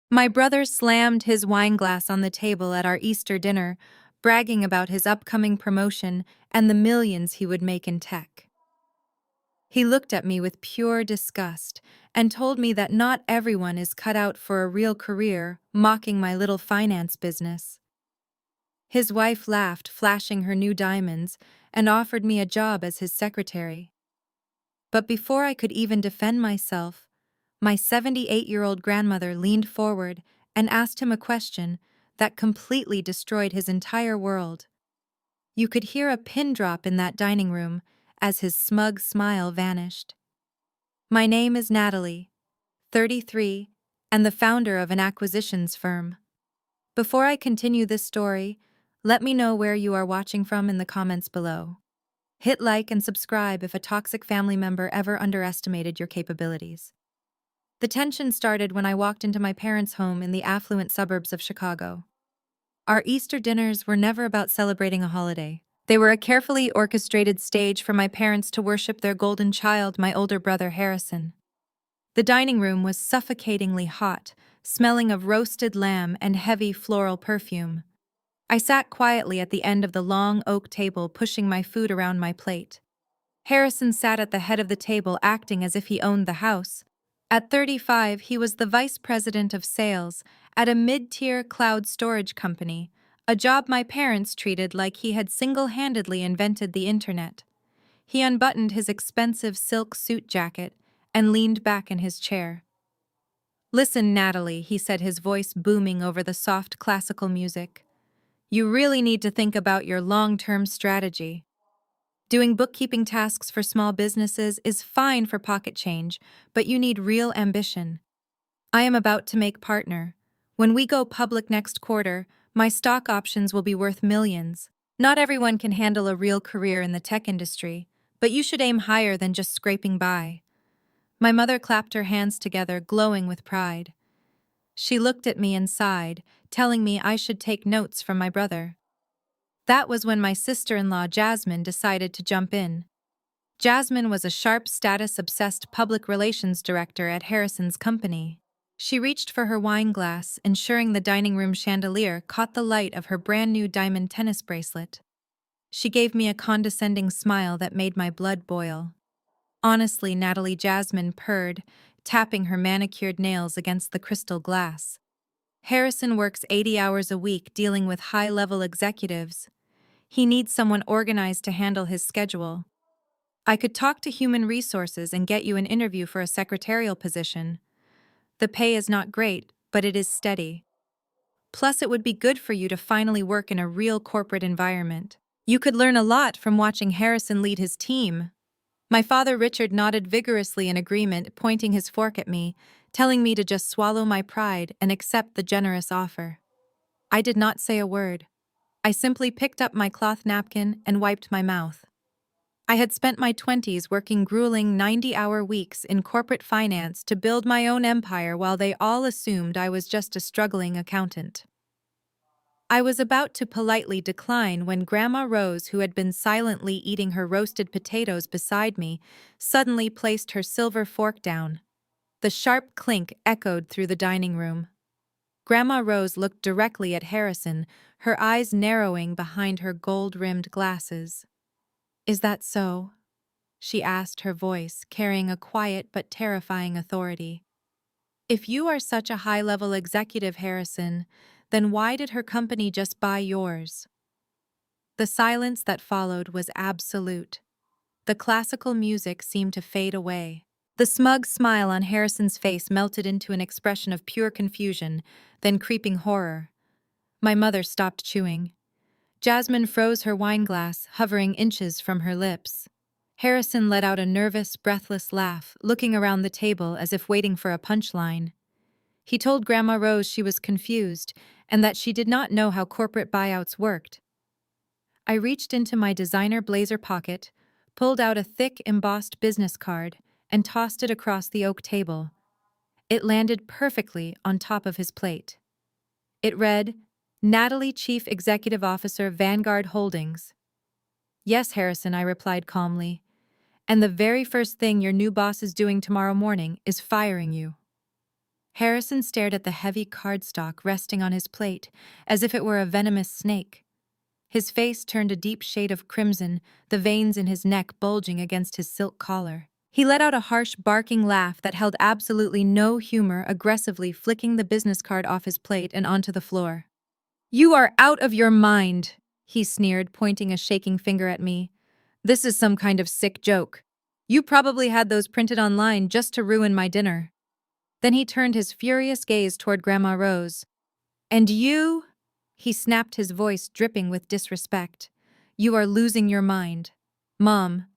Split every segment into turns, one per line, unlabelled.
My brother slammed his wineglass on the table at our Easter dinner, bragging about his upcoming promotion and the millions he would make in tech. He looked at me with pure disgust and told me that not everyone is cut out for a real career, mocking my little finance business. His wife laughed, flashing her new diamonds, and offered me a job as his secretary. But before I could even defend myself, my 78-year-old grandmother leaned forward and asked him a question that completely destroyed his entire world. You could hear a pin drop in that dining room as his smug smile vanished. My name is Natalie, 33, and the founder of an acquisitions firm. Before I continue this story, let me know where you are watching from in the comments below. Hit like and subscribe if a toxic family member ever underestimated your capabilities. The tension started when I walked into my parents' home in the affluent suburbs of Chicago. Our Easter dinners were never about celebrating a holiday. They were a carefully orchestrated stage for my parents to worship their golden child, my older brother Harrison. The dining room was suffocatingly hot, smelling of roasted lamb and heavy floral perfume. I sat quietly at the end of the long oak table, pushing my food around my plate. Harrison sat at the head of the table, acting as if he owned the house. At 35, he was the vice president of sales at a mid-tier cloud storage company, a job my parents treated like he had single-handedly invented the internet. He unbuttoned his expensive silk suit jacket and leaned back in his chair. "Listen, Natalie," he said, his voice booming over the soft classical music. "You really need to think about your long-term strategy. Doing bookkeeping tasks for small businesses is fine for pocket change, but you need real ambition. I am about to make partner. When we go public next quarter, my stock options will be worth millions. Not everyone can handle a real career in the tech industry, but you should aim higher than just scraping by." My mother clapped her hands together, glowing with pride. She looked at me and sighed, telling me I should take notes from my brother. That was when my sister-in-law Jasmine decided to jump in. Jasmine was a sharp, status-obsessed public relations director at Harrison's company. She reached for her wine glass, ensuring the dining room chandelier caught the light of her brand-new diamond tennis bracelet. She gave me a condescending smile that made my blood boil. "Honestly, Natalie," Jasmine purred, tapping her manicured nails against the crystal glass. "Harrison works 80 hours a week dealing with high-level executives. He needs someone organized to handle his schedule. I could talk to human resources and get you an interview for a secretarial position. The pay is not great, but it is steady. Plus, it would be good for you to finally work in a real corporate environment. You could learn a lot from watching Harrison lead his team." My father Richard nodded vigorously in agreement, pointing his fork at me, telling me to just swallow my pride and accept the generous offer. I did not say a word. I simply picked up my cloth napkin and wiped my mouth. I had spent my 20s working grueling 90-hour weeks in corporate finance to build my own empire while they all assumed I was just a struggling accountant. I was about to politely decline when Grandma Rose, who had been silently eating her roasted potatoes beside me, suddenly placed her silver fork down. The sharp clink echoed through the dining room. Grandma Rose looked directly at Harrison, her eyes narrowing behind her gold-rimmed glasses. "Is that so?" she asked, her voice carrying a quiet but terrifying authority. "If you are such a high-level executive, Harrison, then why did her company just buy yours?" The silence that followed was absolute. The classical music seemed to fade away. The smug smile on Harrison's face melted into an expression of pure confusion, then creeping horror. My mother stopped chewing. Jasmine froze her wineglass, hovering inches from her lips. Harrison let out a nervous, breathless laugh, looking around the table as if waiting for a punchline. He told Grandma Rose she was confused and that she did not know how corporate buyouts worked. I reached into my designer blazer pocket, pulled out a thick, embossed business card, and tossed it across the oak table. It landed perfectly on top of his plate. It read, "Natalie, Chief Executive Officer, Vanguard Holdings." "Yes, Harrison," I replied calmly. "And the very first thing your new boss is doing tomorrow morning is firing you." Harrison stared at the heavy cardstock resting on his plate, as if it were a venomous snake. His face turned a deep shade of crimson, the veins in his neck bulging against his silk collar. He let out a harsh, barking laugh that held absolutely no humor, aggressively flicking the business card off his plate and onto the floor. "You are out of your mind," he sneered, pointing a shaking finger at me. "This is some kind of sick joke. You probably had those printed online just to ruin my dinner." Then he turned his furious gaze toward Grandma Rose. "And you?" He snapped, his voice dripping with disrespect. "You are losing your mind. Mom,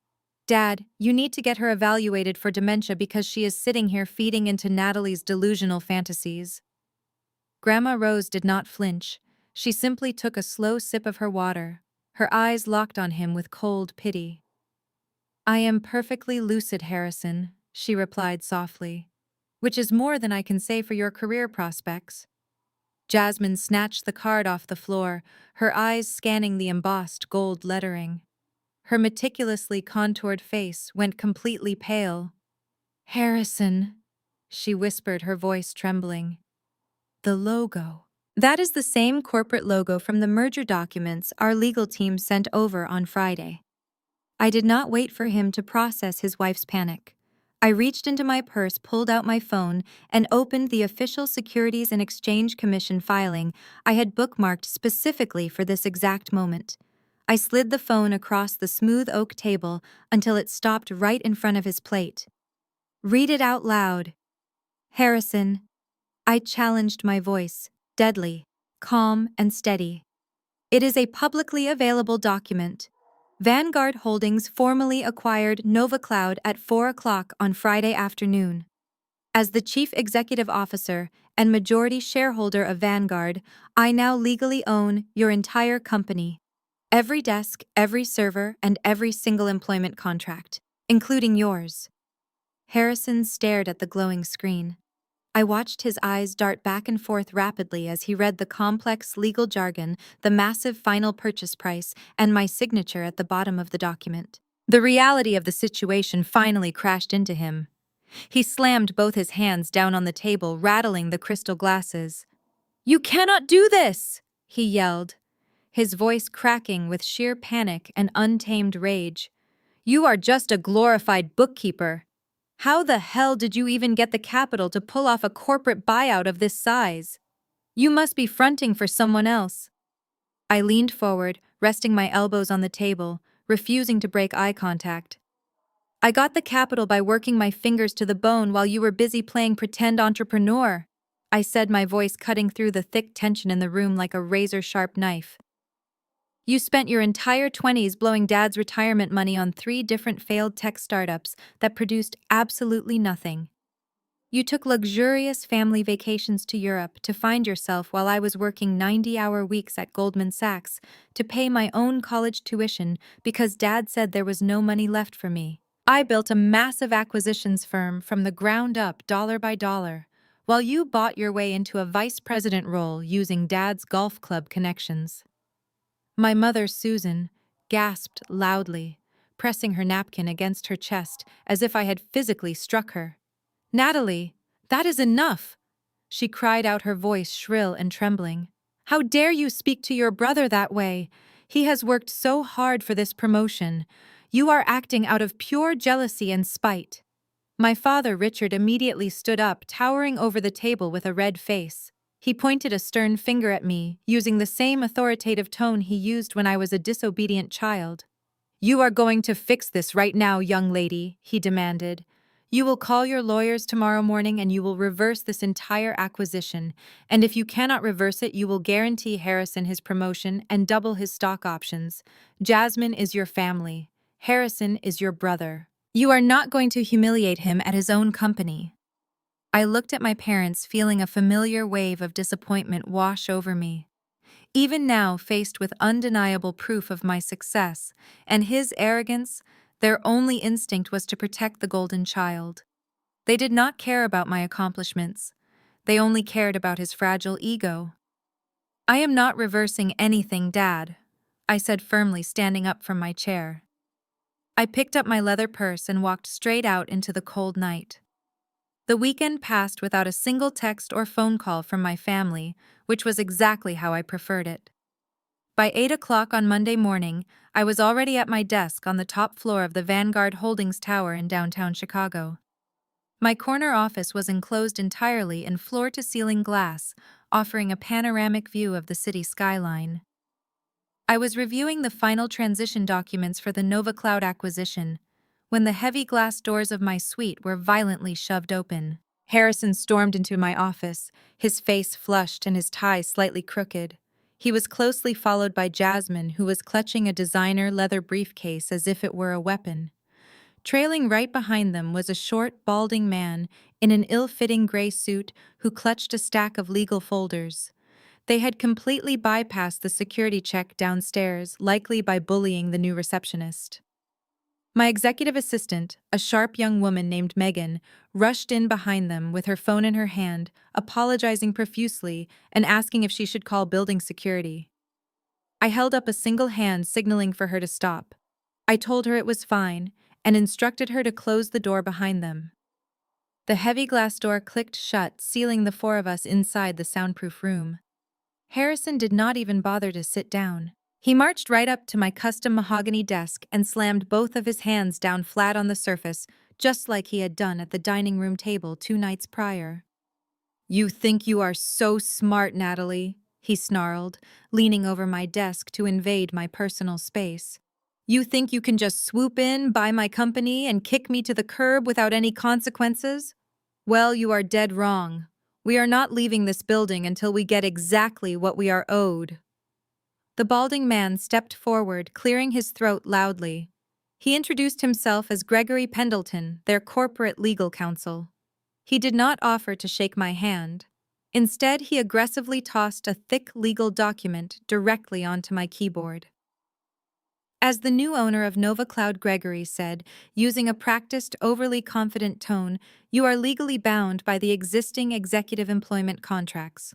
Dad, you need to get her evaluated for dementia because she is sitting here feeding into Natalie's delusional fantasies." Grandma Rose did not flinch. She simply took a slow sip of her water, her eyes locked on him with cold pity. "I am perfectly lucid, Harrison," she replied softly, "which is more than I can say for your career prospects." Jasmine snatched the card off the floor, her eyes scanning the embossed gold lettering. Her meticulously contoured face went completely pale. "Harrison," she whispered, her voice trembling. "The logo." That is the same corporate logo from the merger documents our legal team sent over on Friday. I did not wait for him to process his wife's panic. I reached into my purse, pulled out my phone, and opened the official Securities and Exchange Commission filing I had bookmarked specifically for this exact moment. I slid the phone across the smooth oak table until it stopped right in front of his plate. "Read it out loud." "Harrison," I challenged, my voice deadly, calm, and steady. "It is a publicly available document. Vanguard Holdings formally acquired NovaCloud at 4 o'clock on Friday afternoon. As the Chief Executive Officer and majority shareholder of Vanguard, I now legally own your entire company. Every desk, every server, and every single employment contract, including yours." Harrison stared at the glowing screen. I watched his eyes dart back and forth rapidly as he read the complex legal jargon, the massive final purchase price, and my signature at the bottom of the document. The reality of the situation finally crashed into him. He slammed both his hands down on the table, rattling the crystal glasses. "You cannot do this!" he yelled, his voice cracking with sheer panic and untamed rage. "You are just a glorified bookkeeper. How the hell did you even get the capital to pull off a corporate buyout of this size? You must be fronting for someone else." I leaned forward, resting my elbows on the table, refusing to break eye contact. "I got the capital by working my fingers to the bone while you were busy playing pretend entrepreneur," I said, my voice cutting through the thick tension in the room like a razor-sharp knife. "You spent your entire 20s blowing Dad's retirement money on 3 different failed tech startups that produced absolutely nothing. You took luxurious family vacations to Europe to find yourself while I was working 90-hour weeks at Goldman Sachs to pay my own college tuition because Dad said there was no money left for me. I built a massive acquisitions firm from the ground up, dollar by dollar, while you bought your way into a vice president role using Dad's golf club connections." My mother, Susan, gasped loudly, pressing her napkin against her chest as if I had physically struck her. "Natalie, that is enough!" she cried out, her voice shrill and trembling. "How dare you speak to your brother that way? He has worked so hard for this promotion. You are acting out of pure jealousy and spite." My father, Richard, immediately stood up, towering over the table with a red face. He pointed a stern finger at me, using the same authoritative tone he used when I was a disobedient child. "You are going to fix this right now, young lady," he demanded. "You will call your lawyers tomorrow morning and you will reverse this entire acquisition, and if you cannot reverse it, you will guarantee Harrison his promotion and double his stock options. Jasmine is your family. Harrison is your brother. You are not going to humiliate him at his own company." I looked at my parents, feeling a familiar wave of disappointment wash over me. Even now, faced with undeniable proof of my success and his arrogance, their only instinct was to protect the golden child. They did not care about my accomplishments. They only cared about his fragile ego. "I am not reversing anything, Dad," I said firmly, standing up from my chair. I picked up my leather purse and walked straight out into the cold night. The weekend passed without a single text or phone call from my family, which was exactly how I preferred it. By 8 o'clock on Monday morning, I was already at my desk on the top floor of the Vanguard Holdings Tower in downtown Chicago. My corner office was enclosed entirely in floor-to-ceiling glass, offering a panoramic view of the city skyline. I was reviewing the final transition documents for the Nova Cloud acquisition when the heavy glass doors of my suite were violently shoved open. Harrison stormed into my office, his face flushed and his tie slightly crooked. He was closely followed by Jasmine, who was clutching a designer leather briefcase as if it were a weapon. Trailing right behind them was a short, balding man in an ill-fitting gray suit who clutched a stack of legal folders. They had completely bypassed the security check downstairs, likely by bullying the new receptionist. My executive assistant, a sharp young woman named Megan, rushed in behind them with her phone in her hand, apologizing profusely and asking if she should call building security. I held up a single hand, signaling for her to stop. I told her it was fine and instructed her to close the door behind them. The heavy glass door clicked shut, sealing the four of us inside the soundproof room. Harrison did not even bother to sit down. He marched right up to my custom mahogany desk and slammed both of his hands down flat on the surface, just like he had done at the dining room table 2 nights prior. "You think you are so smart, Natalie," he snarled, leaning over my desk to invade my personal space. "You think you can just swoop in, buy my company, and kick me to the curb without any consequences? Well, you are dead wrong. We are not leaving this building until we get exactly what we are owed." The balding man stepped forward, clearing his throat loudly. He introduced himself as Gregory Pendleton, their corporate legal counsel. He did not offer to shake my hand. Instead, he aggressively tossed a thick legal document directly onto my keyboard. As the new owner of Nova Cloud, Gregory said, using a practiced, overly confident tone, "You are legally bound by the existing executive employment contracts.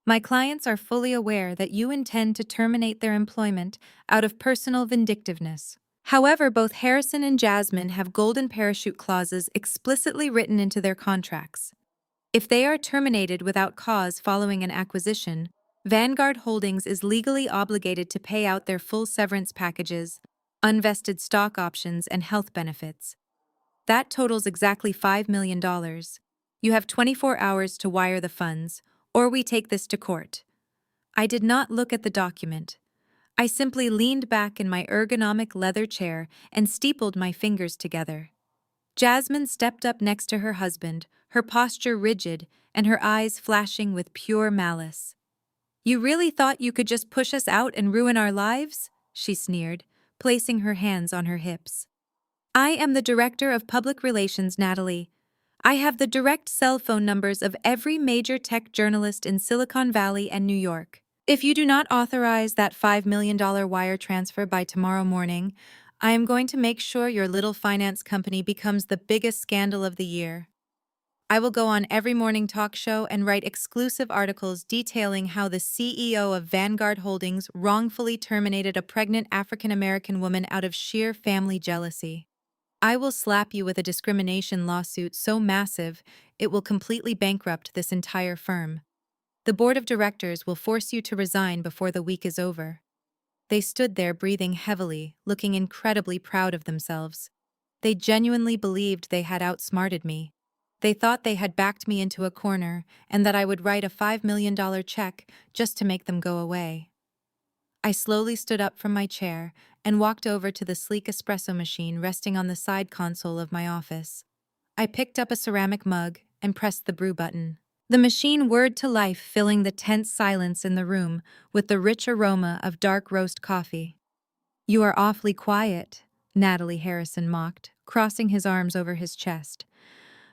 My clients are fully aware that you intend to terminate their employment out of personal vindictiveness. However, both Harrison and Jasmine have golden parachute clauses explicitly written into their contracts. If they are terminated without cause following an acquisition, Vanguard Holdings is legally obligated to pay out their full severance packages, unvested stock options, and health benefits. That totals exactly $5 million. You have 24 hours to wire the funds, or we take this to court." I did not look at the document. I simply leaned back in my ergonomic leather chair and steepled my fingers together. Jasmine stepped up next to her husband, her posture rigid and her eyes flashing with pure malice. "You really thought you could just push us out and ruin our lives?" she sneered, placing her hands on her hips. "I am the director of public relations, Natalie. I have the direct cell phone numbers of every major tech journalist in Silicon Valley and New York. If you do not authorize that $5 million wire transfer by tomorrow morning, I am going to make sure your little finance company becomes the biggest scandal of the year. I will go on every morning talk show and write exclusive articles detailing how the CEO of Vanguard Holdings wrongfully terminated a pregnant African-American woman out of sheer family jealousy. I will slap you with a discrimination lawsuit so massive it will completely bankrupt this entire firm. The board of directors will force you to resign before the week is over." They stood there breathing heavily, looking incredibly proud of themselves. They genuinely believed they had outsmarted me. They thought they had backed me into a corner and that I would write a $5 million check just to make them go away. I slowly stood up from my chair and walked over to the sleek espresso machine resting on the side console of my office. I picked up a ceramic mug and pressed the brew button. The machine whirred to life, filling the tense silence in the room with the rich aroma of dark roast coffee. "You are awfully quiet," Natalie Harrison mocked, crossing his arms over his chest.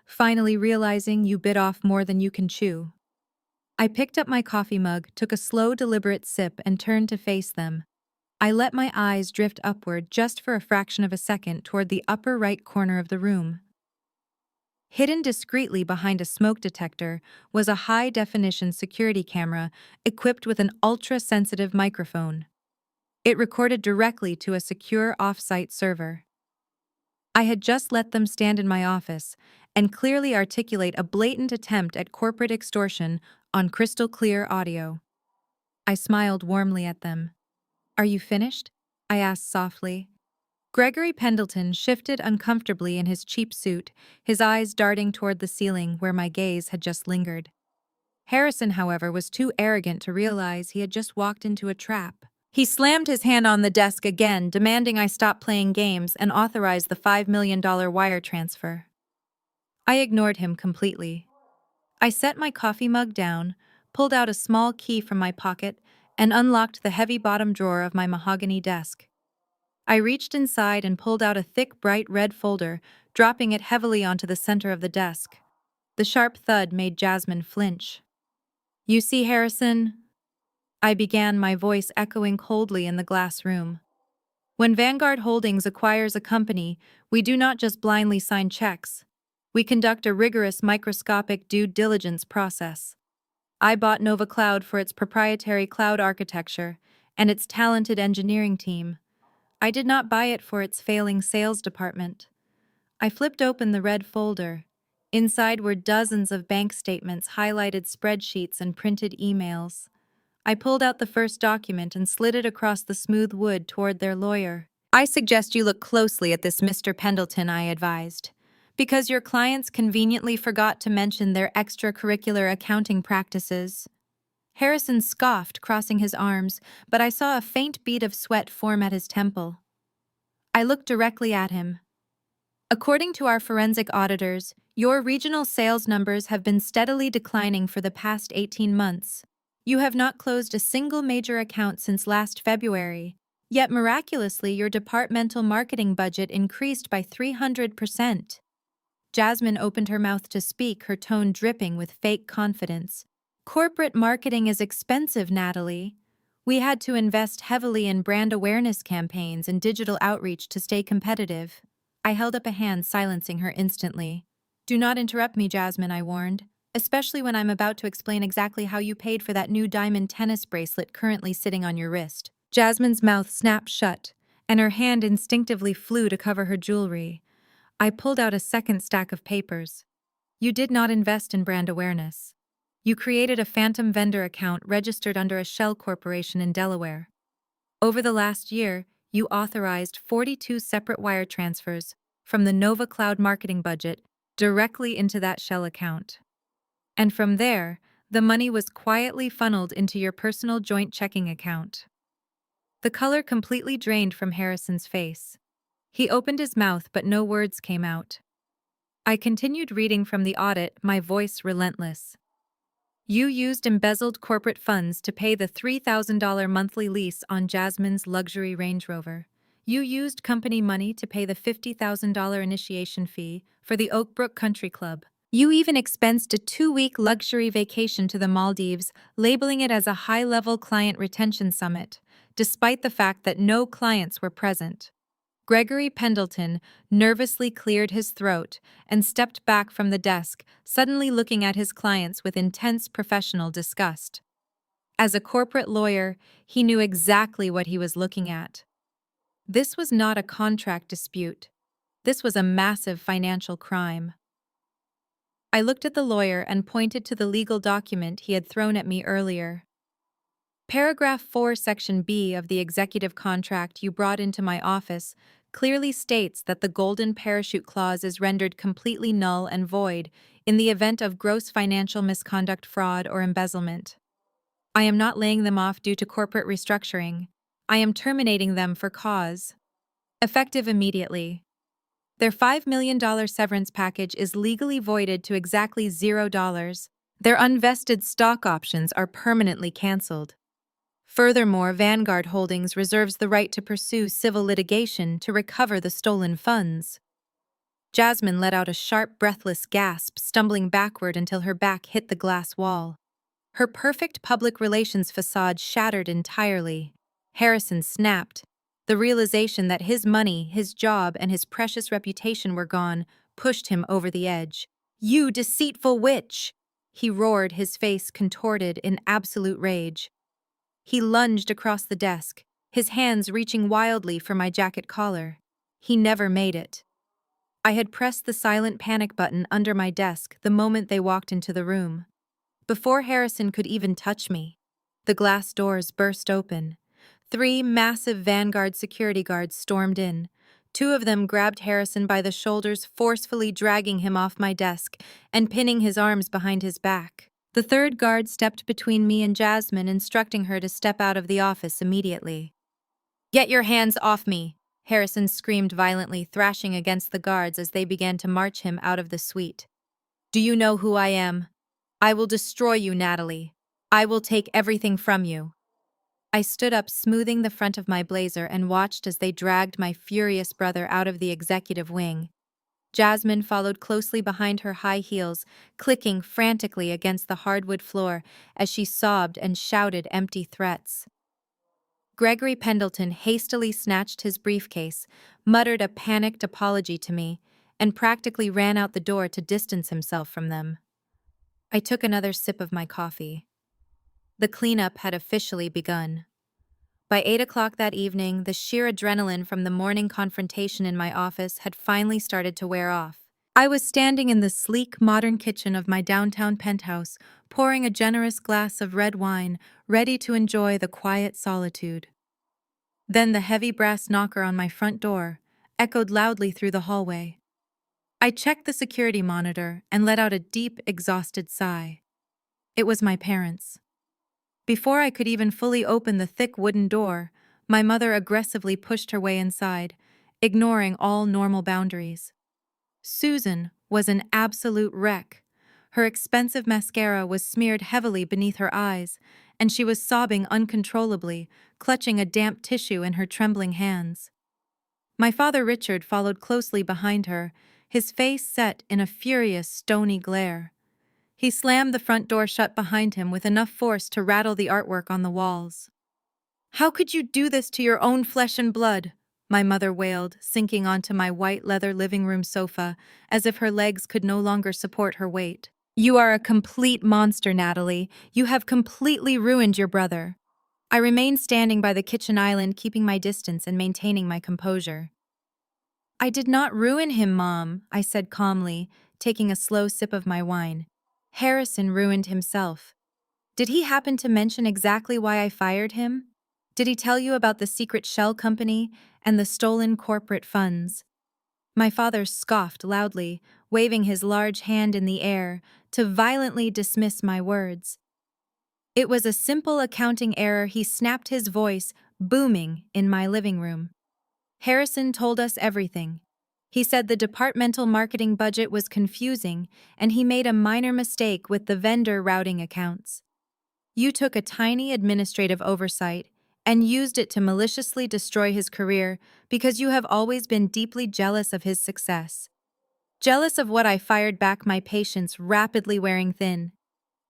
"Finally realizing you bit off more than you can chew." I picked up my coffee mug, took a slow, deliberate sip, and turned to face them. I let my eyes drift upward just for a fraction of a second toward the upper right corner of the room. Hidden discreetly behind a smoke detector was a high-definition security camera equipped with an ultra-sensitive microphone. It recorded directly to a secure off-site server. I had just let them stand in my office, and clearly articulate a blatant attempt at corporate extortion on crystal clear audio. I smiled warmly at them. "Are you finished?" I asked softly. Gregory Pendleton shifted uncomfortably in his cheap suit, his eyes darting toward the ceiling where my gaze had just lingered. Harrison, however, was too arrogant to realize he had just walked into a trap. He slammed his hand on the desk again, demanding I stop playing games and authorize the $5 million wire transfer. I ignored him completely. I set my coffee mug down, pulled out a small key from my pocket, and unlocked the heavy bottom drawer of my mahogany desk. I reached inside and pulled out a thick, bright red folder, dropping it heavily onto the center of the desk. The sharp thud made Jasmine flinch. "You see, Harrison?" I began, my voice echoing coldly in the glass room. "When Vanguard Holdings acquires a company, we do not just blindly sign checks. We conduct a rigorous microscopic due diligence process. I bought Nova Cloud for its proprietary cloud architecture and its talented engineering team. I did not buy it for its failing sales department." I flipped open the red folder. Inside were dozens of bank statements, highlighted spreadsheets, and printed emails. I pulled out the first document and slid it across the smooth wood toward their lawyer. "I suggest you look closely at this, Mr. Pendleton," I advised, "because your clients conveniently forgot to mention their extracurricular accounting practices." Harrison scoffed, crossing his arms, but I saw a faint bead of sweat form at his temple. I looked directly at him. "According to our forensic auditors, your regional sales numbers have been steadily declining for the past 18 months. You have not closed a single major account since last February, yet miraculously your departmental marketing budget increased by 300%. Jasmine opened her mouth to speak, her tone dripping with fake confidence. "Corporate marketing is expensive, Natalie. We had to invest heavily in brand awareness campaigns and digital outreach to stay competitive." I held up a hand, silencing her instantly. "Do not interrupt me, Jasmine," I warned, "especially when I'm about to explain exactly how you paid for that new diamond tennis bracelet currently sitting on your wrist." Jasmine's mouth snapped shut, and her hand instinctively flew to cover her jewelry. I pulled out a second stack of papers. "You did not invest in brand awareness. You created a phantom vendor account registered under a shell corporation in Delaware. Over the last year, you authorized 42 separate wire transfers from the Nova Cloud marketing budget directly into that shell account. And from there, the money was quietly funneled into your personal joint checking account." The color completely drained from Harrison's face. He opened his mouth, but no words came out. I continued reading from the audit, my voice relentless. "You used embezzled corporate funds to pay the $3,000 monthly lease on Jasmine's luxury Range Rover. You used company money to pay the $50,000 initiation fee for the Oakbrook Country Club. You even expensed a 2-week luxury vacation to the Maldives, labeling it as a high-level client retention summit, despite the fact that no clients were present." Gregory Pendleton nervously cleared his throat and stepped back from the desk, suddenly looking at his clients with intense professional disgust. As a corporate lawyer, he knew exactly what he was looking at. This was not a contract dispute. This was a massive financial crime. I looked at the lawyer and pointed to the legal document he had thrown at me earlier. "Paragraph 4, Section B of the executive contract you brought into my office clearly states that the golden parachute clause is rendered completely null and void in the event of gross financial misconduct, fraud, or embezzlement. I am not laying them off due to corporate restructuring. I am terminating them for cause. Effective immediately. Their $5 million severance package is legally voided to exactly $0. Their unvested stock options are permanently canceled. Furthermore, Vanguard Holdings reserves the right to pursue civil litigation to recover the stolen funds." Jasmine let out a sharp, breathless gasp, stumbling backward until her back hit the glass wall. Her perfect public relations facade shattered entirely. Harrison snapped. The realization that his money, his job, and his precious reputation were gone pushed him over the edge. "You deceitful witch!" he roared, his face contorted in absolute rage. He lunged across the desk, his hands reaching wildly for my jacket collar. He never made it. I had pressed the silent panic button under my desk the moment they walked into the room. Before Harrison could even touch me, the glass doors burst open. 3 massive Vanguard security guards stormed in. 2 of them grabbed Harrison by the shoulders, forcefully dragging him off my desk and pinning his arms behind his back. The third guard stepped between me and Jasmine, instructing her to step out of the office immediately. "Get your hands off me!" Harrison screamed violently, thrashing against the guards as they began to march him out of the suite. "Do you know who I am? I will destroy you, Natalie. I will take everything from you." I stood up, smoothing the front of my blazer, and watched as they dragged my furious brother out of the executive wing. Jasmine followed closely behind, her high heels clicking frantically against the hardwood floor as she sobbed and shouted empty threats. Gregory Pendleton hastily snatched his briefcase, muttered a panicked apology to me, and practically ran out the door to distance himself from them. I took another sip of my coffee. The cleanup had officially begun. By 8 o'clock that evening, the sheer adrenaline from the morning confrontation in my office had finally started to wear off. I was standing in the sleek, modern kitchen of my downtown penthouse, pouring a generous glass of red wine, ready to enjoy the quiet solitude. Then the heavy brass knocker on my front door echoed loudly through the hallway. I checked the security monitor and let out a deep, exhausted sigh. It was my parents. Before I could even fully open the thick wooden door, my mother aggressively pushed her way inside, ignoring all normal boundaries. Susan was an absolute wreck. Her expensive mascara was smeared heavily beneath her eyes, and she was sobbing uncontrollably, clutching a damp tissue in her trembling hands. My father Richard followed closely behind her, his face set in a furious, stony glare. He slammed the front door shut behind him with enough force to rattle the artwork on the walls. "How could you do this to your own flesh and blood?" my mother wailed, sinking onto my white leather living room sofa, as if her legs could no longer support her weight. "You are a complete monster, Natalie. You have completely ruined your brother." I remained standing by the kitchen island, keeping my distance and maintaining my composure. "I did not ruin him, Mom," I said calmly, taking a slow sip of my wine. "Harrison ruined himself." "Did he happen to mention exactly why I fired him? Did he tell you about the secret shell company and the stolen corporate funds?" My father scoffed loudly, waving his large hand in the air to violently dismiss my words. "It was a simple accounting error," he snapped, his voice booming in my living room. "Harrison told us everything. He said the departmental marketing budget was confusing, and he made a minor mistake with the vendor routing accounts. You took a tiny administrative oversight and used it to maliciously destroy his career because you have always been deeply jealous of his success. Jealous of what I fired back, my patience rapidly wearing thin.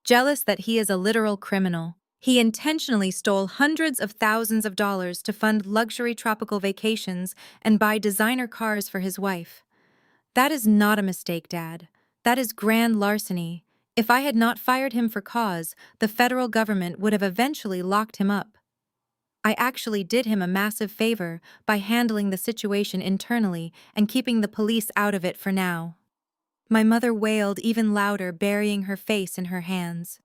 Jealous that he is a literal criminal. He intentionally stole hundreds of thousands of dollars to fund luxury tropical vacations and buy designer cars for his wife. That is not a mistake, Dad. That is grand larceny. If I had not fired him for cause, the federal government would have eventually locked him up. I actually did him a massive favor by handling the situation internally and keeping the police out of it for now." My mother wailed even louder, burying her face in her hands.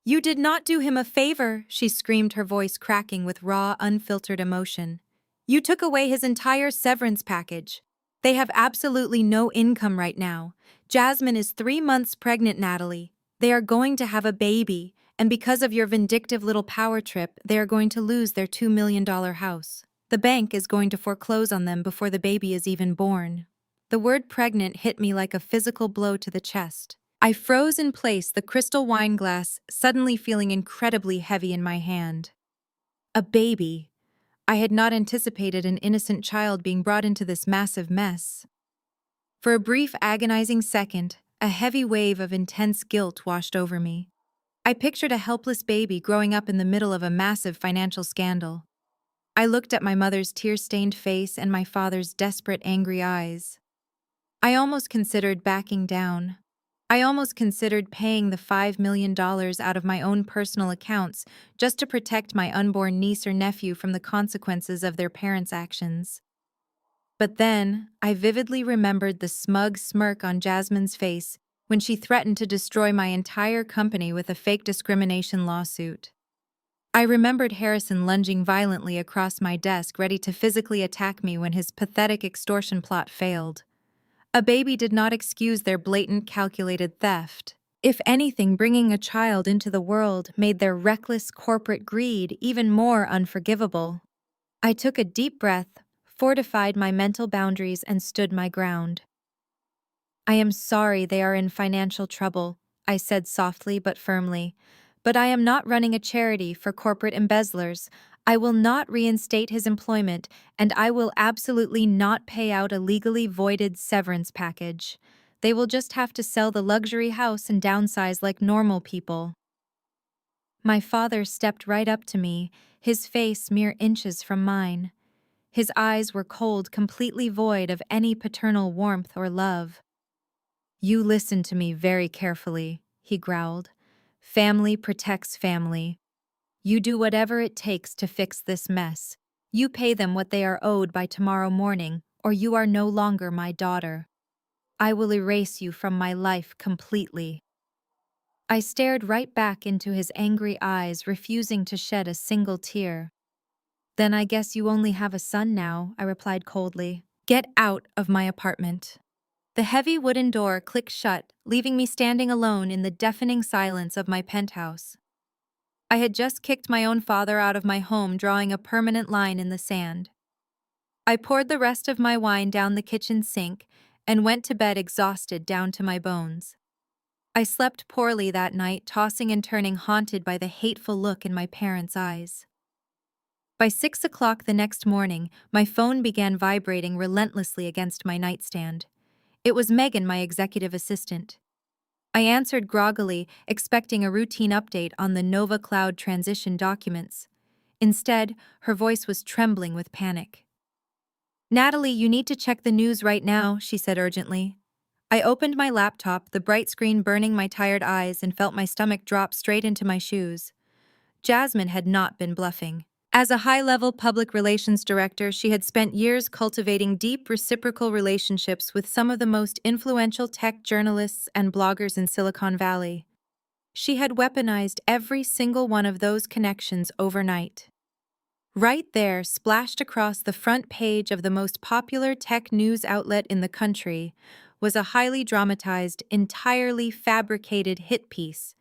"You did not do him a favor," she screamed, her voice cracking with raw, unfiltered emotion. "You took away his entire severance package. They have absolutely no income right now. Jasmine is 3 months pregnant, Natalie. They are going to have a baby, and because of your vindictive little power trip, they are going to lose their $2 million house. The bank is going to foreclose on them before the baby is even born." The word pregnant hit me like a physical blow to the chest. I froze in place, the crystal wine glass suddenly feeling incredibly heavy in my hand. A baby. I had not anticipated an innocent child being brought into this massive mess. For a brief, agonizing second, a heavy wave of intense guilt washed over me. I pictured a helpless baby growing up in the middle of a massive financial scandal. I looked at my mother's tear-stained face and my father's desperate, angry eyes. I almost considered backing down. I almost considered paying the $5 million out of my own personal accounts just to protect my unborn niece or nephew from the consequences of their parents' actions. But then, I vividly remembered the smug smirk on Jasmine's face when she threatened to destroy my entire company with a fake discrimination lawsuit. I remembered Harrison lunging violently across my desk, ready to physically attack me when his pathetic extortion plot failed. A baby did not excuse their blatant, calculated theft. If anything, bringing a child into the world made their reckless corporate greed even more unforgivable. I took a deep breath, fortified my mental boundaries, and stood my ground. I am sorry they are in financial trouble, I said softly but firmly. But I am not running a charity for corporate embezzlers. I will not reinstate his employment, and I will absolutely not pay out a legally voided severance package. They will just have to sell the luxury house and downsize like normal people. My father stepped right up to me, his face mere inches from mine. His eyes were cold, completely void of any paternal warmth or love. "You listen to me very carefully," he growled. "Family protects family. You do whatever it takes to fix this mess. You pay them what they are owed by tomorrow morning, or you are no longer my daughter. I will erase you from my life completely." I stared right back into his angry eyes, refusing to shed a single tear. "Then I guess you only have a son now," I replied coldly. "Get out of my apartment." The heavy wooden door clicked shut, leaving me standing alone in the deafening silence of my penthouse. I had just kicked my own father out of my home, drawing a permanent line in the sand. I poured the rest of my wine down the kitchen sink and went to bed exhausted down to my bones. I slept poorly that night, tossing and turning, haunted by the hateful look in my parents' eyes. By 6 o'clock the next morning, my phone began vibrating relentlessly against my nightstand. It was Megan, my executive assistant. I answered groggily, expecting a routine update on the Nova Cloud transition documents. Instead, her voice was trembling with panic. "Natalie, you need to check the news right now," she said urgently. I opened my laptop, the bright screen burning my tired eyes, and felt my stomach drop straight into my shoes. Jasmine had not been bluffing. As a high-level public relations director, she had spent years cultivating deep reciprocal relationships with some of the most influential tech journalists and bloggers in Silicon Valley. She had weaponized every single one of those connections overnight. Right there, splashed across the front page of the most popular tech news outlet in the country, was a highly dramatized, entirely fabricated hit piece.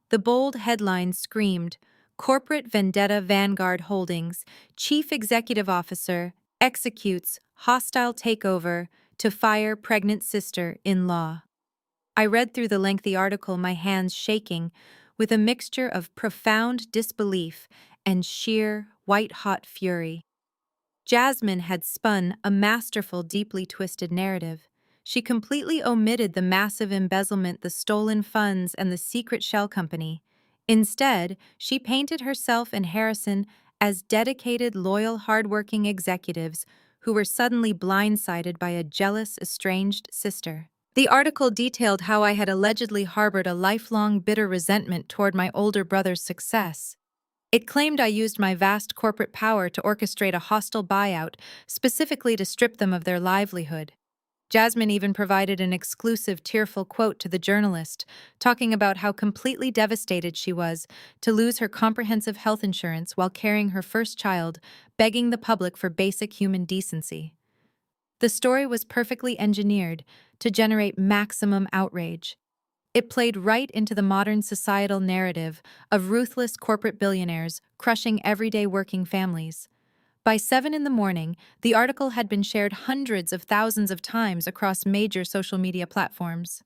The bold headline screamed, "Corporate Vendetta Vanguard Holdings, Chief Executive Officer, Executes Hostile Takeover to Fire Pregnant Sister-in-Law." I read through the lengthy article, my hands shaking, with a mixture of profound disbelief and sheer, white-hot fury. Jasmine had spun a masterful, deeply twisted narrative. She completely omitted the massive embezzlement, the stolen funds, and the secret shell company. Instead, she painted herself and Harrison as dedicated, loyal, hardworking executives who were suddenly blindsided by a jealous, estranged sister. The article detailed how I had allegedly harbored a lifelong, bitter resentment toward my older brother's success. It claimed I used my vast corporate power to orchestrate a hostile buyout, specifically to strip them of their livelihood. Jasmine even provided an exclusive, tearful quote to the journalist, talking about how completely devastated she was to lose her comprehensive health insurance while carrying her first child, begging the public for basic human decency. The story was perfectly engineered to generate maximum outrage. It played right into the modern societal narrative of ruthless corporate billionaires crushing everyday working families. By 7 in the morning, the article had been shared hundreds of thousands of times across major social media platforms.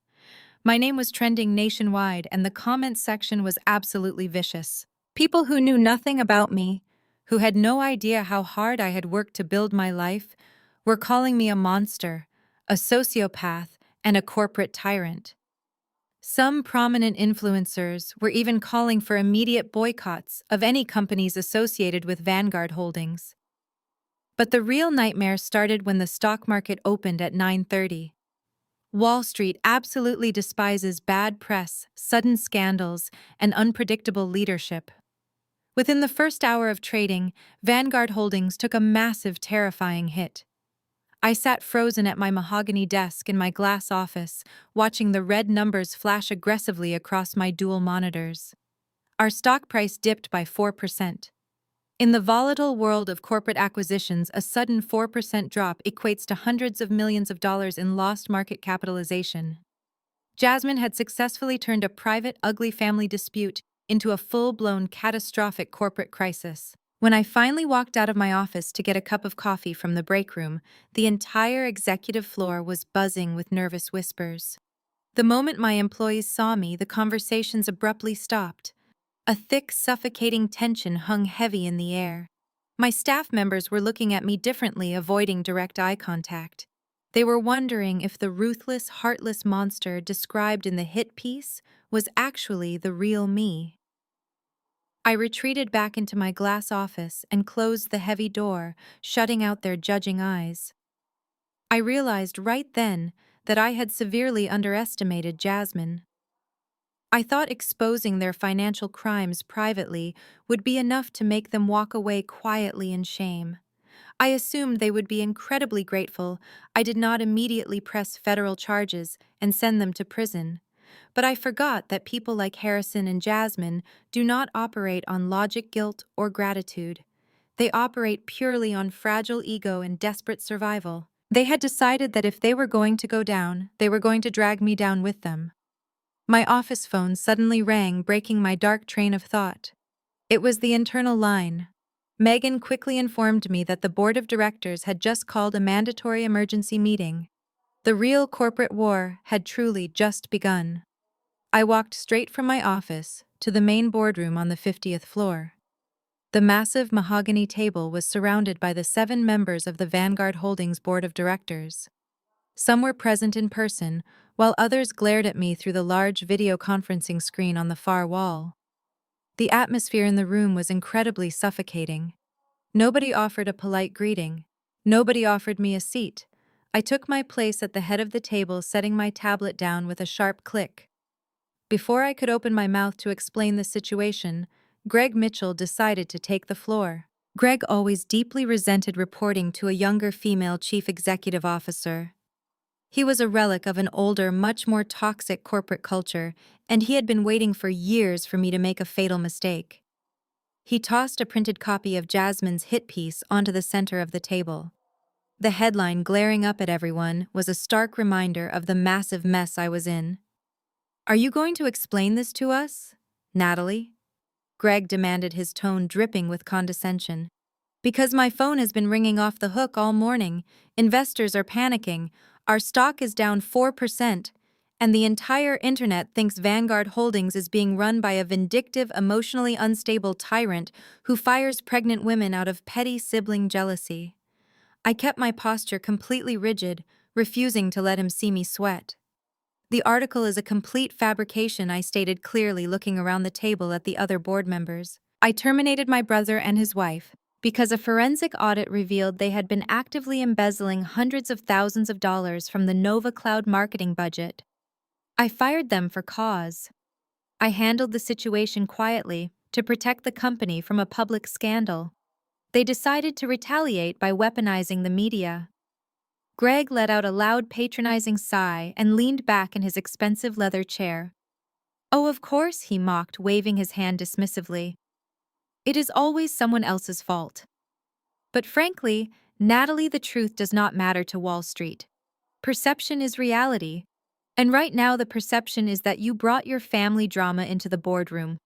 My name was trending nationwide, and the comments section was absolutely vicious. People who knew nothing about me, who had no idea how hard I had worked to build my life, were calling me a monster, a sociopath, and a corporate tyrant. Some prominent influencers were even calling for immediate boycotts of any companies associated with Vanguard Holdings. But the real nightmare started when the stock market opened at 9:30. Wall Street absolutely despises bad press, sudden scandals, and unpredictable leadership. Within the first hour of trading, Vanguard Holdings took a massive, terrifying hit. I sat frozen at my mahogany desk in my glass office, watching the red numbers flash aggressively across my dual monitors. Our stock price dipped by 4%. In the volatile world of corporate acquisitions, a sudden 4% drop equates to hundreds of millions of dollars in lost market capitalization. Jasmine had successfully turned a private, ugly family dispute into a full-blown, catastrophic corporate crisis. When I finally walked out of my office to get a cup of coffee from the break room, the entire executive floor was buzzing with nervous whispers. The moment my employees saw me, the conversations abruptly stopped. A thick, suffocating tension hung heavy in the air. My staff members were looking at me differently, avoiding direct eye contact. They were wondering if the ruthless, heartless monster described in the hit piece was actually the real me. I retreated back into my glass office and closed the heavy door, shutting out their judging eyes. I realized right then that I had severely underestimated Jasmine. I thought exposing their financial crimes privately would be enough to make them walk away quietly in shame. I assumed they would be incredibly grateful I did not immediately press federal charges and send them to prison. But I forgot that people like Harrison and Jasmine do not operate on logic, guilt, or gratitude. They operate purely on fragile ego and desperate survival. They had decided that if they were going to go down, they were going to drag me down with them. My office phone suddenly rang, breaking my dark train of thought. It was the internal line. Megan quickly informed me that the board of directors had just called a mandatory emergency meeting. The real corporate war had truly just begun. I walked straight from my office to the main boardroom on the 50th floor. The massive mahogany table was surrounded by the 7 members of the Vanguard Holdings board of directors. Some were present in person, while others glared at me through the large video conferencing screen on the far wall. The atmosphere in the room was incredibly suffocating. Nobody offered a polite greeting. Nobody offered me a seat. I took my place at the head of the table, setting my tablet down with a sharp click. Before I could open my mouth to explain the situation, Greg Mitchell decided to take the floor. Greg always deeply resented reporting to a younger female chief executive officer. He was a relic of an older, much more toxic corporate culture, and he had been waiting for years for me to make a fatal mistake. He tossed a printed copy of Jasmine's hit piece onto the center of the table. The headline glaring up at everyone was a stark reminder of the massive mess I was in. "Are you going to explain this to us, Natalie?" Greg demanded, his tone dripping with condescension. "Because my phone has been ringing off the hook all morning. Investors are panicking. Our stock is down 4%, and the entire internet thinks Vanguard Holdings is being run by a vindictive, emotionally unstable tyrant who fires pregnant women out of petty sibling jealousy." I kept my posture completely rigid, refusing to let him see me sweat. "The article is a complete fabrication," I stated clearly, looking around the table at the other board members. "I terminated my brother and his wife because a forensic audit revealed they had been actively embezzling hundreds of thousands of dollars from the Nova Cloud marketing budget. I fired them for cause. I handled the situation quietly to protect the company from a public scandal. They decided to retaliate by weaponizing the media." Greg let out a loud, patronizing sigh and leaned back in his expensive leather chair. "Oh, of course," he mocked, waving his hand dismissively. "It is always someone else's fault. But frankly, Natalie, the truth does not matter to Wall Street. Perception is reality. And right now the perception is that you brought your family drama into the boardroom.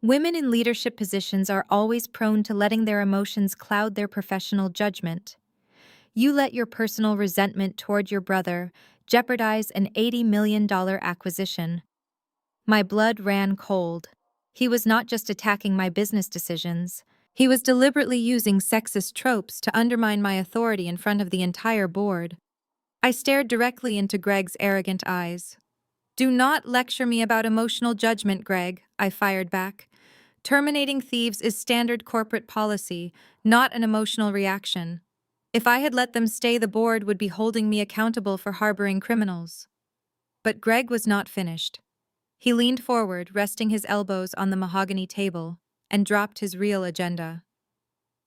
Women in leadership positions are always prone to letting their emotions cloud their professional judgment. You let your personal resentment toward your brother jeopardize an $80 million acquisition." My blood ran cold. He was not just attacking my business decisions. He was deliberately using sexist tropes to undermine my authority in front of the entire board. I stared directly into Greg's arrogant eyes. "Do not lecture me about emotional judgment, Greg," I fired back. "Terminating thieves is standard corporate policy, not an emotional reaction. If I had let them stay, the board would be holding me accountable for harboring criminals." But Greg was not finished. He leaned forward, resting his elbows on the mahogany table, and dropped his real agenda.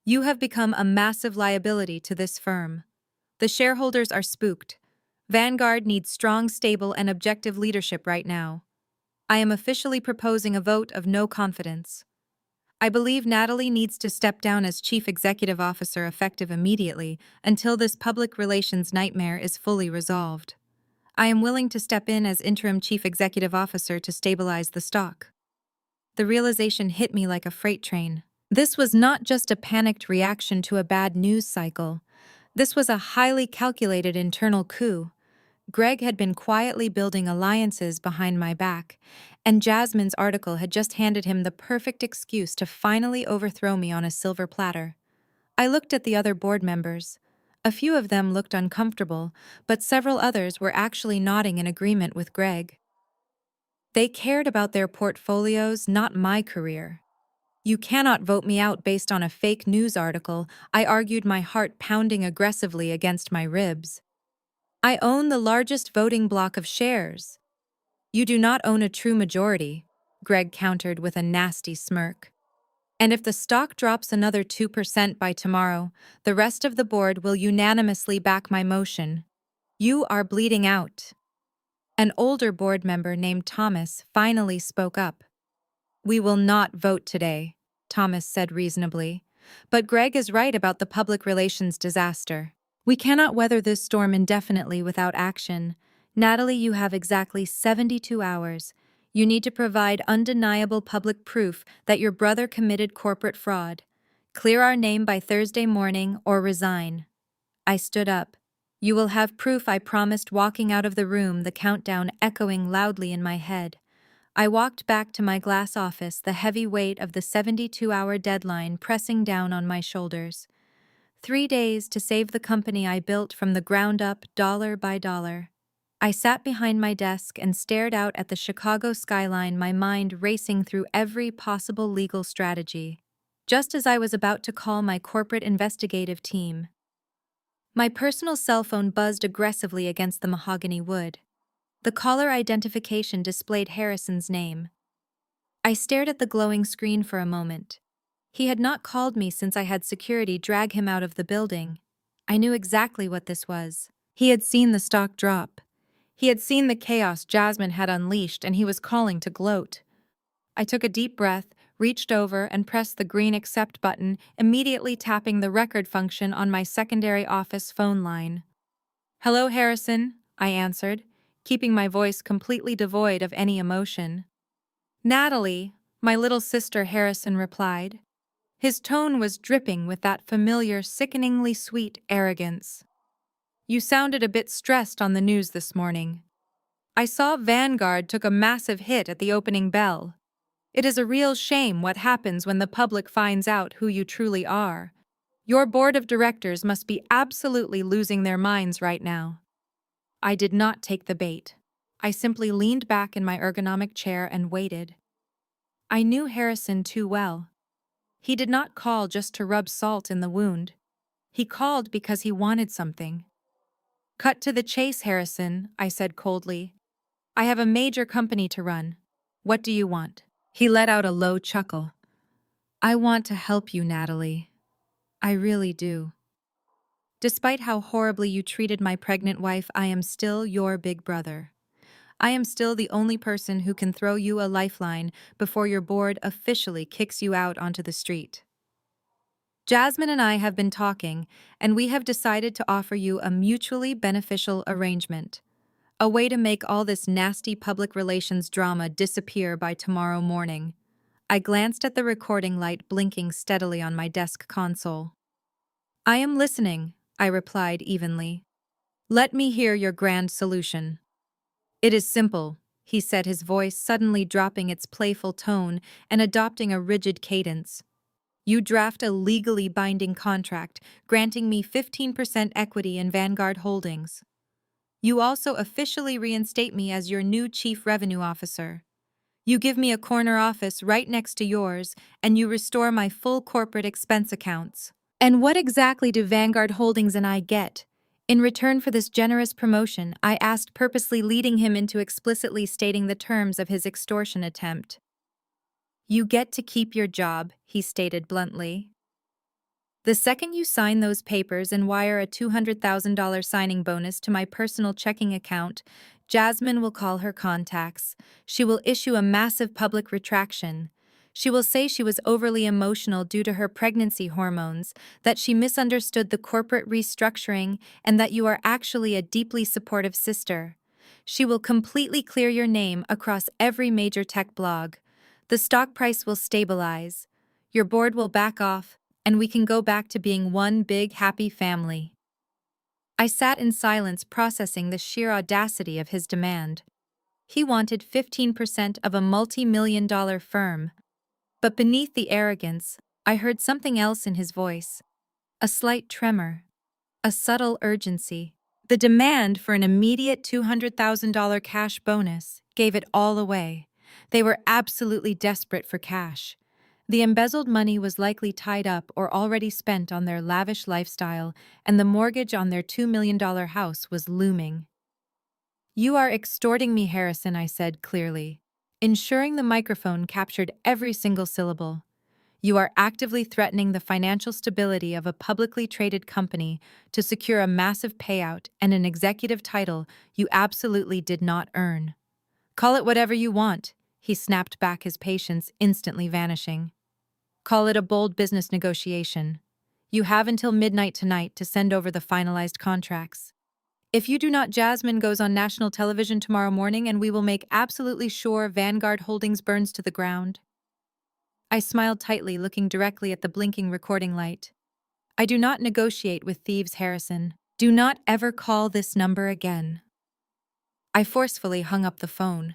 "You have become a massive liability to this firm. The shareholders are spooked. Vanguard needs strong, stable, and objective leadership right now. I am officially proposing a vote of no confidence. I believe Natalie needs to step down as Chief Executive Officer effective immediately until this public relations nightmare is fully resolved. I am willing to step in as Interim Chief Executive Officer to stabilize the stock. The realization hit me like a freight train. This was not just a panicked reaction to a bad news cycle. This was a highly calculated internal coup. Greg had been quietly building alliances behind my back, and Jasmine's article had just handed him the perfect excuse to finally overthrow me on a silver platter. I looked at the other board members. A few of them looked uncomfortable, but several others were actually nodding in agreement with Greg. They cared about their portfolios, not my career. You cannot vote me out based on a fake news article, I argued, my heart pounding aggressively against my ribs. I own the largest voting block of shares. You do not own a true majority, Greg countered with a nasty smirk. And if the stock drops another 2% by tomorrow, the rest of the board will unanimously back my motion. You are bleeding out. An older board member named Thomas finally spoke up. We will not vote today, Thomas said reasonably. But Greg is right about the public relations disaster. We cannot weather this storm indefinitely without action. Natalie, you have exactly 72 hours. You need to provide undeniable public proof that your brother committed corporate fraud. Clear our name by Thursday morning or resign. I stood up. You will have proof, I promised, walking out of the room, the countdown echoing loudly in my head. I walked back to my glass office, the heavy weight of the 72-hour deadline pressing down on my shoulders. 3 days to save the company I built from the ground up, dollar by dollar. I sat behind my desk and stared out at the Chicago skyline, my mind racing through every possible legal strategy. Just as I was about to call my corporate investigative team, my personal cell phone buzzed aggressively against the mahogany wood. The caller identification displayed Harrison's name. I stared at the glowing screen for a moment. He had not called me since I had security drag him out of the building. I knew exactly what this was. He had seen the stock drop. He had seen the chaos Jasmine had unleashed, and he was calling to gloat. I took a deep breath, reached over, and pressed the green accept button, immediately tapping the record function on my secondary office phone line. Hello, Harrison, I answered, keeping my voice completely devoid of any emotion. Natalie, my little sister, Harrison replied. His tone was dripping with that familiar, sickeningly sweet arrogance. You sounded a bit stressed on the news this morning. I saw Vanguard took a massive hit at the opening bell. It is a real shame what happens when the public finds out who you truly are. Your board of directors must be absolutely losing their minds right now. I did not take the bait. I simply leaned back in my ergonomic chair and waited. I knew Harrison too well. He did not call just to rub salt in the wound. He called because he wanted something. Cut to the chase, Harrison, I said coldly. I have a major company to run. What do you want? He let out a low chuckle. I want to help you, Natalie. I really do. Despite how horribly you treated my pregnant wife, I am still your big brother. I am still the only person who can throw you a lifeline before your board officially kicks you out onto the street. Jasmine and I have been talking, and we have decided to offer you a mutually beneficial arrangement. A way to make all this nasty public relations drama disappear by tomorrow morning. I glanced at the recording light blinking steadily on my desk console. I am listening, I replied evenly. Let me hear your grand solution. It is simple, he said, his voice suddenly dropping its playful tone and adopting a rigid cadence. You draft a legally binding contract granting me 15% equity in Vanguard Holdings. You also officially reinstate me as your new Chief Revenue Officer. You give me a corner office right next to yours, and you restore my full corporate expense accounts. And what exactly do Vanguard Holdings and I get? In return for this generous promotion, I asked, purposely leading him into explicitly stating the terms of his extortion attempt. You get to keep your job, he stated bluntly. The second you sign those papers and wire a $200,000 signing bonus to my personal checking account, Jasmine will call her contacts. She will issue a massive public retraction. She will say she was overly emotional due to her pregnancy hormones, that she misunderstood the corporate restructuring, and that you are actually a deeply supportive sister. She will completely clear your name across every major tech blog. The stock price will stabilize. Your board will back off, and we can go back to being one big happy family. I sat in silence processing the sheer audacity of his demand. He wanted 15% of a multi-million-dollar firm. But beneath the arrogance, I heard something else in his voice. A slight tremor. A subtle urgency. The demand for an immediate $200,000 cash bonus gave it all away. They were absolutely desperate for cash. The embezzled money was likely tied up or already spent on their lavish lifestyle, and the mortgage on their $2 million house was looming. "You are extorting me, Harrison," I said clearly, ensuring the microphone captured every single syllable. "You are actively threatening the financial stability of a publicly traded company to secure a massive payout and an executive title you absolutely did not earn." "Call it whatever you want," he snapped back, his patience instantly vanishing. "Call it a bold business negotiation. You have until midnight tonight to send over the finalized contracts. If you do not, Jasmine goes on national television tomorrow morning and we will make absolutely sure Vanguard Holdings burns to the ground." I smiled tightly, looking directly at the blinking recording light. "I do not negotiate with thieves, Harrison. Do not ever call this number again." I forcefully hung up the phone.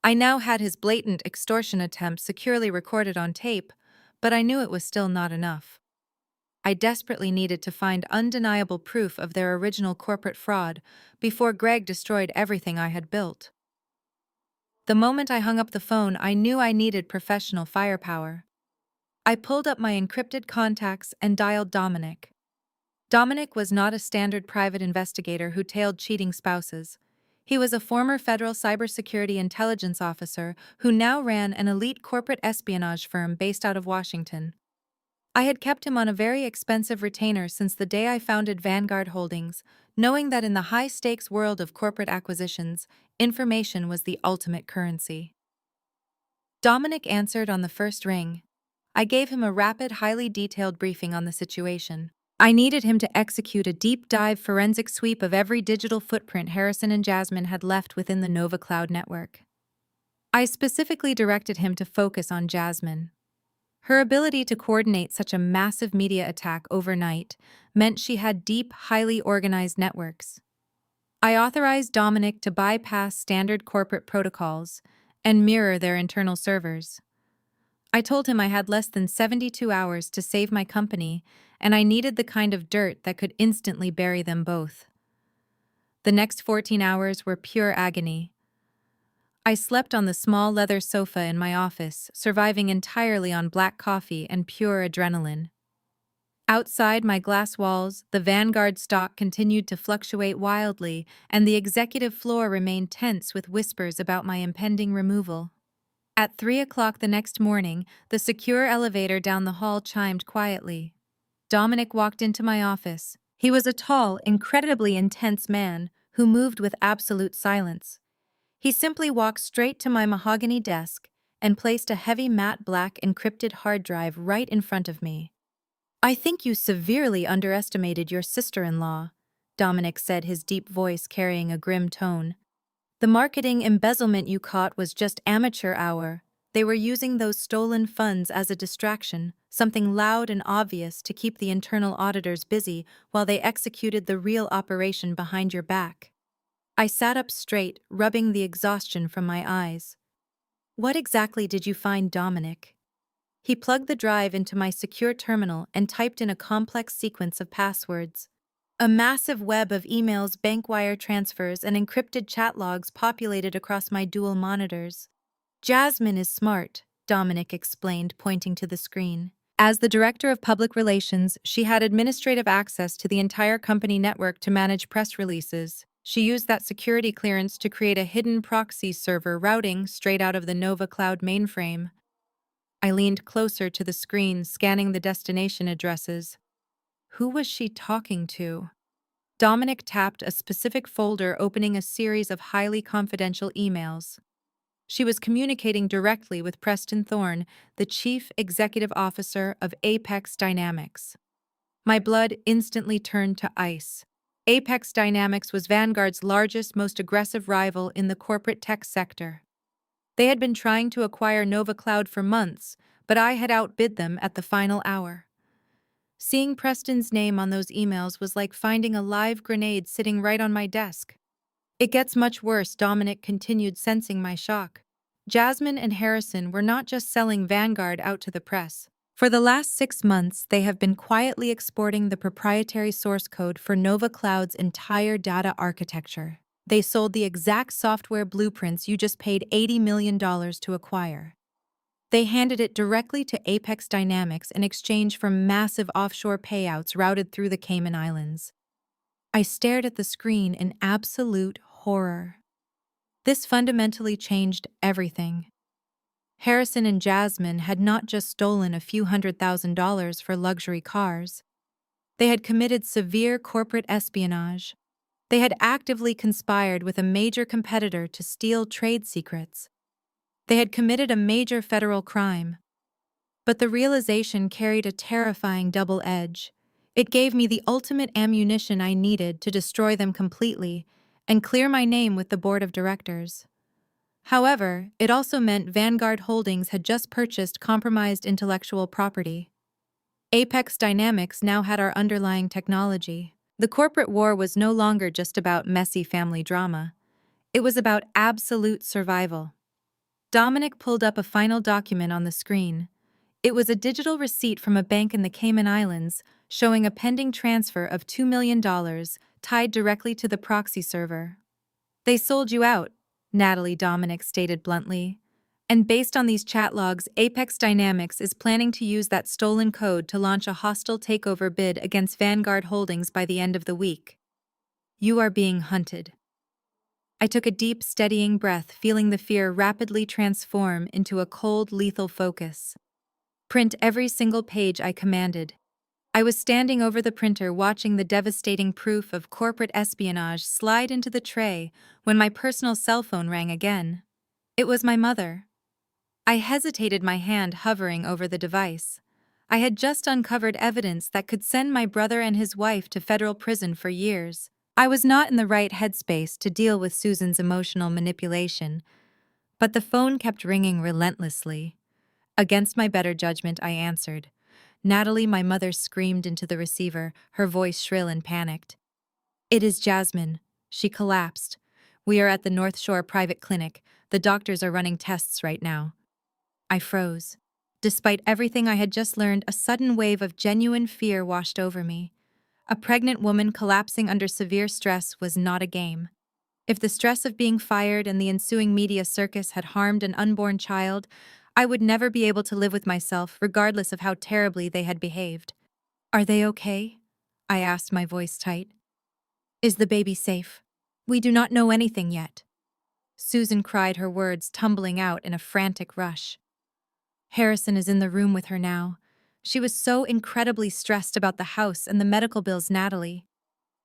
I now had his blatant extortion attempt securely recorded on tape, but I knew it was still not enough. I desperately needed to find undeniable proof of their original corporate fraud before Greg destroyed everything I had built. The moment I hung up the phone, I knew I needed professional firepower. I pulled up my encrypted contacts and dialed Dominic. Dominic was not a standard private investigator who tailed cheating spouses. He was a former federal cybersecurity intelligence officer who now ran an elite corporate espionage firm based out of Washington. I had kept him on a very expensive retainer since the day I founded Vanguard Holdings, knowing that in the high-stakes world of corporate acquisitions, information was the ultimate currency. Dominic answered on the first ring. I gave him a rapid, highly detailed briefing on the situation. I needed him to execute a deep-dive forensic sweep of every digital footprint Harrison and Jasmine had left within the Nova Cloud network. I specifically directed him to focus on Jasmine. Her ability to coordinate such a massive media attack overnight meant she had deep, highly organized networks. I authorized Dominic to bypass standard corporate protocols and mirror their internal servers. I told him I had less than 72 hours to save my company, and I needed the kind of dirt that could instantly bury them both. The next 14 hours were pure agony. I slept on the small leather sofa in my office, surviving entirely on black coffee and pure adrenaline. Outside my glass walls, the Vanguard stock continued to fluctuate wildly, and the executive floor remained tense with whispers about my impending removal. At 3 o'clock the next morning, the secure elevator down the hall chimed quietly. Dominic walked into my office. He was a tall, incredibly intense man who moved with absolute silence. He simply walked straight to my mahogany desk and placed a heavy matte black encrypted hard drive right in front of me. "I think you severely underestimated your sister-in-law," Dominic said, his deep voice carrying a grim tone. "The marketing embezzlement you caught was just amateur hour. They were using those stolen funds as a distraction, something loud and obvious to keep the internal auditors busy while they executed the real operation behind your back." I sat up straight, rubbing the exhaustion from my eyes. "What exactly did you find, Dominic?" He plugged the drive into my secure terminal and typed in a complex sequence of passwords. A massive web of emails, bank wire transfers, and encrypted chat logs populated across my dual monitors. "Jasmine is smart," Dominic explained, pointing to the screen. "As the director of public relations, she had administrative access to the entire company network to manage press releases. She used that security clearance to create a hidden proxy server routing straight out of the Nova Cloud mainframe." I leaned closer to the screen, scanning the destination addresses. Who was she talking to? Dominic tapped a specific folder, opening a series of highly confidential emails. She was communicating directly with Preston Thorne, the Chief Executive Officer of Apex Dynamics. My blood instantly turned to ice. Apex Dynamics was Vanguard's largest, most aggressive rival in the corporate tech sector. They had been trying to acquire Nova Cloud for months, but I had outbid them at the final hour. Seeing Preston's name on those emails was like finding a live grenade sitting right on my desk. It gets much worse, Dominic continued, sensing my shock. Jasmine and Harrison were not just selling Vanguard out to the press. For the last 6 months, they have been quietly exporting the proprietary source code for Nova Cloud's entire data architecture. They sold the exact software blueprints you just paid $80 million to acquire. They handed it directly to Apex Dynamics in exchange for massive offshore payouts routed through the Cayman Islands. I stared at the screen in absolute horror. This fundamentally changed everything. Harrison and Jasmine had not just stolen a few $100,000 for luxury cars. They had committed severe corporate espionage. They had actively conspired with a major competitor to steal trade secrets. They had committed a major federal crime. But the realization carried a terrifying double edge. It gave me the ultimate ammunition I needed to destroy them completely and clear my name with the board of directors. However, it also meant Vanguard Holdings had just purchased compromised intellectual property. Apex Dynamics now had our underlying technology. The corporate war was no longer just about messy family drama. It was about absolute survival. Dominic pulled up a final document on the screen. It was a digital receipt from a bank in the Cayman Islands showing a pending transfer of $2 million tied directly to the proxy server. They sold you out, Natalie, Dominic stated bluntly. And based on these chat logs, Apex Dynamics is planning to use that stolen code to launch a hostile takeover bid against Vanguard Holdings by the end of the week. You are being hunted. I took a deep, steadying breath, feeling the fear rapidly transform into a cold, lethal focus. Print every single page, I commanded. I was standing over the printer watching the devastating proof of corporate espionage slide into the tray when my personal cell phone rang again. It was my mother. I hesitated, my hand hovering over the device. I had just uncovered evidence that could send my brother and his wife to federal prison for years. I was not in the right headspace to deal with Susan's emotional manipulation, but the phone kept ringing relentlessly. Against my better judgment, I answered. Natalie, my mother screamed into the receiver, her voice shrill and panicked. It is Jasmine. She collapsed. We are at the North Shore private clinic. The doctors are running tests right now. I froze. Despite everything I had just learned, a sudden wave of genuine fear washed over me. A pregnant woman collapsing under severe stress was not a game. If the stress of being fired and the ensuing media circus had harmed an unborn child, I would never be able to live with myself, regardless of how terribly they had behaved. Are they okay? I asked, my voice tight. Is the baby safe? We do not know anything yet. Susan cried, her words tumbling out in a frantic rush. Harrison is in the room with her now. She was so incredibly stressed about the house and the medical bills, Natalie.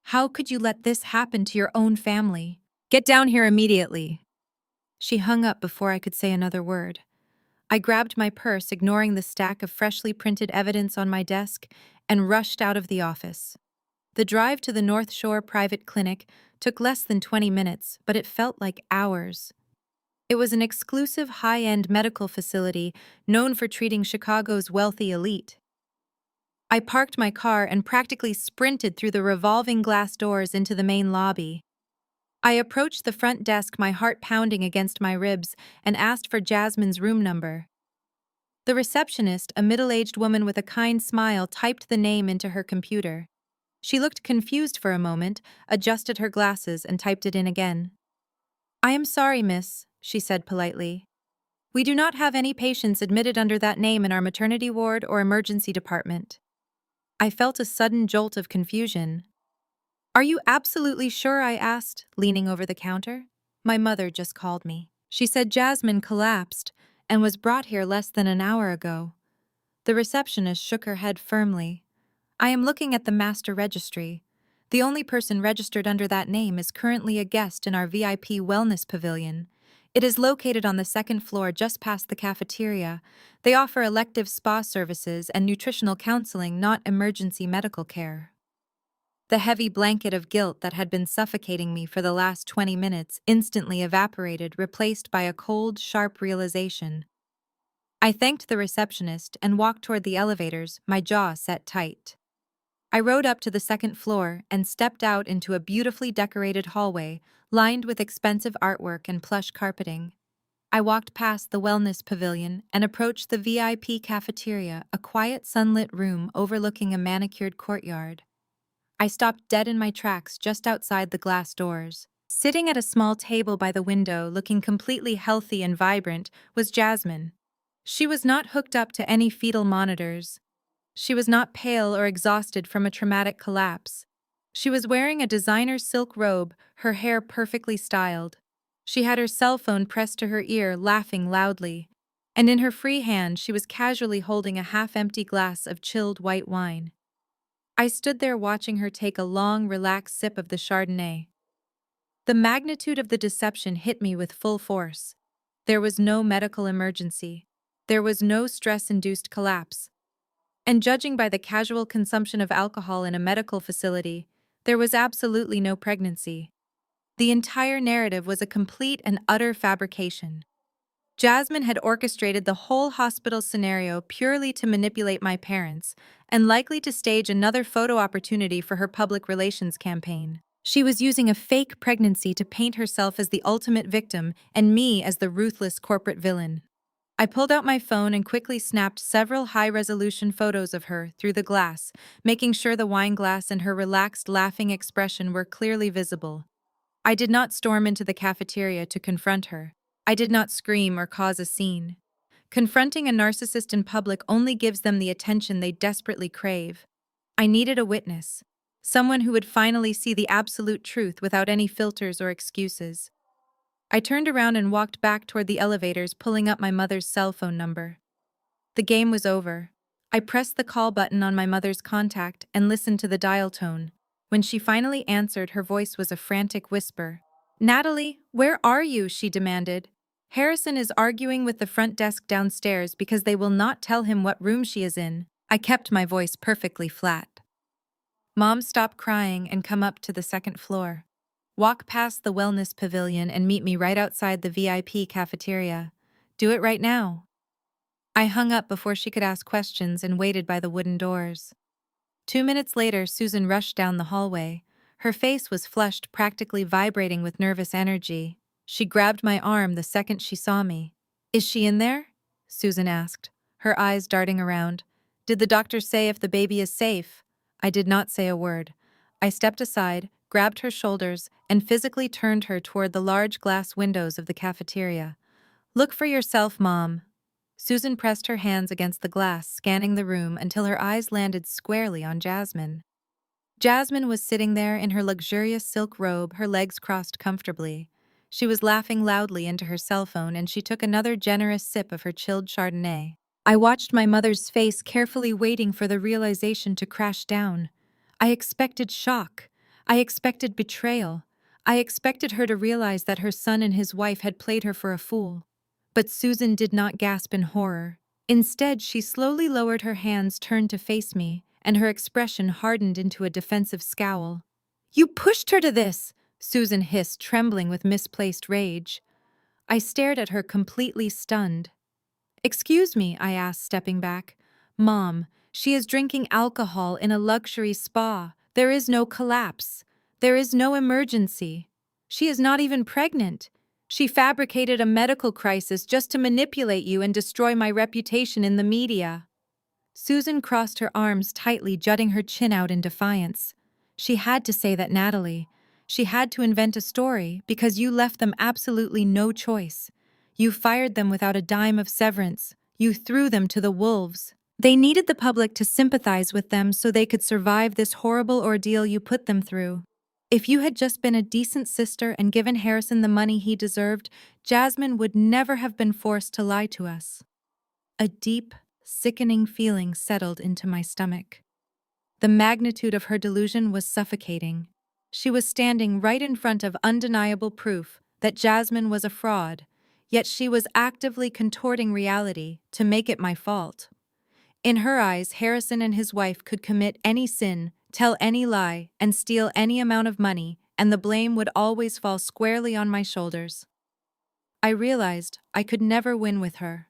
How could you let this happen to your own family? Get down here immediately. She hung up before I could say another word. I grabbed my purse, ignoring the stack of freshly printed evidence on my desk, and rushed out of the office. The drive to the North Shore private clinic took less than 20 minutes, but it felt like hours. It was an exclusive high-end medical facility known for treating Chicago's wealthy elite. I parked my car and practically sprinted through the revolving glass doors into the main lobby. I approached the front desk, my heart pounding against my ribs, and asked for Jasmine's room number. The receptionist, a middle-aged woman with a kind smile, typed the name into her computer. She looked confused for a moment, adjusted her glasses, and typed it in again. I am sorry, miss, she said politely. We do not have any patients admitted under that name in our maternity ward or emergency department. I felt a sudden jolt of confusion. Are you absolutely sure? I asked, leaning over the counter. My mother just called me. She said Jasmine collapsed and was brought here less than an hour ago. The receptionist shook her head firmly. I am looking at the master registry. The only person registered under that name is currently a guest in our VIP wellness pavilion. It is located on the second floor just past the cafeteria. They offer elective spa services and nutritional counseling, not emergency medical care. The heavy blanket of guilt that had been suffocating me for the last 20 minutes instantly evaporated, replaced by a cold, sharp realization. I thanked the receptionist and walked toward the elevators, my jaw set tight. I rode up to the second floor and stepped out into a beautifully decorated hallway lined with expensive artwork and plush carpeting. I walked past the wellness pavilion and approached the VIP cafeteria, a quiet sunlit room overlooking a manicured courtyard. I stopped dead in my tracks just outside the glass doors. Sitting at a small table by the window, looking completely healthy and vibrant, was Jasmine. She was not hooked up to any fetal monitors. She was not pale or exhausted from a traumatic collapse. She was wearing a designer silk robe, her hair perfectly styled. She had her cell phone pressed to her ear, laughing loudly. And in her free hand, she was casually holding a half-empty glass of chilled white wine. I stood there watching her take a long, relaxed sip of the Chardonnay. The magnitude of the deception hit me with full force. There was no medical emergency. There was no stress-induced collapse. And judging by the casual consumption of alcohol in a medical facility, there was absolutely no pregnancy. The entire narrative was a complete and utter fabrication. Jasmine had orchestrated the whole hospital scenario purely to manipulate my parents, and likely to stage another photo opportunity for her public relations campaign. She was using a fake pregnancy to paint herself as the ultimate victim and me as the ruthless corporate villain. I pulled out my phone and quickly snapped several high-resolution photos of her through the glass, making sure the wine glass and her relaxed, laughing expression were clearly visible. I did not storm into the cafeteria to confront her. I did not scream or cause a scene. Confronting a narcissist in public only gives them the attention they desperately crave. I needed a witness, someone who would finally see the absolute truth without any filters or excuses. I turned around and walked back toward the elevators, pulling up my mother's cell phone number. The game was over. I pressed the call button on my mother's contact and listened to the dial tone. When she finally answered, her voice was a frantic whisper. "Natalie, where are you?" she demanded. "Harrison is arguing with the front desk downstairs because they will not tell him what room she is in." I kept my voice perfectly flat. "Mom, stop crying and come up to the second floor. Walk past the wellness pavilion and meet me right outside the VIP cafeteria. Do it right now." I hung up before she could ask questions and waited by the wooden doors. 2 minutes later, Susan rushed down the hallway. Her face was flushed, practically vibrating with nervous energy. She grabbed my arm the second she saw me. "Is she in there?" Susan asked, her eyes darting around. "Did the doctor say if the baby is safe?" I did not say a word. I stepped aside, grabbed her shoulders, and physically turned her toward the large glass windows of the cafeteria. "Look for yourself, Mom." Susan pressed her hands against the glass, scanning the room until her eyes landed squarely on Jasmine. Jasmine was sitting there in her luxurious silk robe, her legs crossed comfortably. She was laughing loudly into her cell phone, and she took another generous sip of her chilled Chardonnay. I watched my mother's face, carefully waiting for the realization to crash down. I expected shock. I expected betrayal. I expected her to realize that her son and his wife had played her for a fool. But Susan did not gasp in horror. Instead, she slowly lowered her hands, turned to face me, and her expression hardened into a defensive scowl. "You pushed her to this!" Susan hissed, trembling with misplaced rage. I stared at her, completely stunned. "Excuse me," I asked, stepping back. "Mom, she is drinking alcohol in a luxury spa. There is no collapse. There is no emergency. She is not even pregnant. She fabricated a medical crisis just to manipulate you and destroy my reputation in the media." Susan crossed her arms tightly, jutting her chin out in defiance. "She had to say that, Natalie. She had to invent a story because you left them absolutely no choice. You fired them without a dime of severance. You threw them to the wolves. They needed the public to sympathize with them so they could survive this horrible ordeal you put them through. If you had just been a decent sister and given Harrison the money he deserved, Jasmine would never have been forced to lie to us." A deep, sickening feeling settled into my stomach. The magnitude of her delusion was suffocating. She was standing right in front of undeniable proof that Jasmine was a fraud, yet she was actively contorting reality to make it my fault. In her eyes, Harrison and his wife could commit any sin, tell any lie, and steal any amount of money, and the blame would always fall squarely on my shoulders. I realized I could never win with her.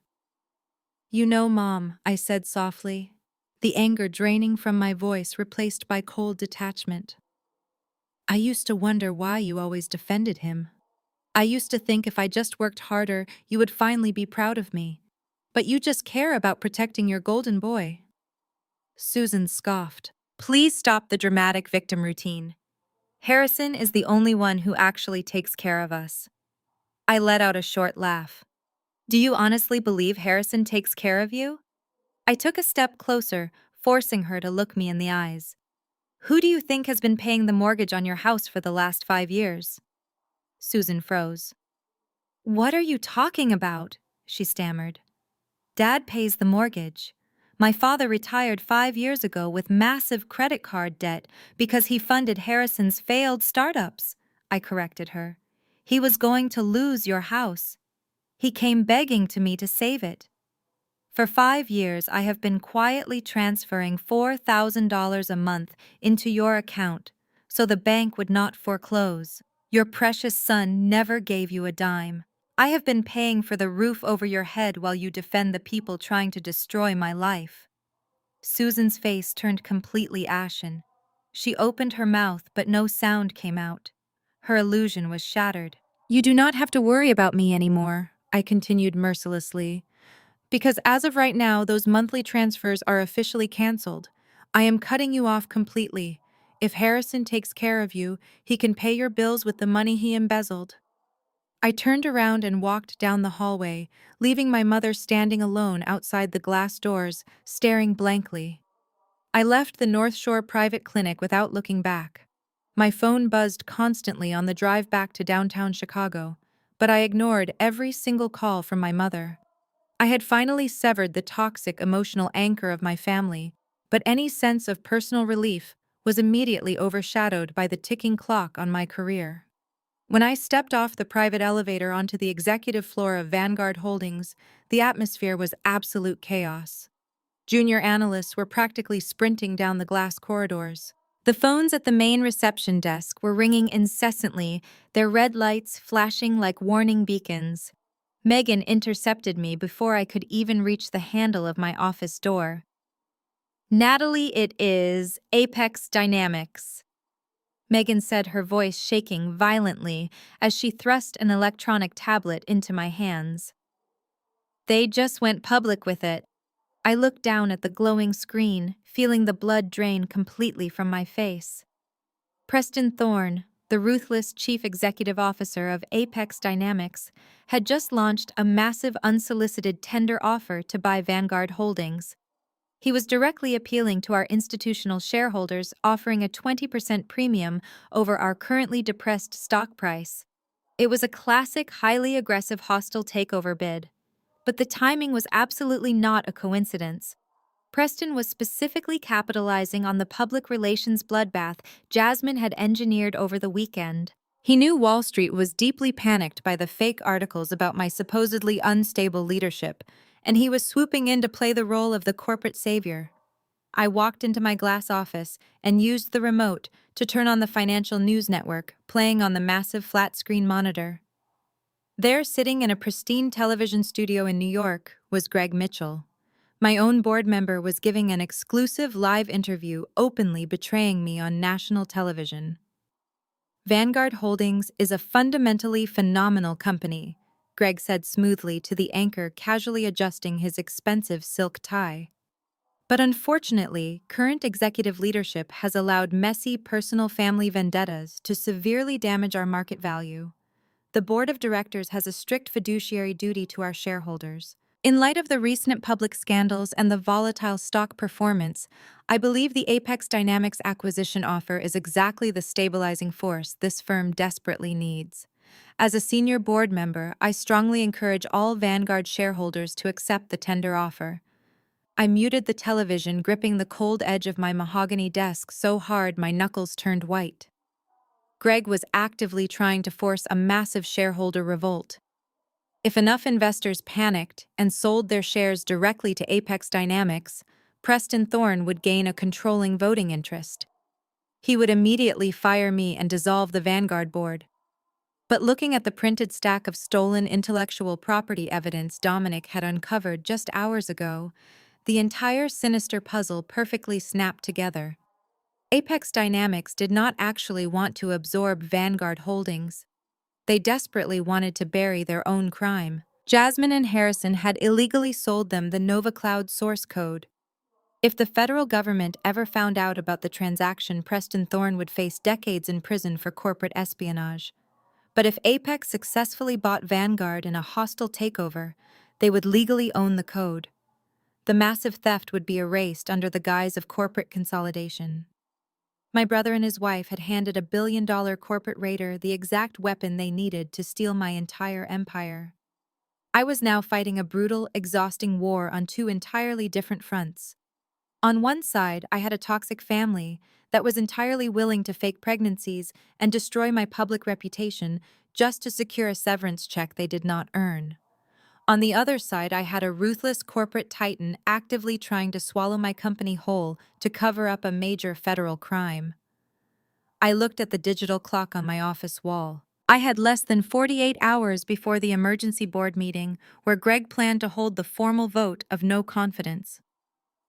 "You know, Mom," I said softly, the anger draining from my voice replaced by cold detachment. "I used to wonder why you always defended him. I used to think if I just worked harder, you would finally be proud of me. But you just care about protecting your golden boy." Susan scoffed. "Please stop the dramatic victim routine. Harrison is the only one who actually takes care of us." I let out a short laugh. "Do you honestly believe Harrison takes care of you?" I took a step closer, forcing her to look me in the eyes. "Who do you think has been paying the mortgage on your house for the last 5 years?" Susan froze. "What are you talking about?" she stammered. "Dad pays the mortgage. My father retired 5 years ago with massive credit card debt because he funded Harrison's failed startups," I corrected her. "He was going to lose your house. He came begging to me to save it. For 5 years, I have been quietly transferring $4,000 a month into your account so the bank would not foreclose. Your precious son never gave you a dime. I have been paying for the roof over your head while you defend the people trying to destroy my life." Susan's face turned completely ashen. She opened her mouth, but no sound came out. Her illusion was shattered. "You do not have to worry about me anymore," I continued mercilessly, "because as of right now, those monthly transfers are officially canceled. I am cutting you off completely. If Harrison takes care of you, he can pay your bills with the money he embezzled." I turned around and walked down the hallway, leaving my mother standing alone outside the glass doors, staring blankly. I left the North Shore private clinic without looking back. My phone buzzed constantly on the drive back to downtown Chicago, but I ignored every single call from my mother. I had finally severed the toxic emotional anchor of my family, but any sense of personal relief was immediately overshadowed by the ticking clock on my career. When I stepped off the private elevator onto the executive floor of Vanguard Holdings, the atmosphere was absolute chaos. Junior analysts were practically sprinting down the glass corridors. The phones at the main reception desk were ringing incessantly, their red lights flashing like warning beacons. Megan intercepted me before I could even reach the handle of my office door. "Natalie, it is Apex Dynamics," Megan said, her voice shaking violently as she thrust an electronic tablet into my hands. "They just went public with it." I looked down at the glowing screen, feeling the blood drain completely from my face. Preston Thorne, the ruthless chief executive officer of Apex Dynamics, had just launched a massive unsolicited tender offer to buy Vanguard Holdings. He was directly appealing to our institutional shareholders, offering a 20% premium over our currently depressed stock price. It was a classic, highly aggressive hostile takeover bid. But the timing was absolutely not a coincidence. Preston was specifically capitalizing on the public relations bloodbath Jasmine had engineered over the weekend. He knew Wall Street was deeply panicked by the fake articles about my supposedly unstable leadership, and he was swooping in to play the role of the corporate savior. I walked into my glass office and used the remote to turn on the financial news network, playing on the massive flat-screen monitor. There, sitting in a pristine television studio in New York, was Greg Mitchell. My own board member was giving an exclusive live interview, openly betraying me on national television. "Vanguard Holdings is a fundamentally phenomenal company," Greg said smoothly to the anchor, casually adjusting his expensive silk tie. "But unfortunately, current executive leadership has allowed messy personal family vendettas to severely damage our market value. The board of directors has a strict fiduciary duty to our shareholders. In light of the recent public scandals and the volatile stock performance, I believe the Apex Dynamics acquisition offer is exactly the stabilizing force this firm desperately needs. As a senior board member, I strongly encourage all Vanguard shareholders to accept the tender offer." I muted the television, gripping the cold edge of my mahogany desk so hard my knuckles turned white. Greg was actively trying to force a massive shareholder revolt. If enough investors panicked and sold their shares directly to Apex Dynamics, Preston Thorne would gain a controlling voting interest. He would immediately fire me and dissolve the Vanguard board. But looking at the printed stack of stolen intellectual property evidence Dominic had uncovered just hours ago, the entire sinister puzzle perfectly snapped together. Apex Dynamics did not actually want to absorb Vanguard holdings. They desperately wanted to bury their own crime. Jasmine and Harrison had illegally sold them the Nova Cloud source code. If the federal government ever found out about the transaction, Preston Thorne would face decades in prison for corporate espionage. But if Apex successfully bought Vanguard in a hostile takeover, they would legally own the code. The massive theft would be erased under the guise of corporate consolidation. My brother and his wife had handed a billion-dollar corporate raider the exact weapon they needed to steal my entire empire. I was now fighting a brutal, exhausting war on two entirely different fronts. On one side, I had a toxic family that was entirely willing to fake pregnancies and destroy my public reputation just to secure a severance check they did not earn. On the other side, I had a ruthless corporate titan actively trying to swallow my company whole to cover up a major federal crime. I looked at the digital clock on my office wall. I had less than 48 hours before the emergency board meeting where Greg planned to hold the formal vote of no confidence.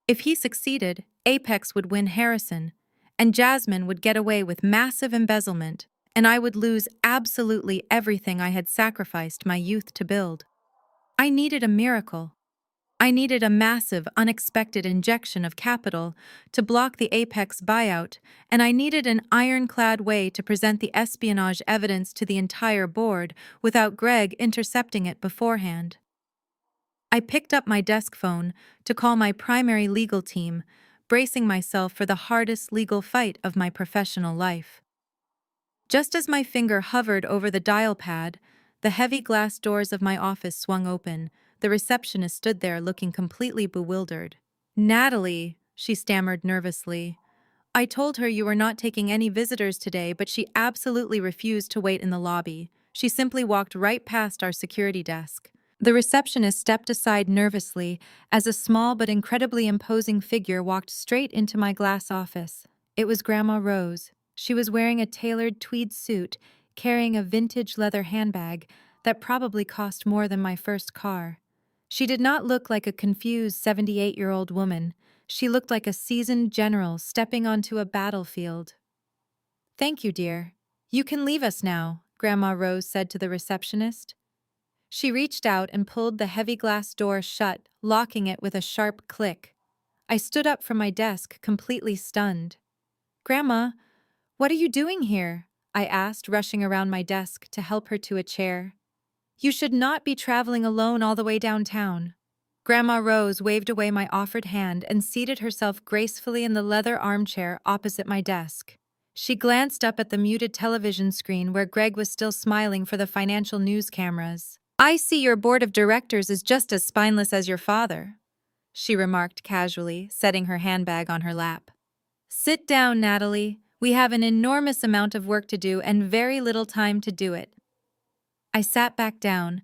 If he succeeded, Apex would win Harrison, and Jasmine would get away with massive embezzlement, and I would lose absolutely everything I had sacrificed my youth to build. I needed a miracle. I needed a massive, unexpected injection of capital to block the Apex buyout, and I needed an ironclad way to present the espionage evidence to the entire board without Greg intercepting it beforehand. I picked up my desk phone to call my primary legal team, bracing myself for the hardest legal fight of my professional life. Just as my finger hovered over the dial pad, the heavy glass doors of my office swung open. The receptionist stood there looking completely bewildered. "Natalie," she stammered nervously. "I told her you were not taking any visitors today, but she absolutely refused to wait in the lobby. She simply walked right past our security desk." The receptionist stepped aside nervously as a small but incredibly imposing figure walked straight into my glass office. It was Grandma Rose. She was wearing a tailored tweed suit, carrying a vintage leather handbag that probably cost more than my first car. She did not look like a confused 78-year-old woman. She looked like a seasoned general stepping onto a battlefield. "Thank you, dear. You can leave us now," Grandma Rose said to the receptionist. She reached out and pulled the heavy glass door shut, locking it with a sharp click. I stood up from my desk, completely stunned. "Grandma, what are you doing here?" I asked, rushing around my desk to help her to a chair. "You should not be traveling alone all the way downtown." Grandma Rose waved away my offered hand and seated herself gracefully in the leather armchair opposite my desk. She glanced up at the muted television screen where Greg was still smiling for the financial news cameras. "I see your board of directors is just as spineless as your father," she remarked casually, setting her handbag on her lap. "Sit down, Natalie. We have an enormous amount of work to do and very little time to do it." I sat back down,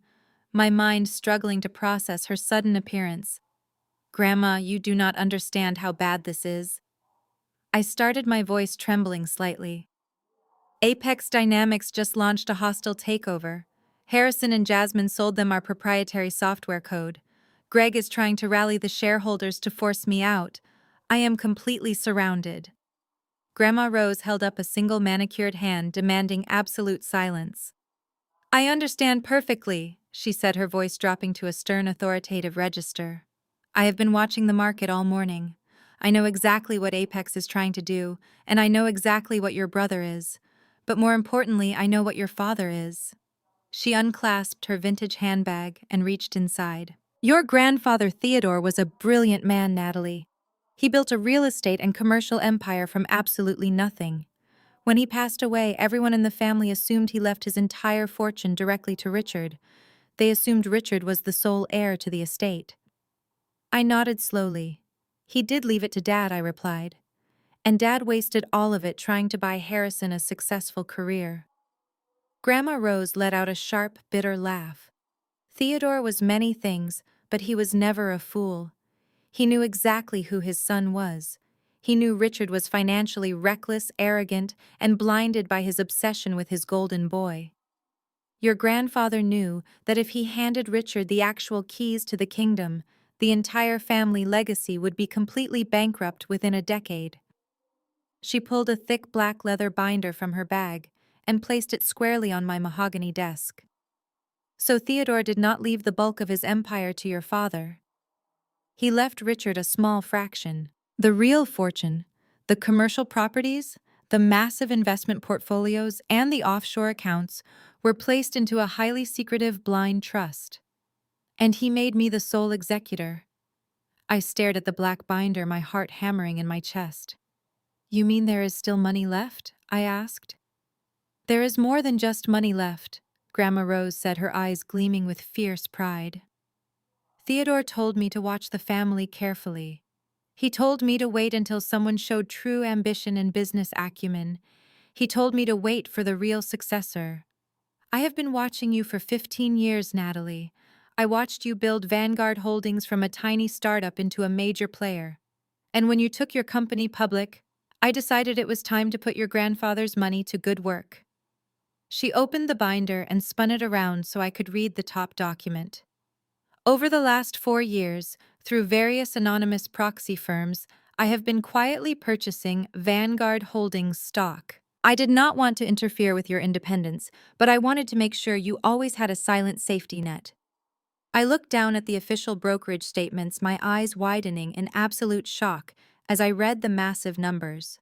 my mind struggling to process her sudden appearance. "Grandma, you do not understand how bad this is." I started, my voice trembling slightly. "Apex Dynamics just launched a hostile takeover. Harrison and Jasmine sold them our proprietary software code. Greg is trying to rally the shareholders to force me out. I am completely surrounded." Grandma Rose held up a single manicured hand, demanding absolute silence. "I understand perfectly," she said, her voice dropping to a stern, authoritative register. "I have been watching the market all morning. I know exactly what Apex is trying to do, and I know exactly what your brother is. But more importantly, I know what your father is." She unclasped her vintage handbag and reached inside. "Your grandfather Theodore was a brilliant man, Natalie. He built a real estate and commercial empire from absolutely nothing. When he passed away, everyone in the family assumed he left his entire fortune directly to Richard. They assumed Richard was the sole heir to the estate." I nodded slowly. He did leave it to Dad, I replied. And Dad wasted all of it trying to buy Harrison a successful career. Grandma Rose let out a sharp, bitter laugh. Theodore was many things, but he was never a fool. He knew exactly who his son was. He knew Richard was financially reckless, arrogant, and blinded by his obsession with his golden boy. Your grandfather knew that if he handed Richard the actual keys to the kingdom, the entire family legacy would be completely bankrupt within a decade. She pulled a thick black leather binder from her bag and placed it squarely on my mahogany desk. So Theodore did not leave the bulk of his empire to your father. He left Richard a small fraction. The real fortune, the commercial properties, the massive investment portfolios, and the offshore accounts were placed into a highly secretive blind trust. And he made me the sole executor. I stared at the black binder, my heart hammering in my chest. You mean there is still money left? I asked. There is more than just money left, Grandma Rose said, her eyes gleaming with fierce pride. Theodore told me to watch the family carefully. He told me to wait until someone showed true ambition and business acumen. He told me to wait for the real successor. I have been watching you for 15 years, Natalie. I watched you build Vanguard Holdings from a tiny startup into a major player. And when you took your company public, I decided it was time to put your grandfather's money to good work. She opened the binder and spun it around so I could read the top document. Over the last 4 years, through various anonymous proxy firms, I have been quietly purchasing Vanguard Holdings stock. I did not want to interfere with your independence, but I wanted to make sure you always had a silent safety net. I looked down at the official brokerage statements, my eyes widening in absolute shock as I read the massive numbers.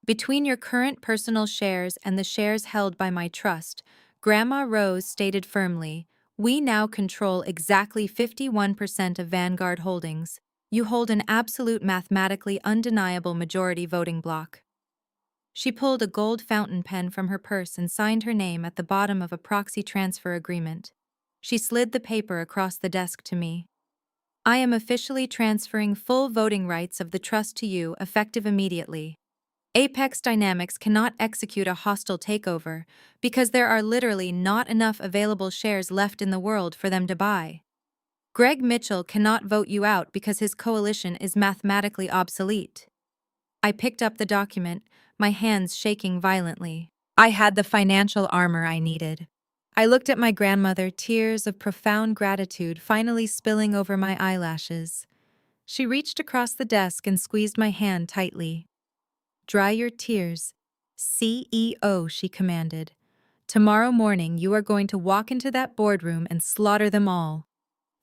Between your current personal shares and the shares held by my trust, Grandma Rose stated firmly, we now control exactly 51% of Vanguard Holdings. You hold an absolute mathematically undeniable majority voting block. She pulled a gold fountain pen from her purse and signed her name at the bottom of a proxy transfer agreement. She slid the paper across the desk to me. I am officially transferring full voting rights of the trust to you, effective immediately. Apex Dynamics cannot execute a hostile takeover because there are literally not enough available shares left in the world for them to buy. Greg Mitchell cannot vote you out because his coalition is mathematically obsolete. I picked up the document, my hands shaking violently. I had the financial armor I needed. I looked at my grandmother, tears of profound gratitude finally spilling over my eyelashes. She reached across the desk and squeezed my hand tightly. Dry your tears. CEO, she commanded. Tomorrow morning you are going to walk into that boardroom and slaughter them all.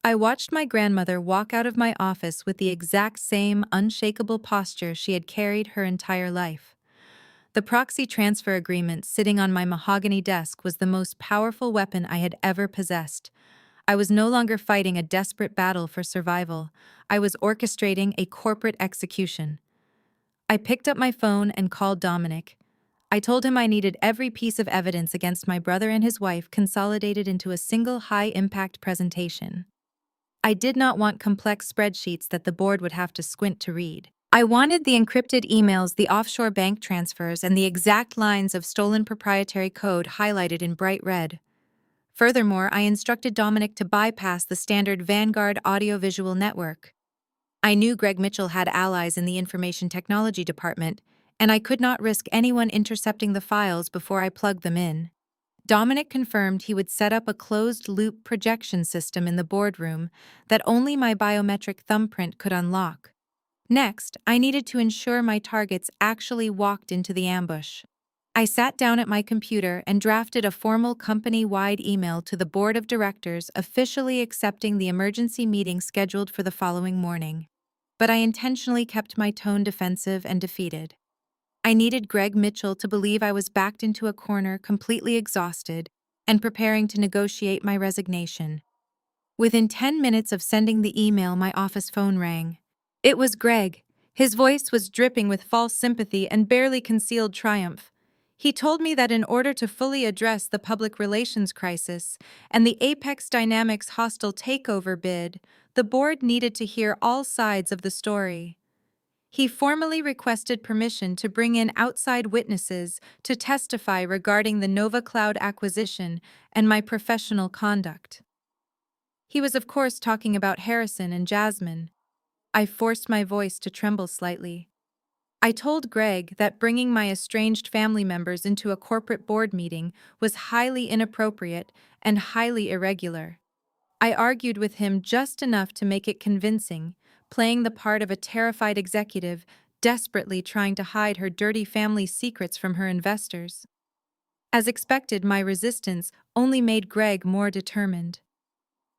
I watched my grandmother walk out of my office with the exact same unshakable posture she had carried her entire life. The proxy transfer agreement sitting on my mahogany desk was the most powerful weapon I had ever possessed. I was no longer fighting a desperate battle for survival. I was orchestrating a corporate execution. I picked up my phone and called Dominic. I told him I needed every piece of evidence against my brother and his wife consolidated into a single high-impact presentation. I did not want complex spreadsheets that the board would have to squint to read. I wanted the encrypted emails, the offshore bank transfers, and the exact lines of stolen proprietary code highlighted in bright red. Furthermore, I instructed Dominic to bypass the standard Vanguard audiovisual network. I knew Greg Mitchell had allies in the information technology department, and I could not risk anyone intercepting the files before I plugged them in. Dominic confirmed he would set up a closed-loop projection system in the boardroom that only my biometric thumbprint could unlock. Next, I needed to ensure my targets actually walked into the ambush. I sat down at my computer and drafted a formal company-wide email to the board of directors officially accepting the emergency meeting scheduled for the following morning. But I intentionally kept my tone defensive and defeated. I needed Greg Mitchell to believe I was backed into a corner, completely exhausted, and preparing to negotiate my resignation. Within 10 minutes of sending the email, my office phone rang. It was Greg. His voice was dripping with false sympathy and barely concealed triumph. He told me that in order to fully address the public relations crisis and the Apex Dynamics hostile takeover bid, the board needed to hear all sides of the story. He formally requested permission to bring in outside witnesses to testify regarding the Nova Cloud acquisition and my professional conduct. He was, of course, talking about Harrison and Jasmine. I forced my voice to tremble slightly. I told Greg that bringing my estranged family members into a corporate board meeting was highly inappropriate and highly irregular. I argued with him just enough to make it convincing, playing the part of a terrified executive desperately trying to hide her dirty family secrets from her investors. As expected, my resistance only made Greg more determined.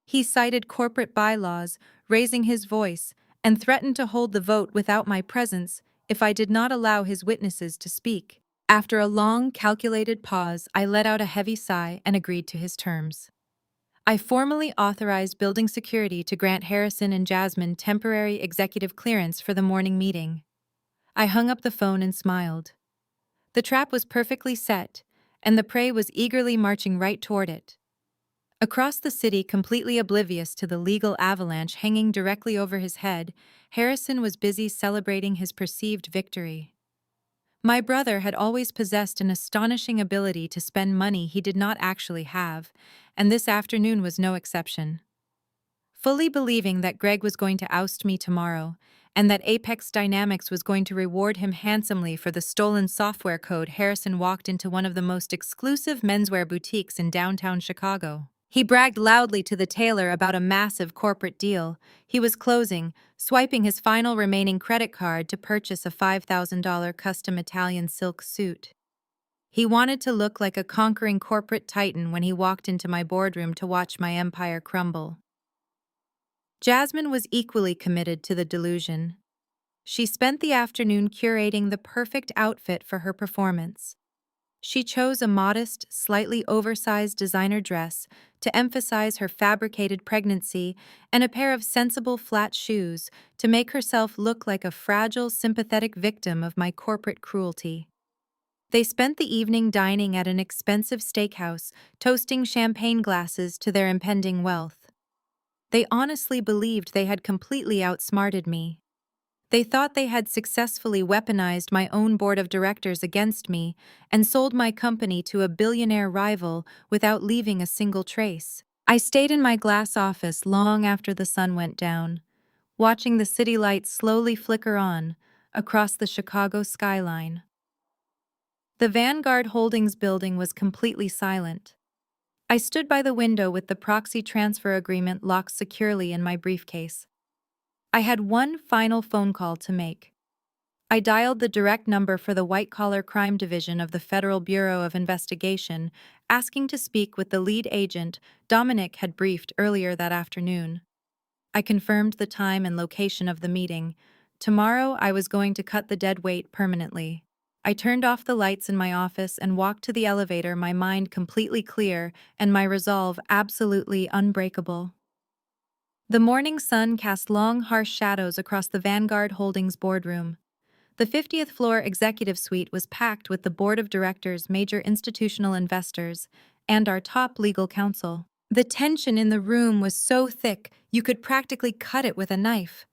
He cited corporate bylaws, raising his voice, and threatened to hold the vote without my presence if I did not allow his witnesses to speak. After a long, calculated pause, I let out a heavy sigh and agreed to his terms. I formally authorized building security to grant Harrison and Jasmine temporary executive clearance for the morning meeting. I hung up the phone and smiled. The trap was perfectly set, and the prey was eagerly marching right toward it. Across the city, completely oblivious to the legal avalanche hanging directly over his head, Harrison was busy celebrating his perceived victory. My brother had always possessed an astonishing ability to spend money he did not actually have, and this afternoon was no exception. Fully believing that Greg was going to oust me tomorrow, and that Apex Dynamics was going to reward him handsomely for the stolen software code, Harrison walked into one of the most exclusive menswear boutiques in downtown Chicago. He bragged loudly to the tailor about a massive corporate deal he was closing, swiping his final remaining credit card to purchase a $5,000 custom Italian silk suit. He wanted to look like a conquering corporate titan when he walked into my boardroom to watch my empire crumble. Jasmine was equally committed to the delusion. She spent the afternoon curating the perfect outfit for her performance. She chose a modest, slightly oversized designer dress to emphasize her fabricated pregnancy and a pair of sensible flat shoes to make herself look like a fragile, sympathetic victim of my corporate cruelty. They spent the evening dining at an expensive steakhouse, toasting champagne glasses to their impending wealth. They honestly believed they had completely outsmarted me. They thought they had successfully weaponized my own board of directors against me and sold my company to a billionaire rival without leaving a single trace. I stayed in my glass office long after the sun went down, watching the city lights slowly flicker on across the Chicago skyline. The Vanguard Holdings building was completely silent. I stood by the window with the proxy transfer agreement locked securely in my briefcase. I had one final phone call to make. I dialed the direct number for the white-collar crime division of the Federal Bureau of Investigation, asking to speak with the lead agent Dominic had briefed earlier that afternoon. I confirmed the time and location of the meeting. Tomorrow, I was going to cut the dead weight permanently. I turned off the lights in my office and walked to the elevator, my mind completely clear and my resolve absolutely unbreakable. The morning sun cast long, harsh shadows across the Vanguard Holdings boardroom. The 50th floor executive suite was packed with the board of directors, major institutional investors, and our top legal counsel. The tension in the room was so thick you could practically cut it with a knife.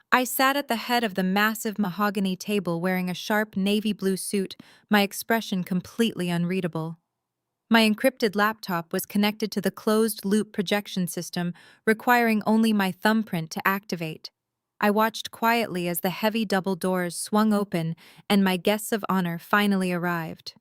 I sat at the head of the massive mahogany table wearing a sharp navy blue suit, my expression completely unreadable. My encrypted laptop was connected to the closed-loop projection system, requiring only my thumbprint to activate. I watched quietly as the heavy double doors swung open and my guests of honor finally arrived.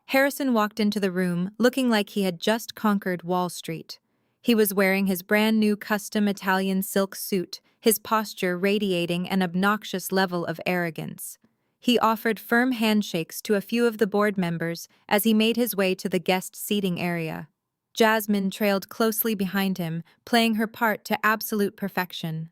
Harrison walked into the room, looking like he had just conquered Wall Street. He was wearing his brand-new custom Italian silk suit, his posture radiating an obnoxious level of arrogance. He offered firm handshakes to a few of the board members as he made his way to the guest seating area. Jasmine trailed closely behind him, playing her part to absolute perfection.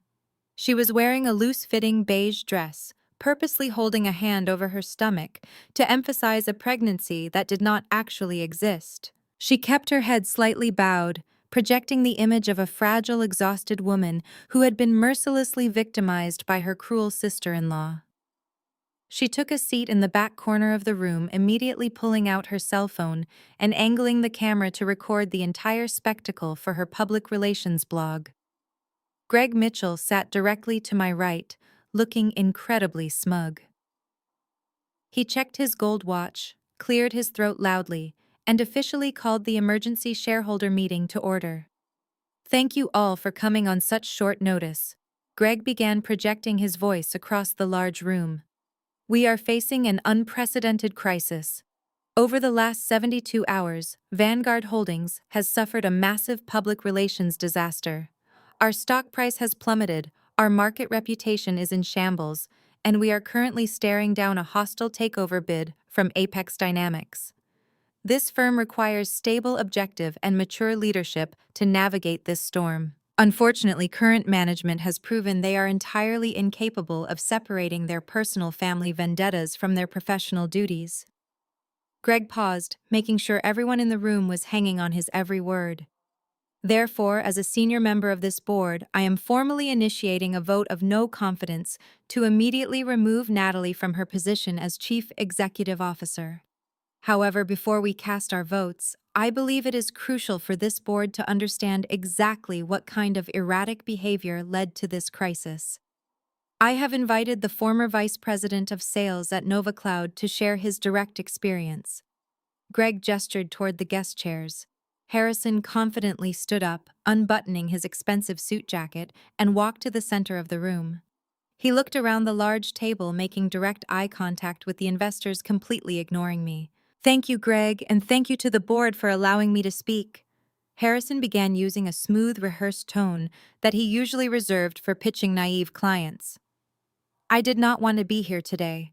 She was wearing a loose-fitting beige dress, purposely holding a hand over her stomach to emphasize a pregnancy that did not actually exist. She kept her head slightly bowed, projecting the image of a fragile, exhausted woman who had been mercilessly victimized by her cruel sister-in-law. She took a seat in the back corner of the room, immediately pulling out her cell phone and angling the camera to record the entire spectacle for her public relations blog. Greg Mitchell sat directly to my right, looking incredibly smug. He checked his gold watch, cleared his throat loudly, and officially called the emergency shareholder meeting to order. "Thank you all for coming on such short notice." Greg began projecting his voice across the large room. "We are facing an unprecedented crisis. Over the last 72 hours, Vanguard Holdings has suffered a massive public relations disaster. Our stock price has plummeted, our market reputation is in shambles, and we are currently staring down a hostile takeover bid from Apex Dynamics. This firm requires stable, objective, and mature leadership to navigate this storm. Unfortunately, current management has proven they are entirely incapable of separating their personal family vendettas from their professional duties." Greg paused, making sure everyone in the room was hanging on his every word. "Therefore, as a senior member of this board, I am formally initiating a vote of no confidence to immediately remove Natalie from her position as Chief Executive Officer. However, before we cast our votes, I believe it is crucial for this board to understand exactly what kind of erratic behavior led to this crisis. I have invited the former vice president of sales at Nova Cloud to share his direct experience." Greg gestured toward the guest chairs. Harrison confidently stood up, unbuttoning his expensive suit jacket, and walked to the center of the room. He looked around the large table, making direct eye contact with the investors, completely ignoring me. "Thank you, Greg, and thank you to the board for allowing me to speak." Harrison began using a smooth, rehearsed tone that he usually reserved for pitching naive clients. "I did not want to be here today.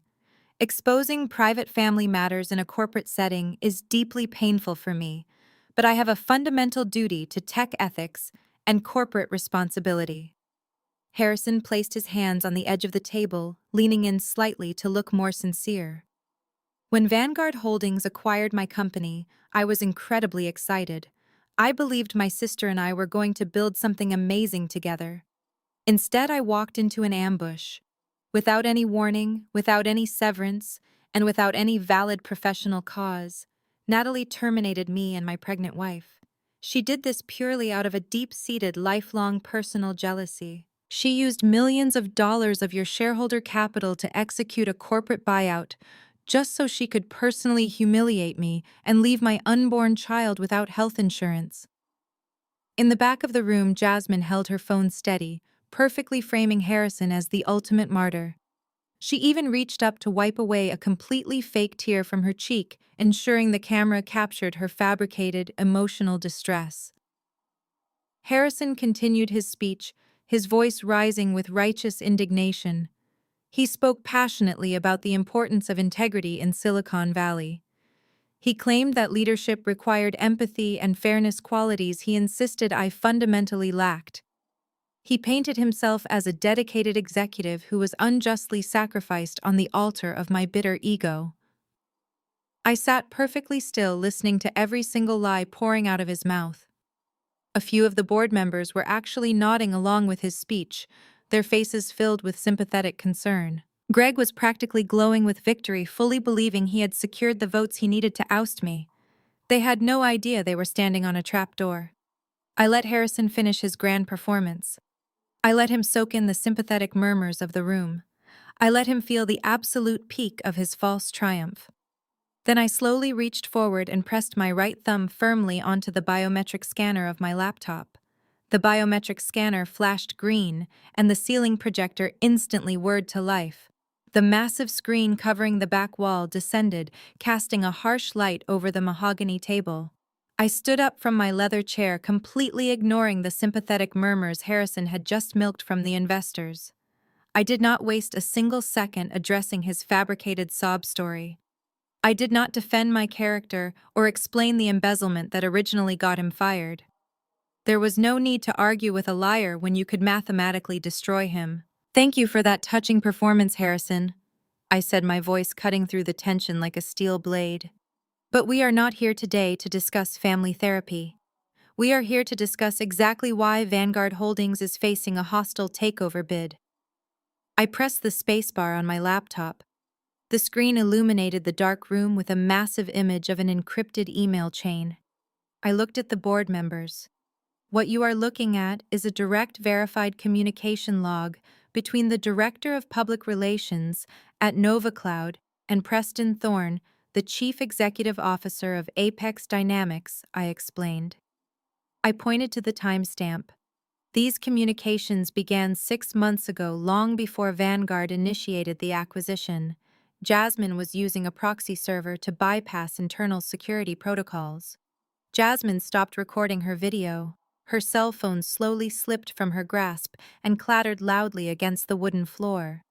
Exposing private family matters in a corporate setting is deeply painful for me, but I have a fundamental duty to tech ethics and corporate responsibility." Harrison placed his hands on the edge of the table, leaning in slightly to look more sincere. "When Vanguard Holdings acquired my company, I was incredibly excited. I believed my sister and I were going to build something amazing together. Instead, I walked into an ambush. Without any warning, without any severance, and without any valid professional cause, Natalie terminated me and my pregnant wife. She did this purely out of a deep-seated, lifelong personal jealousy. She used millions of dollars of your shareholder capital to execute a corporate buyout, just so she could personally humiliate me and leave my unborn child without health insurance." In the back of the room, Jasmine held her phone steady, perfectly framing Harrison as the ultimate martyr. She even reached up to wipe away a completely fake tear from her cheek, ensuring the camera captured her fabricated, emotional distress. Harrison continued his speech, his voice rising with righteous indignation. He spoke passionately about the importance of integrity in Silicon Valley. He claimed that leadership required empathy and fairness, qualities he insisted I fundamentally lacked. He painted himself as a dedicated executive who was unjustly sacrificed on the altar of my bitter ego. I sat perfectly still, listening to every single lie pouring out of his mouth. A few of the board members were actually nodding along with his speech, their faces filled with sympathetic concern. Greg was practically glowing with victory, fully believing he had secured the votes he needed to oust me. They had no idea they were standing on a trapdoor. I let Harrison finish his grand performance. I let him soak in the sympathetic murmurs of the room. I let him feel the absolute peak of his false triumph. Then I slowly reached forward and pressed my right thumb firmly onto the biometric scanner of my laptop. The biometric scanner flashed green, and the ceiling projector instantly whirred to life. The massive screen covering the back wall descended, casting a harsh light over the mahogany table. I stood up from my leather chair, completely ignoring the sympathetic murmurs Harrison had just milked from the investors. I did not waste a single second addressing his fabricated sob story. I did not defend my character or explain the embezzlement that originally got him fired. There was no need to argue with a liar when you could mathematically destroy him. "Thank you for that touching performance, Harrison," I said, my voice cutting through the tension like a steel blade. "But we are not here today to discuss family therapy. We are here to discuss exactly why Vanguard Holdings is facing a hostile takeover bid." I pressed the spacebar on my laptop. The screen illuminated the dark room with a massive image of an encrypted email chain. I looked at the board members. What you are looking at is a direct verified communication log between the Director of Public Relations at NovaCloud and Preston Thorne, the Chief Executive Officer of Apex Dynamics, I explained. I pointed to the timestamp. These communications began 6 months ago, long before Vanguard initiated the acquisition. Jasmine was using a proxy server to bypass internal security protocols. Jasmine stopped recording her video. Her cell phone slowly slipped from her grasp and clattered loudly against the wooden floor.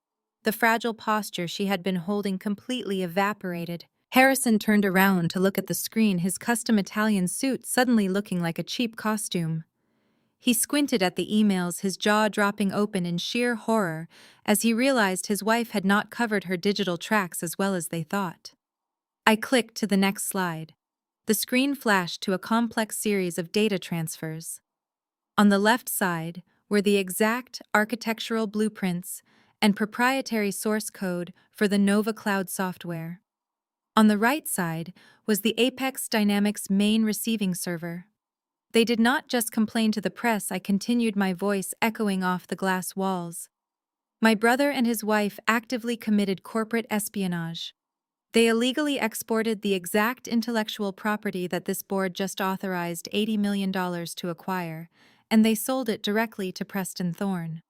The fragile posture she had been holding completely evaporated. Harrison turned around to look at the screen, his custom Italian suit suddenly looking like a cheap costume. He squinted at the emails, his jaw dropping open in sheer horror as he realized his wife had not covered her digital tracks as well as they thought. I clicked to the next slide. The screen flashed to a complex series of data transfers. On the left side were the exact architectural blueprints and proprietary source code for the Nova Cloud software. On the right side was the Apex Dynamics main receiving server. They did not just complain to the press, I continued, my voice echoing off the glass walls. My brother and his wife actively committed corporate espionage. They illegally exported the exact intellectual property that this board just authorized $80 million to acquire, and they sold it directly to Preston Thorne.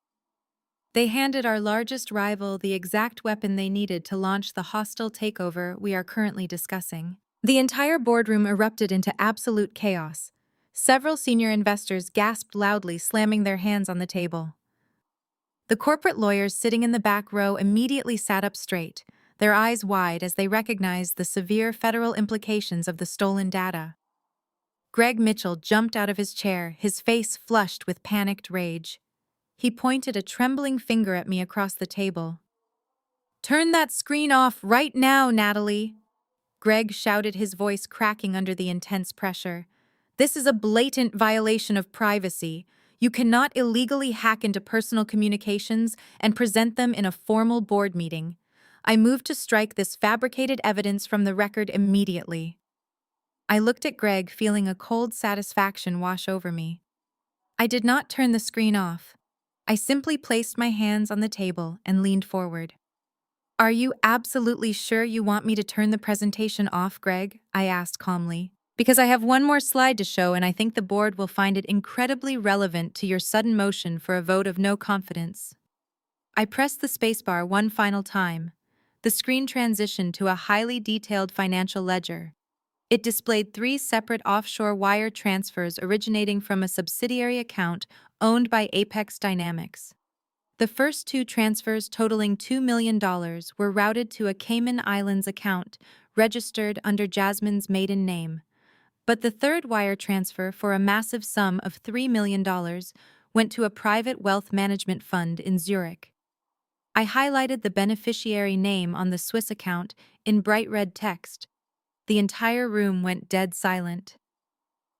They handed our largest rival the exact weapon they needed to launch the hostile takeover we are currently discussing. The entire boardroom erupted into absolute chaos. Several senior investors gasped loudly, slamming their hands on the table. The corporate lawyers sitting in the back row immediately sat up straight, their eyes wide as they recognized the severe federal implications of the stolen data. Greg Mitchell jumped out of his chair, his face flushed with panicked rage. He pointed a trembling finger at me across the table. "Turn that screen off right now, Natalie!" Greg shouted, his voice cracking under the intense pressure. "This is a blatant violation of privacy. You cannot illegally hack into personal communications and present them in a formal board meeting. I move to strike this fabricated evidence from the record immediately." I looked at Greg, feeling a cold satisfaction wash over me. I did not turn the screen off. I simply placed my hands on the table and leaned forward. "Are you absolutely sure you want me to turn the presentation off, Greg?" I asked calmly. "Because I have one more slide to show, and I think the board will find it incredibly relevant to your sudden motion for a vote of no confidence." I pressed the spacebar one final time. The screen transitioned to a highly detailed financial ledger. It displayed 3 separate offshore wire transfers originating from a subsidiary account owned by Apex Dynamics. The first 2 transfers, totaling $2 million, were routed to a Cayman Islands account registered under Jasmine's maiden name. But the third wire transfer, for a massive sum of $3 million, went to a private wealth management fund in Zurich. I highlighted the beneficiary name on the Swiss account in bright red text. The entire room went dead silent.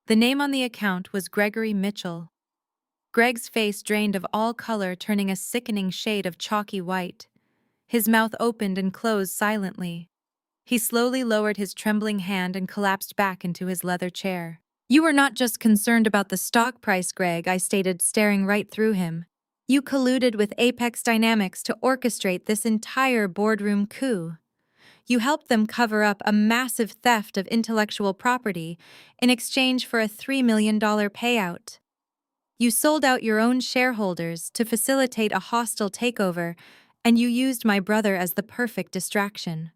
The name on the account was Gregory Mitchell. Greg's face drained of all color, turning a sickening shade of chalky white. His mouth opened and closed silently. He slowly lowered his trembling hand and collapsed back into his leather chair. "You are not just concerned about the stock price, Greg," I stated, staring right through him. "You colluded with Apex Dynamics to orchestrate this entire boardroom coup. You helped them cover up a massive theft of intellectual property in exchange for a $3 million payout. You sold out your own shareholders to facilitate a hostile takeover, and you used my brother as the perfect distraction."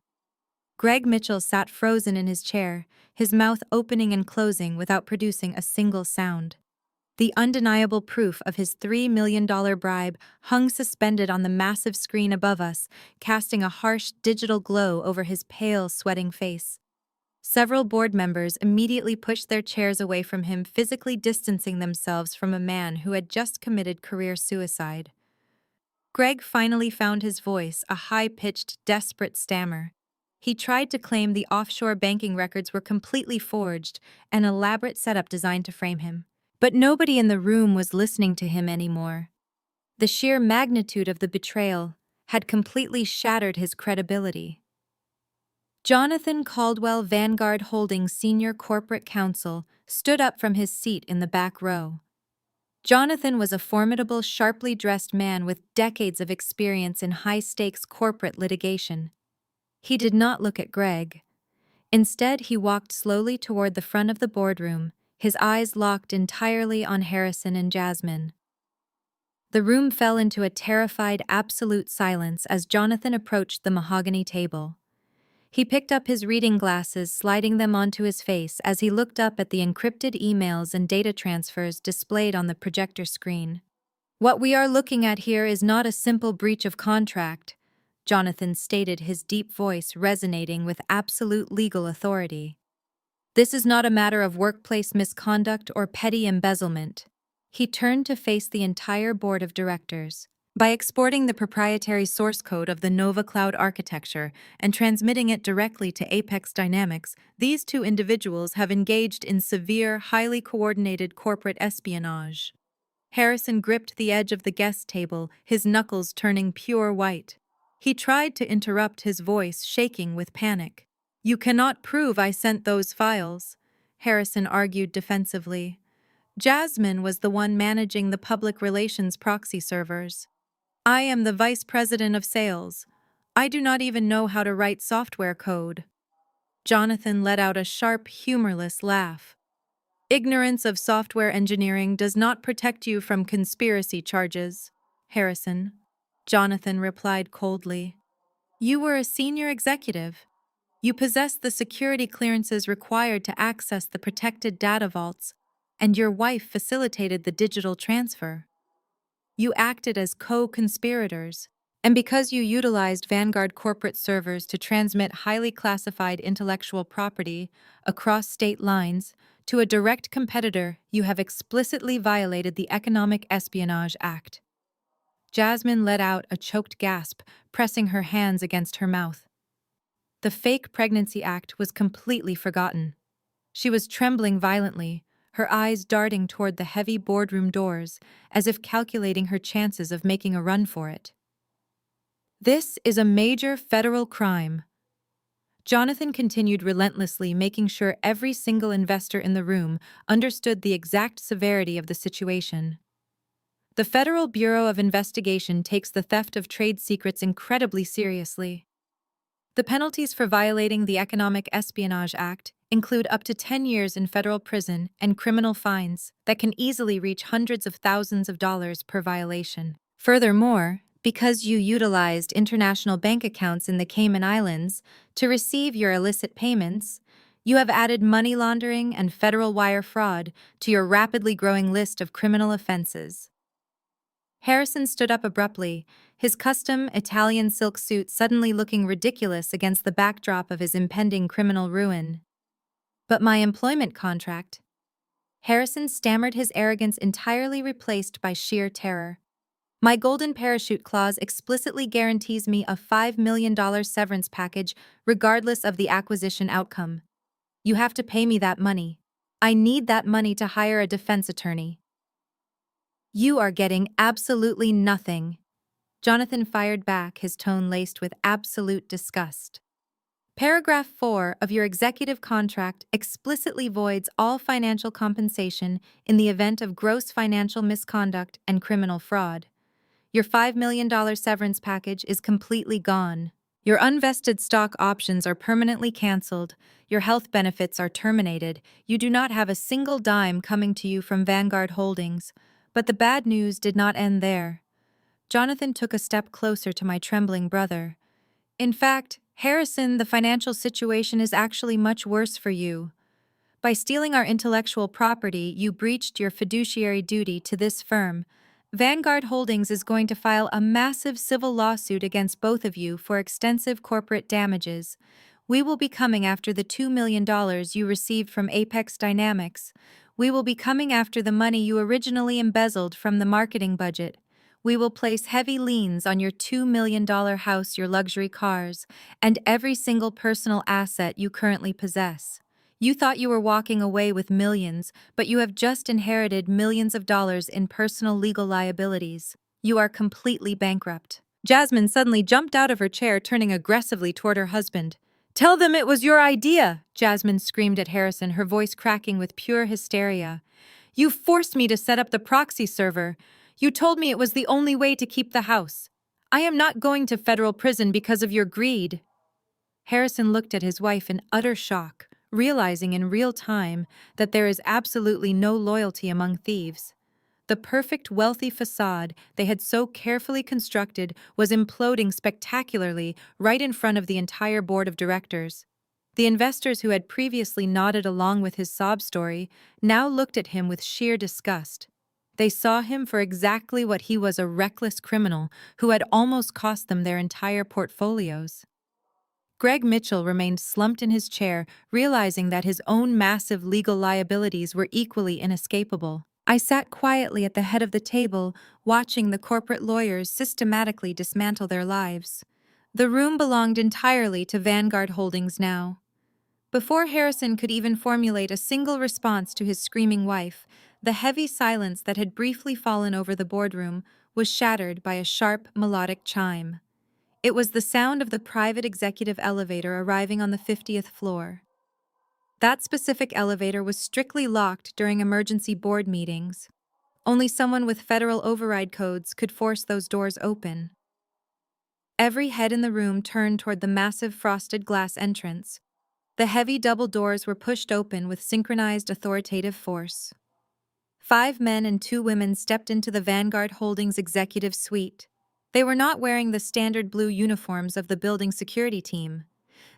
Greg Mitchell sat frozen in his chair, his mouth opening and closing without producing a single sound. The undeniable proof of his $3 million bribe hung suspended on the massive screen above us, casting a harsh digital glow over his pale, sweating face. Several board members immediately pushed their chairs away from him, physically distancing themselves from a man who had just committed career suicide. Greg finally found his voice, a high-pitched, desperate stammer. He tried to claim the offshore banking records were completely forged, an elaborate setup designed to frame him. But nobody in the room was listening to him anymore. The sheer magnitude of the betrayal had completely shattered his credibility. Jonathan Caldwell, Vanguard Holdings Senior Corporate Counsel, stood up from his seat in the back row. Jonathan was a formidable, sharply dressed man with decades of experience in high-stakes corporate litigation. He did not look at Greg. Instead, he walked slowly toward the front of the boardroom, his eyes locked entirely on Harrison and Jasmine. The room fell into a terrified, absolute silence as Jonathan approached the mahogany table. He picked up his reading glasses, sliding them onto his face as he looked up at the encrypted emails and data transfers displayed on the projector screen. "What we are looking at here is not a simple breach of contract," Jonathan stated, his deep voice resonating with absolute legal authority. "This is not a matter of workplace misconduct or petty embezzlement." He turned to face the entire board of directors. By exporting the proprietary source code of the Nova Cloud architecture and transmitting it directly to Apex Dynamics, these two individuals have engaged in severe, highly coordinated corporate espionage. Harrison gripped the edge of the guest table, his knuckles turning pure white. He tried to interrupt, his voice shaking with panic. "You cannot prove I sent those files," Harrison argued defensively. "Jasmine was the one managing the public relations proxy servers. I am the vice president of sales. I do not even know how to write software code." Jonathan let out a sharp, humorless laugh. "Ignorance of software engineering does not protect you from conspiracy charges, Harrison," Jonathan replied coldly. "You were a senior executive. You possessed the security clearances required to access the protected data vaults, and your wife facilitated the digital transfer. You acted as co-conspirators, and because you utilized Vanguard corporate servers to transmit highly classified intellectual property across state lines to a direct competitor, you have explicitly violated the Economic Espionage Act." Jasmine let out a choked gasp, pressing her hands against her mouth. The Fake Pregnancy Act was completely forgotten. She was trembling violently, her eyes darting toward the heavy boardroom doors, as if calculating her chances of making a run for it. "This is a major federal crime," Jonathan continued relentlessly, making sure every single investor in the room understood the exact severity of the situation. "The Federal Bureau of Investigation takes the theft of trade secrets incredibly seriously. The penalties for violating the Economic Espionage Act include up to 10 years in federal prison and criminal fines that can easily reach hundreds of thousands of dollars per violation. Furthermore, because you utilized international bank accounts in the Cayman Islands to receive your illicit payments, you have added money laundering and federal wire fraud to your rapidly growing list of criminal offenses." Harrison stood up abruptly, his custom Italian silk suit suddenly looking ridiculous against the backdrop of his impending criminal ruin. "But my employment contract—" Harrison stammered, his arrogance entirely replaced by sheer terror. "My golden parachute clause explicitly guarantees me a $5 million severance package regardless of the acquisition outcome. You have to pay me that money. I need that money to hire a defense attorney." "You are getting absolutely nothing," Jonathan fired back, his tone laced with absolute disgust. "Paragraph 4 of your executive contract explicitly voids all financial compensation in the event of gross financial misconduct and criminal fraud. Your $5 million severance package is completely gone. Your unvested stock options are permanently canceled. Your health benefits are terminated. You do not have a single dime coming to you from Vanguard Holdings. But the bad news did not end there." Jonathan took a step closer to my trembling brother. "In fact, Harrison, the financial situation is actually much worse for you. By stealing our intellectual property, you breached your fiduciary duty to this firm. Vanguard Holdings is going to file a massive civil lawsuit against both of you for extensive corporate damages. We will be coming after the $2 million you received from Apex Dynamics. We will be coming after the money you originally embezzled from the marketing budget. We will place heavy liens on your $2 million house, your luxury cars, and every single personal asset you currently possess. You thought you were walking away with millions, but you have just inherited millions of dollars in personal legal liabilities. You are completely bankrupt." Jasmine suddenly jumped out of her chair, turning aggressively toward her husband. Tell them it was your idea, Jasmine screamed at Harrison, her voice cracking with pure hysteria. You forced me to set up the proxy server. You told me it was the only way to keep the house. I am not going to federal prison because of your greed. Harrison looked at his wife in utter shock, realizing in real time that there is absolutely no loyalty among thieves. The perfect wealthy facade they had so carefully constructed was imploding spectacularly right in front of the entire board of directors. The investors who had previously nodded along with his sob story now looked at him with sheer disgust. They saw him for exactly what he was, a reckless criminal who had almost cost them their entire portfolios. Greg Mitchell remained slumped in his chair, realizing that his own massive legal liabilities were equally inescapable. I sat quietly at the head of the table, watching the corporate lawyers systematically dismantle their lives. The room belonged entirely to Vanguard Holdings now. Before Harrison could even formulate a single response to his screaming wife, the heavy silence that had briefly fallen over the boardroom was shattered by a sharp, melodic chime. It was the sound of the private executive elevator arriving on the 50th floor. That specific elevator was strictly locked during emergency board meetings. Only someone with federal override codes could force those doors open. Every head in the room turned toward the massive frosted glass entrance. The heavy double doors were pushed open with synchronized authoritative force. 5 men and 2 women stepped into the Vanguard Holdings executive suite. They were not wearing the standard blue uniforms of the building security team.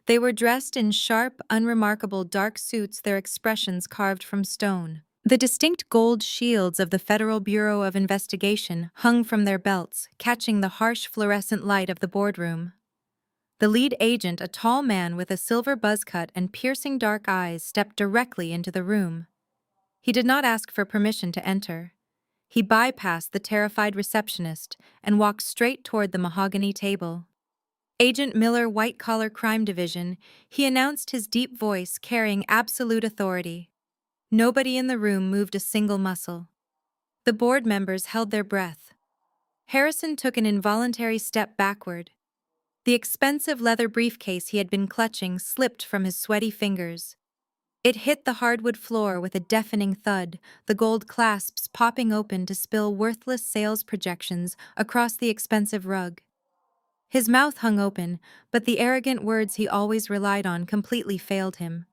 They were dressed in sharp, unremarkable dark suits, their expressions carved from stone. The distinct gold shields of the Federal Bureau of Investigation hung from their belts, catching the harsh fluorescent light of the boardroom. The lead agent, a tall man with a silver buzz cut and piercing dark eyes, stepped directly into the room. He did not ask for permission to enter. He bypassed the terrified receptionist and walked straight toward the mahogany table. Agent Miller, White Collar Crime Division, he announced, his deep voice carrying absolute authority. Nobody in the room moved a single muscle. The board members held their breath. Harrison took an involuntary step backward. The expensive leather briefcase he had been clutching slipped from his sweaty fingers. It hit the hardwood floor with a deafening thud, the gold clasps popping open to spill worthless sales projections across the expensive rug. His mouth hung open, but the arrogant words he always relied on completely failed him.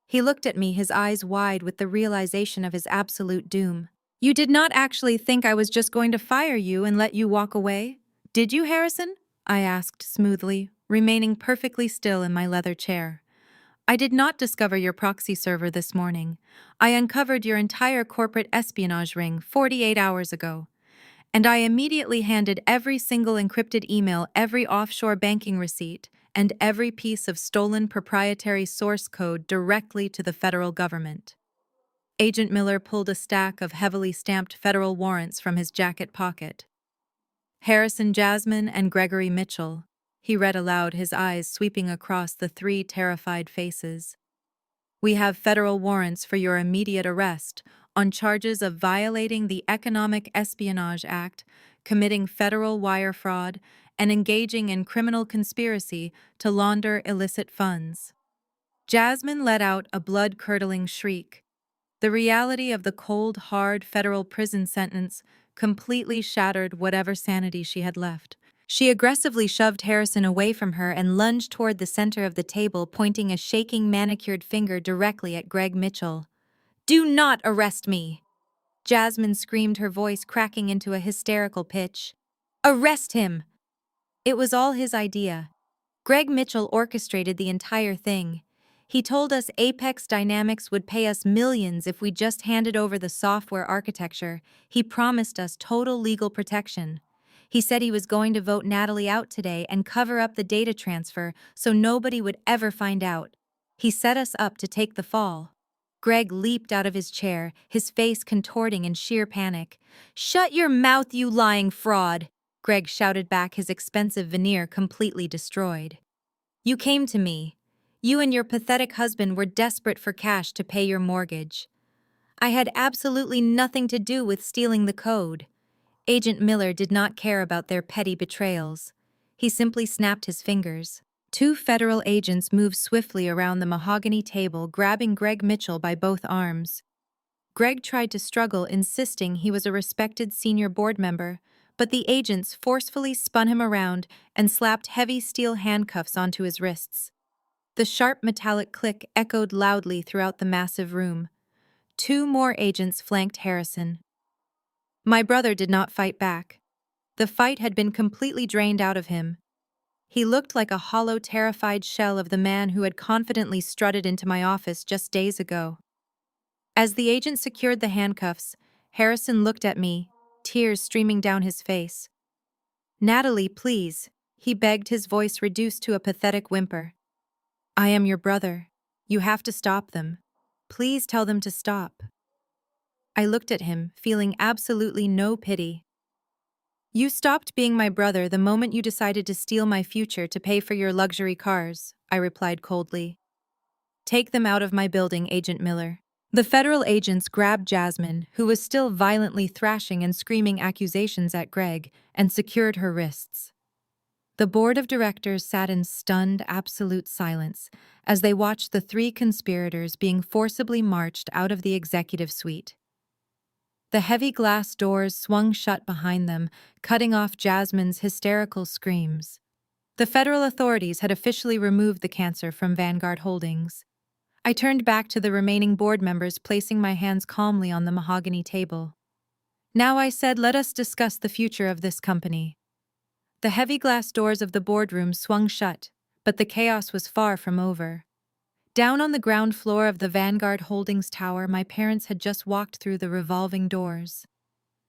He looked at me, his eyes wide with the realization of his absolute doom. You did not actually think I was just going to fire you and let you walk away, did you, Harrison? I asked smoothly, remaining perfectly still in my leather chair. I did not discover your proxy server this morning. I uncovered your entire corporate espionage ring 48 hours ago. And I immediately handed every single encrypted email, every offshore banking receipt, and every piece of stolen proprietary source code directly to the federal government. Agent Miller pulled a stack of heavily stamped federal warrants from his jacket pocket. Harrison Jasmine and Gregory Mitchell, he read aloud, his eyes sweeping across the 3 terrified faces. We have federal warrants for your immediate arrest on charges of violating the Economic Espionage Act, committing federal wire fraud, and engaging in criminal conspiracy to launder illicit funds. Jasmine let out a blood-curdling shriek. The reality of the cold, hard federal prison sentence completely shattered whatever sanity she had left. She aggressively shoved Harrison away from her and lunged toward the center of the table, pointing a shaking, manicured finger directly at Greg Mitchell. "Do not arrest me!" Jasmine screamed, her voice cracking into a hysterical pitch. "Arrest him!" It was all his idea. Greg Mitchell orchestrated the entire thing. He told us Apex Dynamics would pay us millions if we just handed over the software architecture. He promised us total legal protection. He said he was going to vote Natalie out today and cover up the data transfer so nobody would ever find out. He set us up to take the fall. Greg leaped out of his chair, his face contorting in sheer panic. "Shut your mouth, you lying fraud!" Greg shouted back, his expensive veneer completely destroyed. "You came to me. You and your pathetic husband were desperate for cash to pay your mortgage. I had absolutely nothing to do with stealing the code." Agent Miller did not care about their petty betrayals. He simply snapped his fingers. Two federal agents moved swiftly around the mahogany table, grabbing Greg Mitchell by both arms. Greg tried to struggle, insisting he was a respected senior board member, but the agents forcefully spun him around and slapped heavy steel handcuffs onto his wrists. The sharp metallic click echoed loudly throughout the massive room. Two more agents flanked Harrison. My brother did not fight back. The fight had been completely drained out of him. He looked like a hollow, terrified shell of the man who had confidently strutted into my office just days ago. As the agent secured the handcuffs, Harrison looked at me, tears streaming down his face. "Natalie, please," he begged, his voice reduced to a pathetic whimper. "I am your brother. You have to stop them. Please tell them to stop." I looked at him, feeling absolutely no pity. "You stopped being my brother the moment you decided to steal my future to pay for your luxury cars," I replied coldly. "Take them out of my building, Agent Miller." The federal agents grabbed Jasmine, who was still violently thrashing and screaming accusations at Greg, and secured her wrists. The board of directors sat in stunned, absolute silence as they watched the three conspirators being forcibly marched out of the executive suite. The heavy glass doors swung shut behind them, cutting off Jasmine's hysterical screams. The federal authorities had officially removed the cancer from Vanguard Holdings. I turned back to the remaining board members, placing my hands calmly on the mahogany table. "Now," I said, "let us discuss the future of this company." The heavy glass doors of the boardroom swung shut, but the chaos was far from over. Down on the ground floor of the Vanguard Holdings tower, my parents had just walked through the revolving doors.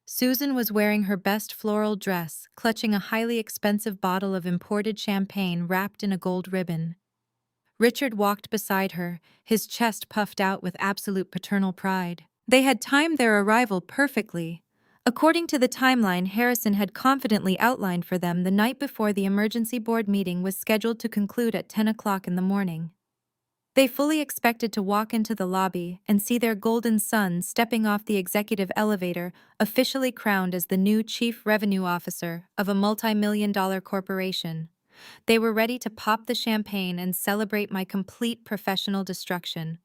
Susan was wearing her best floral dress, clutching a highly expensive bottle of imported champagne wrapped in a gold ribbon. Richard walked beside her, his chest puffed out with absolute paternal pride. They had timed their arrival perfectly. According to the timeline Harrison had confidently outlined for them the night before the emergency board meeting was scheduled to conclude at 10 o'clock in the morning. They fully expected to walk into the lobby and see their golden son stepping off the executive elevator, officially crowned as the new chief revenue officer of a multi-million-dollar corporation. They were ready to pop the champagne and celebrate my complete professional destruction.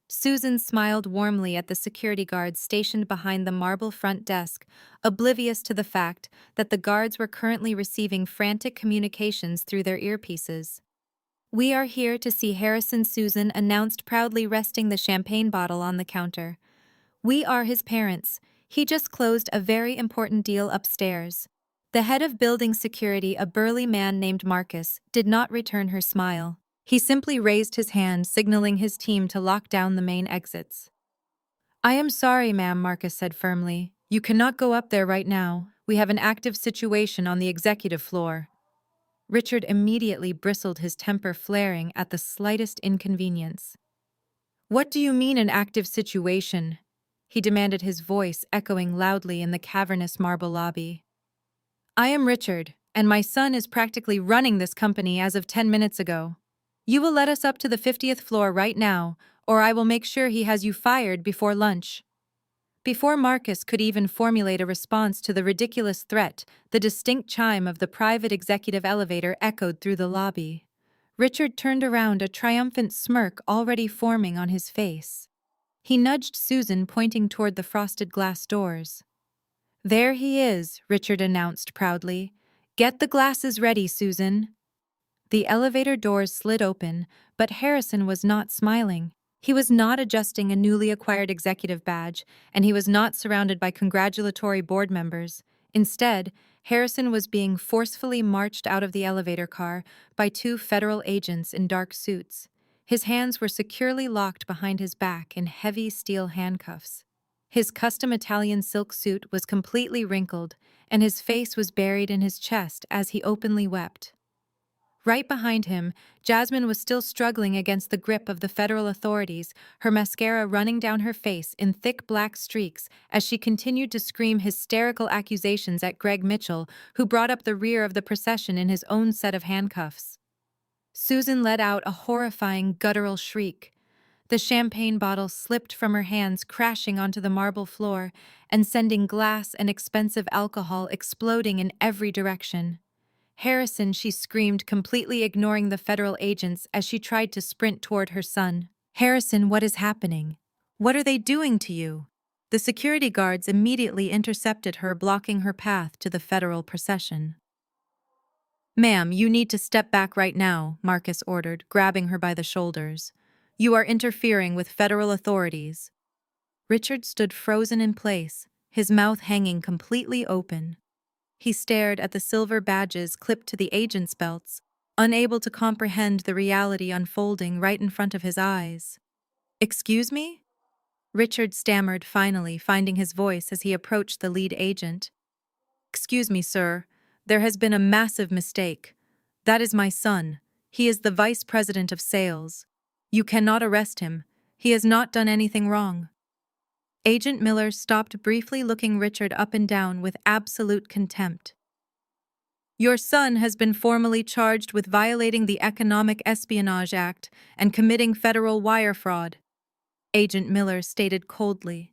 Susan smiled warmly at the security guards stationed behind the marble front desk, oblivious to the fact that the guards were currently receiving frantic communications through their earpieces. "We are here to see Harrison," Susan announced, proudly resting the champagne bottle on the counter. "We are his parents. He just closed a very important deal upstairs." The head of building security, a burly man named Marcus, did not return her smile. He simply raised his hand, signaling his team to lock down the main exits. "I am sorry, ma'am," Marcus said firmly. "You cannot go up there right now. We have an active situation on the executive floor." Richard immediately bristled, his temper flaring at the slightest inconvenience. "What do you mean, an active situation?" he demanded, his voice echoing loudly in the cavernous marble lobby. "I am Richard, and my son is practically running this company as of 10 minutes ago. You will let us up to the 50th floor right now, or I will make sure he has you fired before lunch." Before Marcus could even formulate a response to the ridiculous threat, the distinct chime of the private executive elevator echoed through the lobby. Richard turned around, a triumphant smirk already forming on his face. He nudged Susan, pointing toward the frosted glass doors. "There he is," Richard announced proudly. "Get the glasses ready, Susan." The elevator doors slid open, but Harrison was not smiling. He was not adjusting a newly acquired executive badge, and he was not surrounded by congratulatory board members. Instead, Harrison was being forcefully marched out of the elevator car by two federal agents in dark suits. His hands were securely locked behind his back in heavy steel handcuffs. His custom Italian silk suit was completely wrinkled, and his face was buried in his chest as he openly wept. Right behind him, Jasmine was still struggling against the grip of the federal authorities, her mascara running down her face in thick black streaks as she continued to scream hysterical accusations at Greg Mitchell, who brought up the rear of the procession in his own set of handcuffs. Susan let out a horrifying guttural shriek. The champagne bottle slipped from her hands, crashing onto the marble floor and sending glass and expensive alcohol exploding in every direction. Harrison, she screamed, completely ignoring the federal agents as she tried to sprint toward her son. Harrison, what is happening? What are they doing to you? The security guards immediately intercepted her, blocking her path to the federal procession. Ma'am, you need to step back right now, Marcus ordered, grabbing her by the shoulders. You are interfering with federal authorities. Richard stood frozen in place, his mouth hanging completely open. He stared at the silver badges clipped to the agents' belts, unable to comprehend the reality unfolding right in front of his eyes. Excuse me? Richard stammered, finally finding his voice as he approached the lead agent. Excuse me, sir. There has been a massive mistake. That is my son. He is the vice president of sales. You cannot arrest him. He has not done anything wrong. Agent Miller stopped briefly, looking Richard up and down with absolute contempt. Your son has been formally charged with violating the Economic Espionage Act and committing federal wire fraud, Agent Miller stated coldly.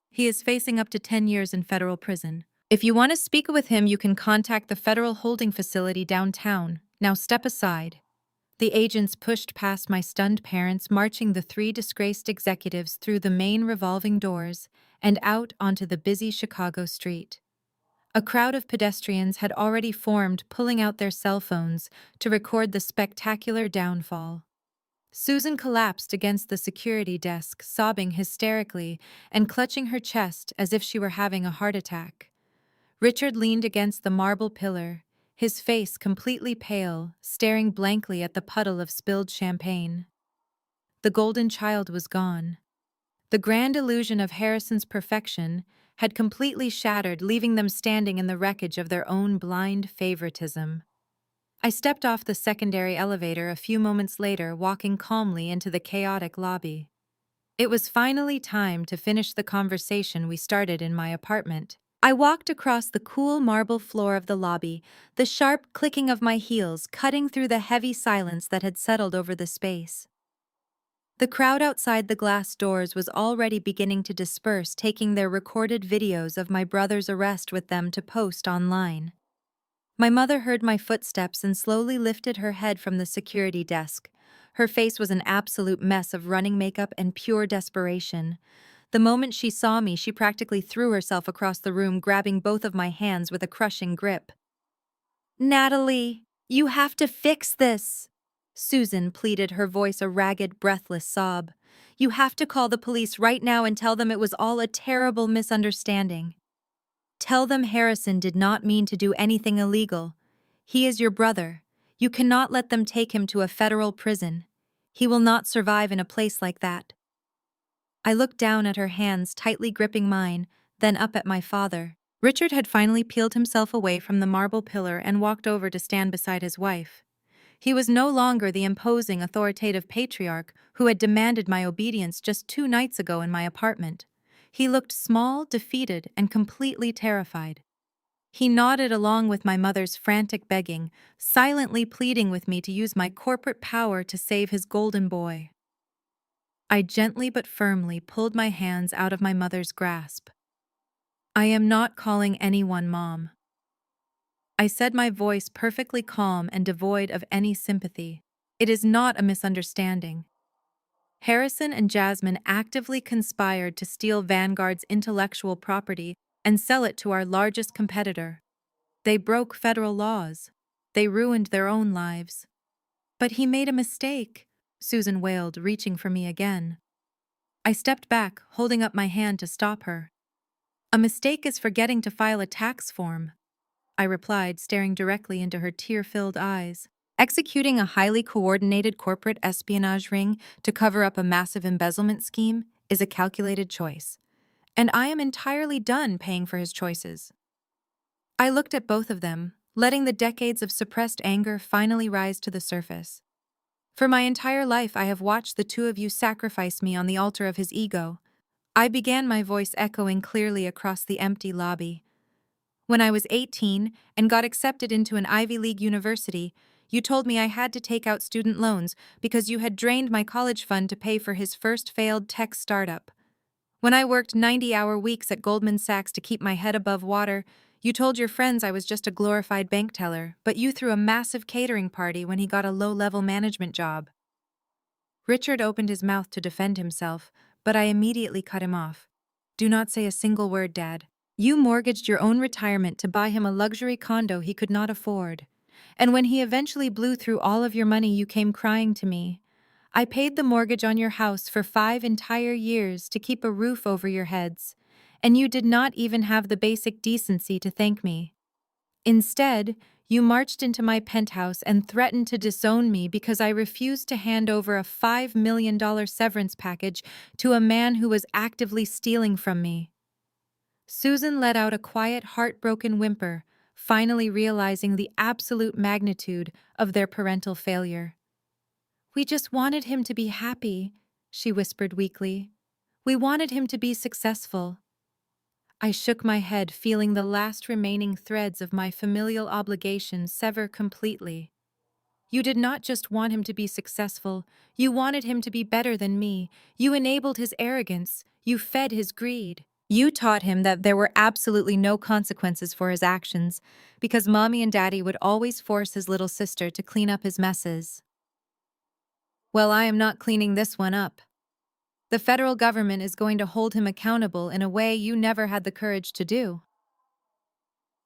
He is facing up to 10 years in federal prison. If you want to speak with him, you can contact the federal holding facility downtown. Now step aside. The agents pushed past my stunned parents, marching the three disgraced executives through the main revolving doors and out onto the busy Chicago street. A crowd of pedestrians had already formed, pulling out their cell phones to record the spectacular downfall. Susan collapsed against the security desk, sobbing hysterically and clutching her chest as if she were having a heart attack. Richard leaned against the marble pillar, his face completely pale, staring blankly at the puddle of spilled champagne. The golden child was gone. The grand illusion of Harrison's perfection had completely shattered, leaving them standing in the wreckage of their own blind favoritism. I stepped off the secondary elevator a few moments later, walking calmly into the chaotic lobby. It was finally time to finish the conversation we started in my apartment. I walked across the cool marble floor of the lobby, the sharp clicking of my heels cutting through the heavy silence that had settled over the space. The crowd outside the glass doors was already beginning to disperse, taking their recorded videos of my brother's arrest with them to post online. My mother heard my footsteps and slowly lifted her head from the security desk. Her face was an absolute mess of running makeup and pure desperation. The moment she saw me, she practically threw herself across the room, grabbing both of my hands with a crushing grip. Natalie, you have to fix this, Susan pleaded, her voice a ragged, breathless sob. You have to call the police right now and tell them it was all a terrible misunderstanding. Tell them Harrison did not mean to do anything illegal. He is your brother. You cannot let them take him to a federal prison. He will not survive in a place like that. I looked down at her hands tightly gripping mine, then up at my father. Richard had finally peeled himself away from the marble pillar and walked over to stand beside his wife. He was no longer the imposing, authoritative patriarch who had demanded my obedience just 2 nights ago in my apartment. He looked small, defeated, and completely terrified. He nodded along with my mother's frantic begging, silently pleading with me to use my corporate power to save his golden boy. I gently but firmly pulled my hands out of my mother's grasp. I am not calling anyone Mom. I said, my voice perfectly calm and devoid of any sympathy. It is not a misunderstanding. Harrison and Jasmine actively conspired to steal Vanguard's intellectual property and sell it to our largest competitor. They broke federal laws. They ruined their own lives. But he made a mistake, Susan wailed, reaching for me again. I stepped back, holding up my hand to stop her. A mistake is forgetting to file a tax form, I replied, staring directly into her tear-filled eyes. Executing a highly coordinated corporate espionage ring to cover up a massive embezzlement scheme is a calculated choice, and I am entirely done paying for his choices. I looked at both of them, letting the decades of suppressed anger finally rise to the surface. For my entire life, I have watched the two of you sacrifice me on the altar of his ego. I began, my voice echoing clearly across the empty lobby. When I was 18 and got accepted into an Ivy League university, you told me I had to take out student loans because you had drained my college fund to pay for his first failed tech startup. When I worked 90-hour weeks at Goldman Sachs to keep my head above water, You told your friends I was just a glorified bank teller, but you threw a massive catering party when he got a low-level management job. Richard opened his mouth to defend himself, but I immediately cut him off. Do not say a single word, Dad. You mortgaged your own retirement to buy him a luxury condo he could not afford. And when he eventually blew through all of your money, you came crying to me. I paid the mortgage on your house for 5 entire years to keep a roof over your heads, and you did not even have the basic decency to thank me. Instead, you marched into my penthouse and threatened to disown me because I refused to hand over a $5 million severance package to a man who was actively stealing from me. Susan let out a quiet, heartbroken whimper, finally realizing the absolute magnitude of their parental failure. We just wanted him to be happy, she whispered weakly. We wanted him to be successful. I shook my head, feeling the last remaining threads of my familial obligation sever completely. You did not just want him to be successful, you wanted him to be better than me. You enabled his arrogance, you fed his greed. You taught him that there were absolutely no consequences for his actions, because Mommy and Daddy would always force his little sister to clean up his messes. Well, I am not cleaning this one up. The federal government is going to hold him accountable in a way you never had the courage to do.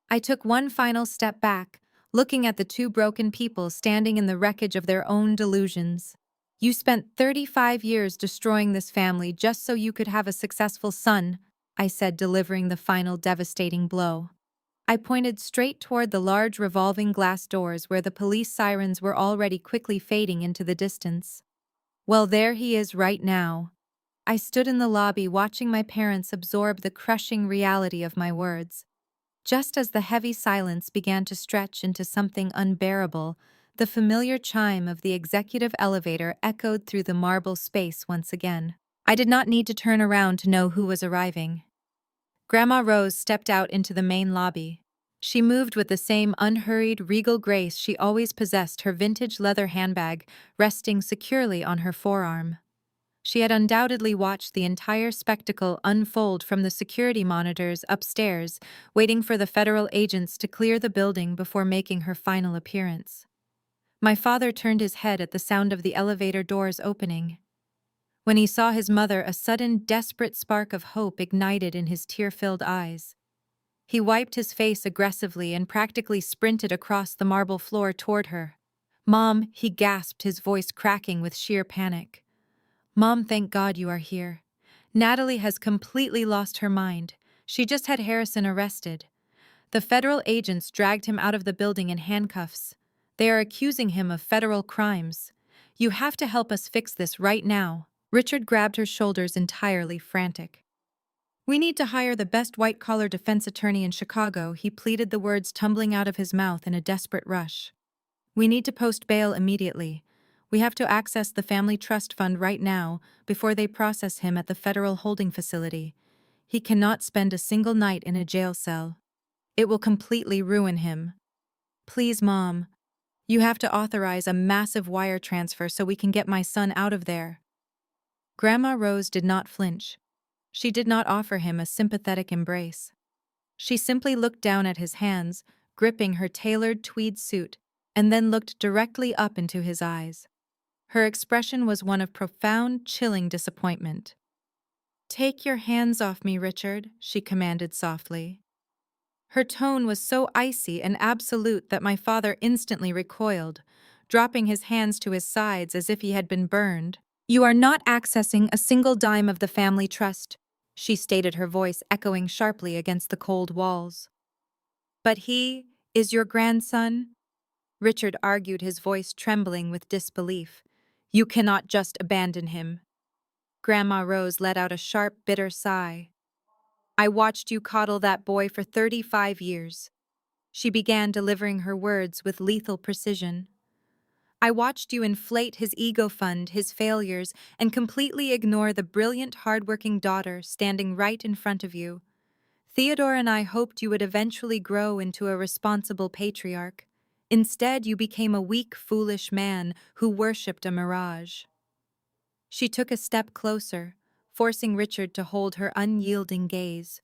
I took one final step back, looking at the two broken people standing in the wreckage of their own delusions. You spent 35 years destroying this family just so you could have a successful son, I said, delivering the final devastating blow. I pointed straight toward the large revolving glass doors where the police sirens were already quickly fading into the distance. Well, there he is right now. I stood in the lobby watching my parents absorb the crushing reality of my words. Just as the heavy silence began to stretch into something unbearable, the familiar chime of the executive elevator echoed through the marble space once again. I did not need to turn around to know who was arriving. Grandma Rose stepped out into the main lobby. She moved with the same unhurried, regal grace she always possessed, her vintage leather handbag resting securely on her forearm. She had undoubtedly watched the entire spectacle unfold from the security monitors upstairs, waiting for the federal agents to clear the building before making her final appearance. My father turned his head at the sound of the elevator doors opening. When he saw his mother, a sudden, desperate spark of hope ignited in his tear-filled eyes. He wiped his face aggressively and practically sprinted across the marble floor toward her. "Mom," he gasped, his voice cracking with sheer panic. "Mom, thank God you are here. Natalie has completely lost her mind. She just had Harrison arrested. The federal agents dragged him out of the building in handcuffs. They are accusing him of federal crimes. You have to help us fix this right now." Richard grabbed her shoulders, entirely frantic. "We need to hire the best white-collar defense attorney in Chicago," he pleaded, the words tumbling out of his mouth in a desperate rush. "We need to post bail immediately. We have to access the family trust fund right now before they process him at the federal holding facility. He cannot spend a single night in a jail cell. It will completely ruin him. Please, Mom, you have to authorize a massive wire transfer so we can get my son out of there." Grandma Rose did not flinch. She did not offer him a sympathetic embrace. She simply looked down at his hands, gripping her tailored tweed suit, and then looked directly up into his eyes. Her expression was one of profound, chilling disappointment. "Take your hands off me, Richard," she commanded softly. Her tone was so icy and absolute that my father instantly recoiled, dropping his hands to his sides as if he had been burned. "You are not accessing a single dime of the family trust," she stated, her voice echoing sharply against the cold walls. "But he is your grandson?" Richard argued, his voice trembling with disbelief. "You cannot just abandon him." Grandma Rose let out a sharp, bitter sigh. "I watched you coddle that boy for 35 years. She began, delivering her words with lethal precision. "I watched you inflate his ego, fund his failures, and completely ignore the brilliant, hardworking daughter standing right in front of you. Theodore and I hoped you would eventually grow into a responsible patriarch. Instead, you became a weak, foolish man who worshipped a mirage." She took a step closer, forcing Richard to hold her unyielding gaze.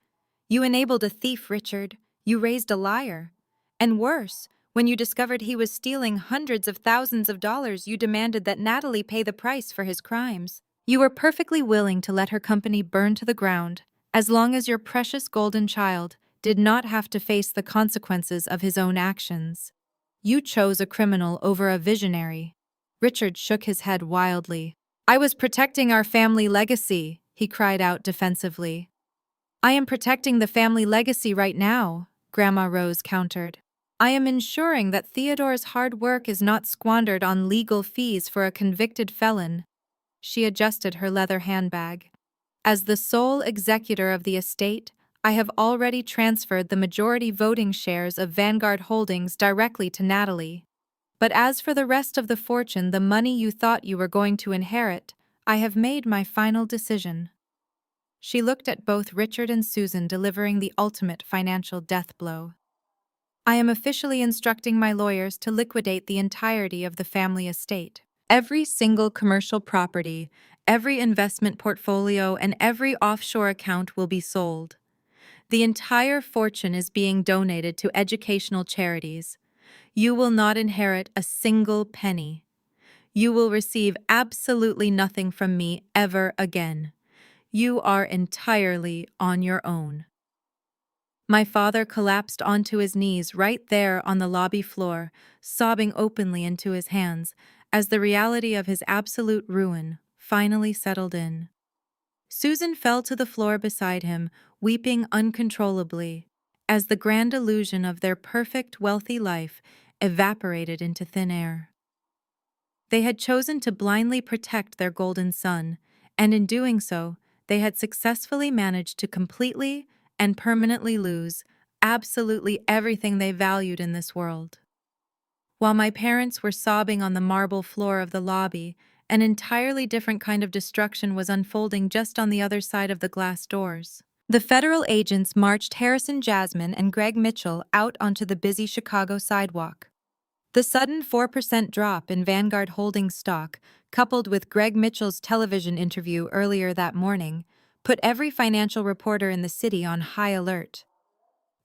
"You enabled a thief, Richard. You raised a liar. And worse, when you discovered he was stealing hundreds of thousands of dollars, you demanded that Natalie pay the price for his crimes. You were perfectly willing to let her company burn to the ground, as long as your precious golden child did not have to face the consequences of his own actions. You chose a criminal over a visionary. Richard shook his head wildly. I was protecting our family legacy, he cried out defensively. I am protecting the family legacy right now, Grandma Rose countered. I am ensuring that Theodore's hard work is not squandered on legal fees for a convicted felon. She adjusted her leather handbag. As the sole executor of the estate, I have already transferred the majority voting shares of Vanguard Holdings directly to Natalie. But as for the rest of the fortune, the money you thought you were going to inherit, I have made my final decision. She looked at both Richard and Susan, delivering the ultimate financial death blow. I am officially instructing my lawyers to liquidate the entirety of the family estate. Every single commercial property, every investment portfolio, and every offshore account will be sold. The entire fortune is being donated to educational charities. You will not inherit a single penny. You will receive absolutely nothing from me ever again. You are entirely on your own. My father collapsed onto his knees right there on the lobby floor, sobbing openly into his hands, as the reality of his absolute ruin finally settled in. Susan fell to the floor beside him, weeping uncontrollably, as the grand illusion of their perfect, wealthy life evaporated into thin air. They had chosen to blindly protect their golden son, and in doing so, they had successfully managed to completely and permanently lose absolutely everything they valued in this world. While my parents were sobbing on the marble floor of the lobby, an entirely different kind of destruction was unfolding just on the other side of the glass doors. The federal agents marched Harrison Jasmine and Greg Mitchell out onto the busy Chicago sidewalk. The sudden 4% drop in Vanguard Holdings stock, coupled with Greg Mitchell's television interview earlier that morning, put every financial reporter in the city on high alert.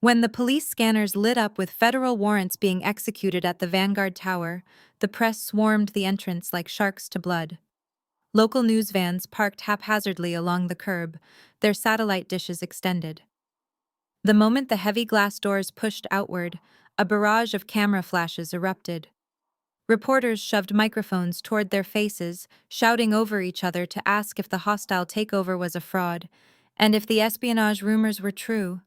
When the police scanners lit up with federal warrants being executed at the Vanguard Tower, the press swarmed the entrance like sharks to blood. Local news vans parked haphazardly along the curb, their satellite dishes extended. The moment the heavy glass doors pushed outward, a barrage of camera flashes erupted. Reporters shoved microphones toward their faces, shouting over each other to ask if the hostile takeover was a fraud, and if the espionage rumors were true.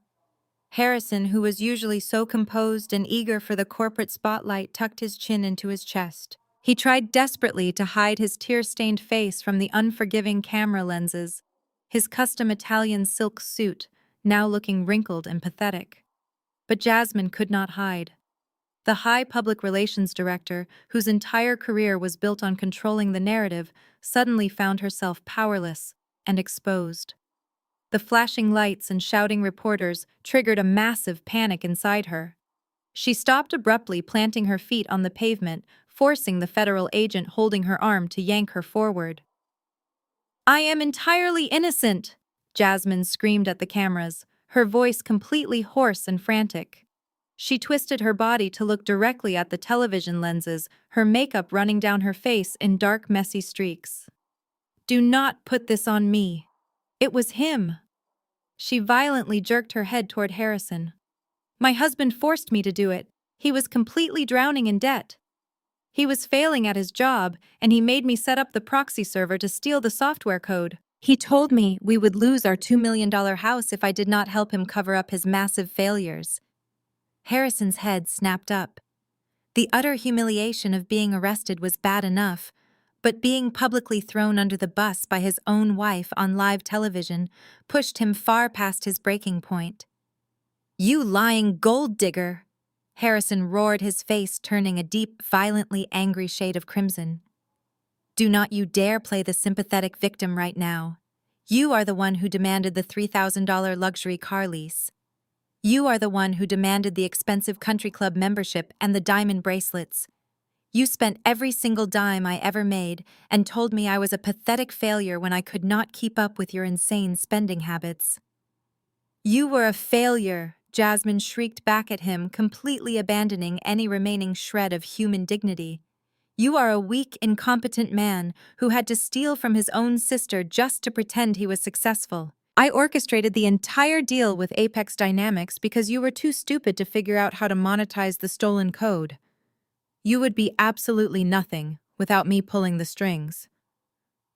Harrison, who was usually so composed and eager for the corporate spotlight, tucked his chin into his chest. He tried desperately to hide his tear-stained face from the unforgiving camera lenses, his custom Italian silk suit now looking wrinkled and pathetic. But Jasmine could not hide. The high public relations director, whose entire career was built on controlling the narrative, suddenly found herself powerless and exposed. The flashing lights and shouting reporters triggered a massive panic inside her. She stopped abruptly, planting her feet on the pavement, forcing the federal agent holding her arm to yank her forward. "I am entirely innocent!" Jasmine screamed at the cameras, her voice completely hoarse and frantic. She twisted her body to look directly at the television lenses, her makeup running down her face in dark, messy streaks. "Do not put this on me. It was him." She violently jerked her head toward Harrison. "My husband forced me to do it. He was completely drowning in debt. He was failing at his job, and he made me set up the proxy server to steal the software code. He told me we would lose our $2 million house if I did not help him cover up his massive failures." Harrison's head snapped up. The utter humiliation of being arrested was bad enough, but being publicly thrown under the bus by his own wife on live television pushed him far past his breaking point. "You lying gold digger!" Harrison roared, his face turning a deep, violently angry shade of crimson. "Do not you dare play the sympathetic victim right now. You are the one who demanded the $3,000 luxury car lease. You are the one who demanded the expensive country club membership and the diamond bracelets. You spent every single dime I ever made and told me I was a pathetic failure when I could not keep up with your insane spending habits." "You were a failure," Jasmine shrieked back at him, completely abandoning any remaining shred of human dignity. You are a weak, incompetent man who had to steal from his own sister just to pretend he was successful. I orchestrated the entire deal with Apex Dynamics because you were too stupid to figure out how to monetize the stolen code. You would be absolutely nothing without me pulling the strings.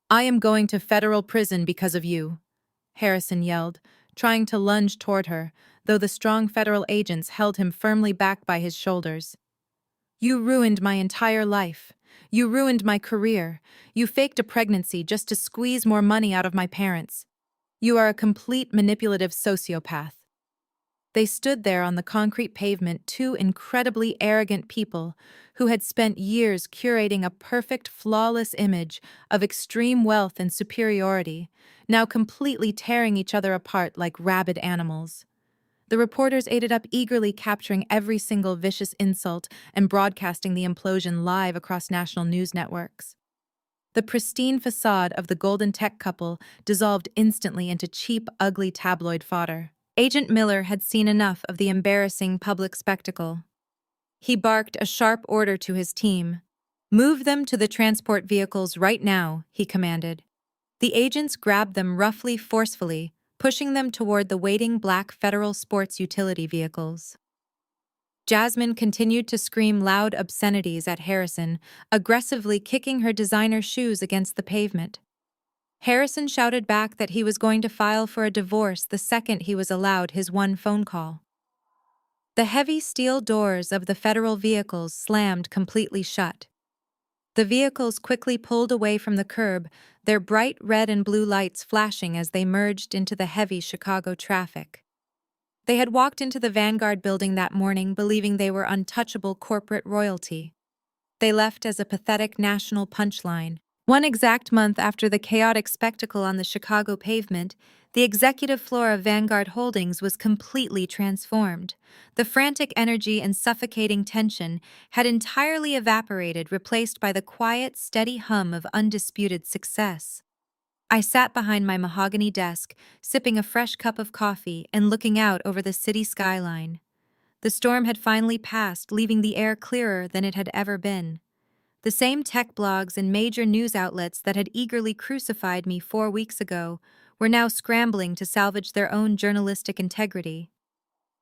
I am going to federal prison because of you, Harrison yelled, trying to lunge toward her, though the strong federal agents held him firmly back by his shoulders. You ruined my entire life. You ruined my career. You faked a pregnancy just to squeeze more money out of my parents. You are a complete manipulative sociopath. They stood there on the concrete pavement, two incredibly arrogant people who had spent years curating a perfect, flawless image of extreme wealth and superiority, now completely tearing each other apart like rabid animals. The reporters ate up eagerly, capturing every single vicious insult and broadcasting the implosion live across national news networks. The pristine facade of the golden tech couple dissolved instantly into cheap, ugly tabloid fodder. Agent Miller had seen enough of the embarrassing public spectacle. He barked a sharp order to his team. "Move them to the transport vehicles right now," he commanded. The agents grabbed them roughly, forcefully, pushing them toward the waiting black federal sports utility vehicles. Jasmine continued to scream loud obscenities at Harrison, aggressively kicking her designer shoes against the pavement. Harrison shouted back that he was going to file for a divorce the second he was allowed his one phone call. The heavy steel doors of the federal vehicles slammed completely shut. The vehicles quickly pulled away from the curb, their bright red and blue lights flashing as they merged into the heavy Chicago traffic. They had walked into the Vanguard building that morning believing they were untouchable corporate royalty. They left as a pathetic national punchline. One exact month after the chaotic spectacle on the Chicago pavement, the executive floor of Vanguard Holdings was completely transformed. The frantic energy and suffocating tension had entirely evaporated, replaced by the quiet, steady hum of undisputed success. I sat behind my mahogany desk, sipping a fresh cup of coffee and looking out over the city skyline. The storm had finally passed, leaving the air clearer than it had ever been. The same tech blogs and major news outlets that had eagerly crucified me 4 weeks ago were now scrambling to salvage their own journalistic integrity.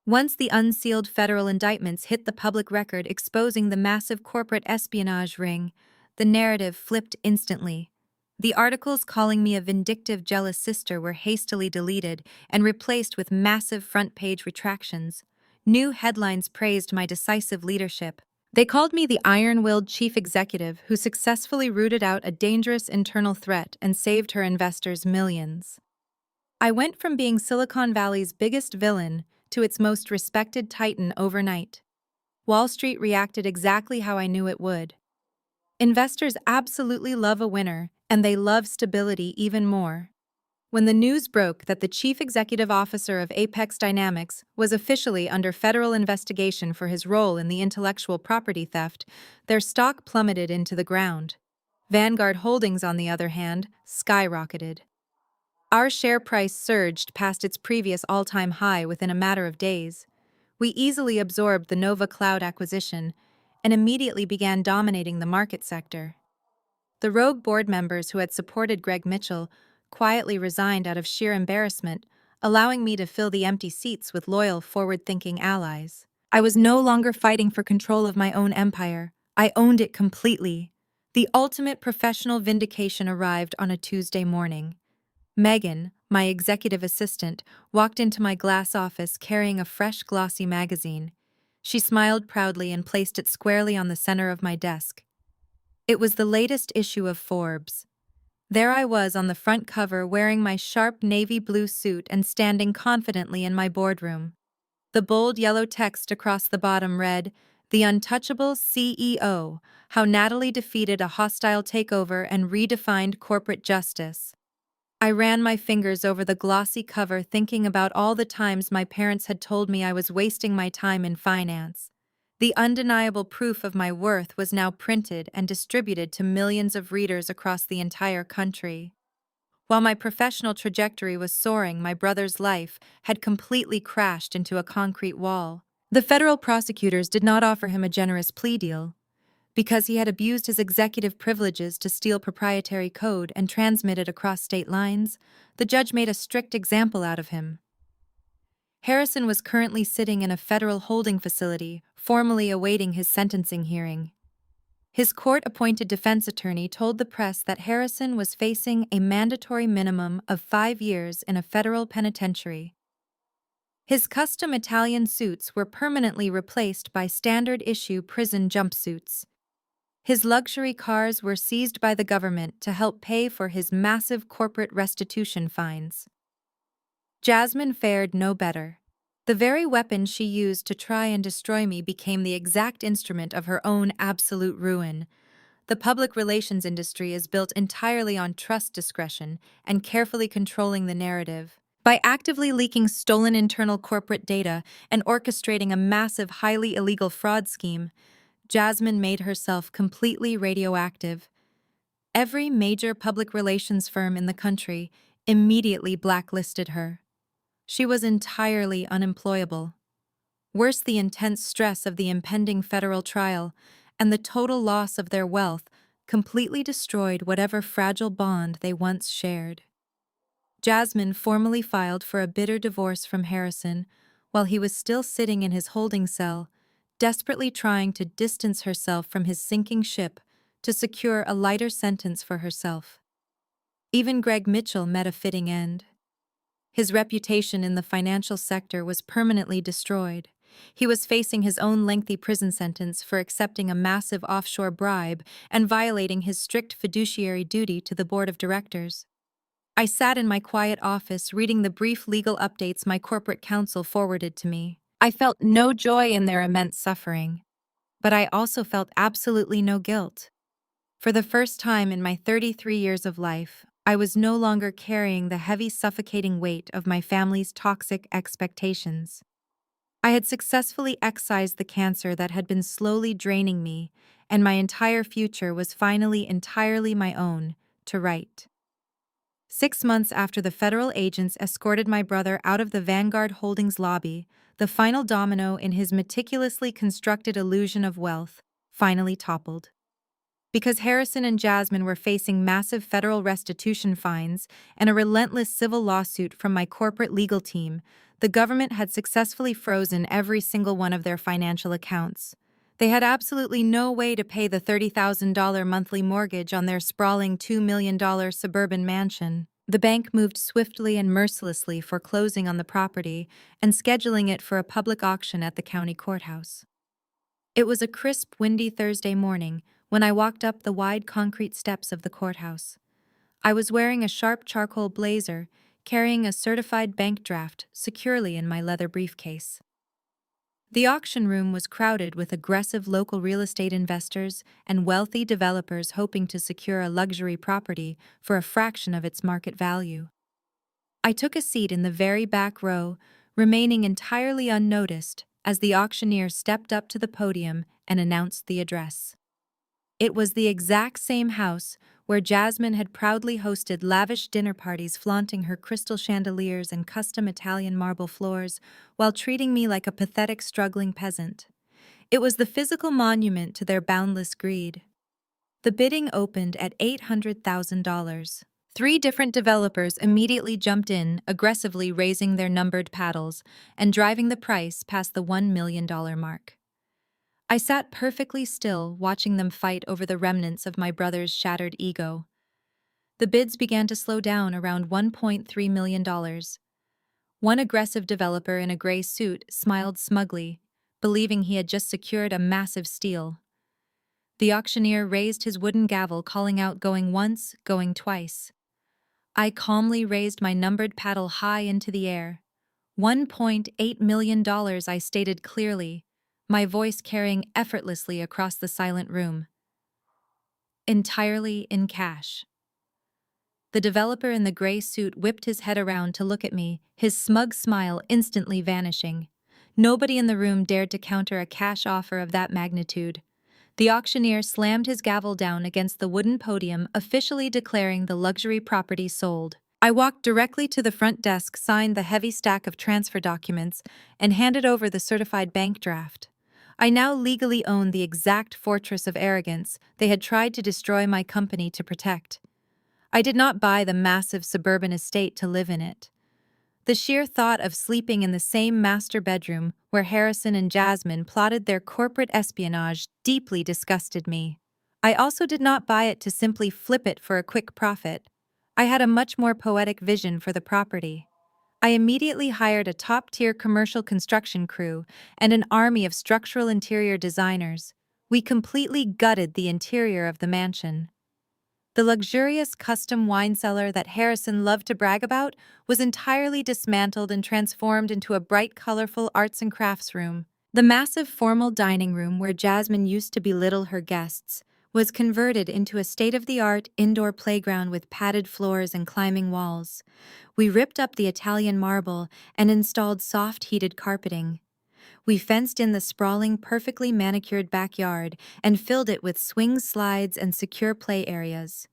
Once the unsealed federal indictments hit the public record exposing the massive corporate espionage ring, the narrative flipped instantly. The articles calling me a vindictive, jealous sister were hastily deleted and replaced with massive front-page retractions. New headlines praised my decisive leadership. They called me the iron-willed chief executive who successfully rooted out a dangerous internal threat and saved her investors millions. I went from being Silicon Valley's biggest villain to its most respected titan overnight. Wall Street reacted exactly how I knew it would. Investors absolutely love a winner, and they love stability even more. When the news broke that the chief executive officer of Apex Dynamics was officially under federal investigation for his role in the intellectual property theft, their stock plummeted into the ground. Vanguard Holdings, on the other hand, skyrocketed. Our share price surged past its previous all-time high within a matter of days. We easily absorbed the Nova Cloud acquisition and immediately began dominating the market sector. The rogue board members who had supported Greg Mitchell quietly resigned out of sheer embarrassment, allowing me to fill the empty seats with loyal, forward-thinking allies. I was no longer fighting for control of my own empire. I owned it completely. The ultimate professional vindication arrived on a Tuesday morning. Megan, my executive assistant, walked into my glass office carrying a fresh, glossy magazine. She smiled proudly and placed it squarely on the center of my desk. It was the latest issue of Forbes. There I was on the front cover wearing my sharp navy blue suit and standing confidently in my boardroom. The bold yellow text across the bottom read, "The Untouchable CEO, How Natalie Defeated a Hostile Takeover and Redefined Corporate Justice." I ran my fingers over the glossy cover, thinking about all the times my parents had told me I was wasting my time in finance. The undeniable proof of my worth was now printed and distributed to millions of readers across the entire country. While my professional trajectory was soaring, my brother's life had completely crashed into a concrete wall. The federal prosecutors did not offer him a generous plea deal. Because he had abused his executive privileges to steal proprietary code and transmit it across state lines, the judge made a strict example out of him. Harrison was currently sitting in a federal holding facility, formally awaiting his sentencing hearing. His court-appointed defense attorney told the press that Harrison was facing a mandatory minimum of 5 years in a federal penitentiary. His custom Italian suits were permanently replaced by standard-issue prison jumpsuits. His luxury cars were seized by the government to help pay for his massive corporate restitution fines. Jasmine fared no better. The very weapon she used to try and destroy me became the exact instrument of her own absolute ruin. The public relations industry is built entirely on trust discretion and carefully controlling the narrative. By actively leaking stolen internal corporate data and orchestrating a massive, highly illegal fraud scheme, Jasmine made herself completely radioactive. Every major public relations firm in the country immediately blacklisted her. She was entirely unemployable. Worse, the intense stress of the impending federal trial and the total loss of their wealth completely destroyed whatever fragile bond they once shared. Jasmine formally filed for a bitter divorce from Harrison while he was still sitting in his holding cell, desperately trying to distance herself from his sinking ship to secure a lighter sentence for herself. Even Greg Mitchell met a fitting end. His reputation in the financial sector was permanently destroyed. He was facing his own lengthy prison sentence for accepting a massive offshore bribe and violating his strict fiduciary duty to the board of directors. I sat in my quiet office reading the brief legal updates my corporate counsel forwarded to me. I felt no joy in their immense suffering, but I also felt absolutely no guilt. For the first time in my 33 years of life, I was no longer carrying the heavy, suffocating weight of my family's toxic expectations. I had successfully excised the cancer that had been slowly draining me, and my entire future was finally entirely my own, to right. 6 months after the federal agents escorted my brother out of the Vanguard Holdings lobby, the final domino in his meticulously constructed illusion of wealth finally toppled. Because Harrison and Jasmine were facing massive federal restitution fines and a relentless civil lawsuit from my corporate legal team, the government had successfully frozen every single one of their financial accounts. They had absolutely no way to pay the $30,000 monthly mortgage on their sprawling $2 million suburban mansion. The bank moved swiftly and mercilessly foreclosing on the property and scheduling it for a public auction at the county courthouse. It was a crisp, windy Thursday morning when I walked up the wide concrete steps of the courthouse. I was wearing a sharp charcoal blazer, carrying a certified bank draft securely in my leather briefcase. The auction room was crowded with aggressive local real estate investors and wealthy developers hoping to secure a luxury property for a fraction of its market value. I took a seat in the very back row, remaining entirely unnoticed as the auctioneer stepped up to the podium and announced the address. It was the exact same house where Jasmine had proudly hosted lavish dinner parties flaunting her crystal chandeliers and custom Italian marble floors while treating me like a pathetic struggling peasant. It was the physical monument to their boundless greed. The bidding opened at $800,000. 3 different developers immediately jumped in, aggressively raising their numbered paddles and driving the price past the $1 million mark. I sat perfectly still, watching them fight over the remnants of my brother's shattered ego. The bids began to slow down around $1.3 million. One aggressive developer in a gray suit smiled smugly, believing he had just secured a massive steal. The auctioneer raised his wooden gavel, calling out, "Going once, going twice." I calmly raised my numbered paddle high into the air. $1.8 million, I stated clearly, my voice carrying effortlessly across the silent room. Entirely in cash. The developer in the gray suit whipped his head around to look at me, his smug smile instantly vanishing. Nobody in the room dared to counter a cash offer of that magnitude. The auctioneer slammed his gavel down against the wooden podium, officially declaring the luxury property sold. I walked directly to the front desk, signed the heavy stack of transfer documents, and handed over the certified bank draft. I now legally own the exact fortress of arrogance they had tried to destroy my company to protect. I did not buy the massive suburban estate to live in it. The sheer thought of sleeping in the same master bedroom where Harrison and Jasmine plotted their corporate espionage deeply disgusted me. I also did not buy it to simply flip it for a quick profit. I had a much more poetic vision for the property. I immediately hired a top-tier commercial construction crew and an army of structural interior designers. We completely gutted the interior of the mansion. The luxurious custom wine cellar that Harrison loved to brag about was entirely dismantled and transformed into a bright, colorful arts and crafts room. The massive formal dining room where Jasmine used to belittle her guests was converted into a state-of-the-art indoor playground with padded floors and climbing walls. We ripped up the Italian marble and installed soft heated carpeting. We fenced in the sprawling, perfectly manicured backyard and filled it with swing slides and secure play areas.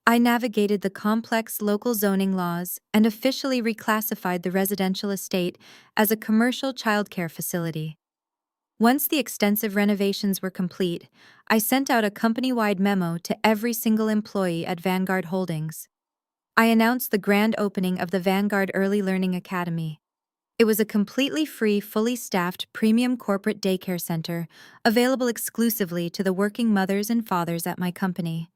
I navigated the complex local zoning laws and officially reclassified the residential estate as a commercial childcare facility. Once the extensive renovations were complete, I sent out a company-wide memo to every single employee at Vanguard Holdings. I announced the grand opening of the Vanguard Early Learning Academy. It was a completely free, fully staffed premium corporate daycare center available exclusively to the working mothers and fathers at my company.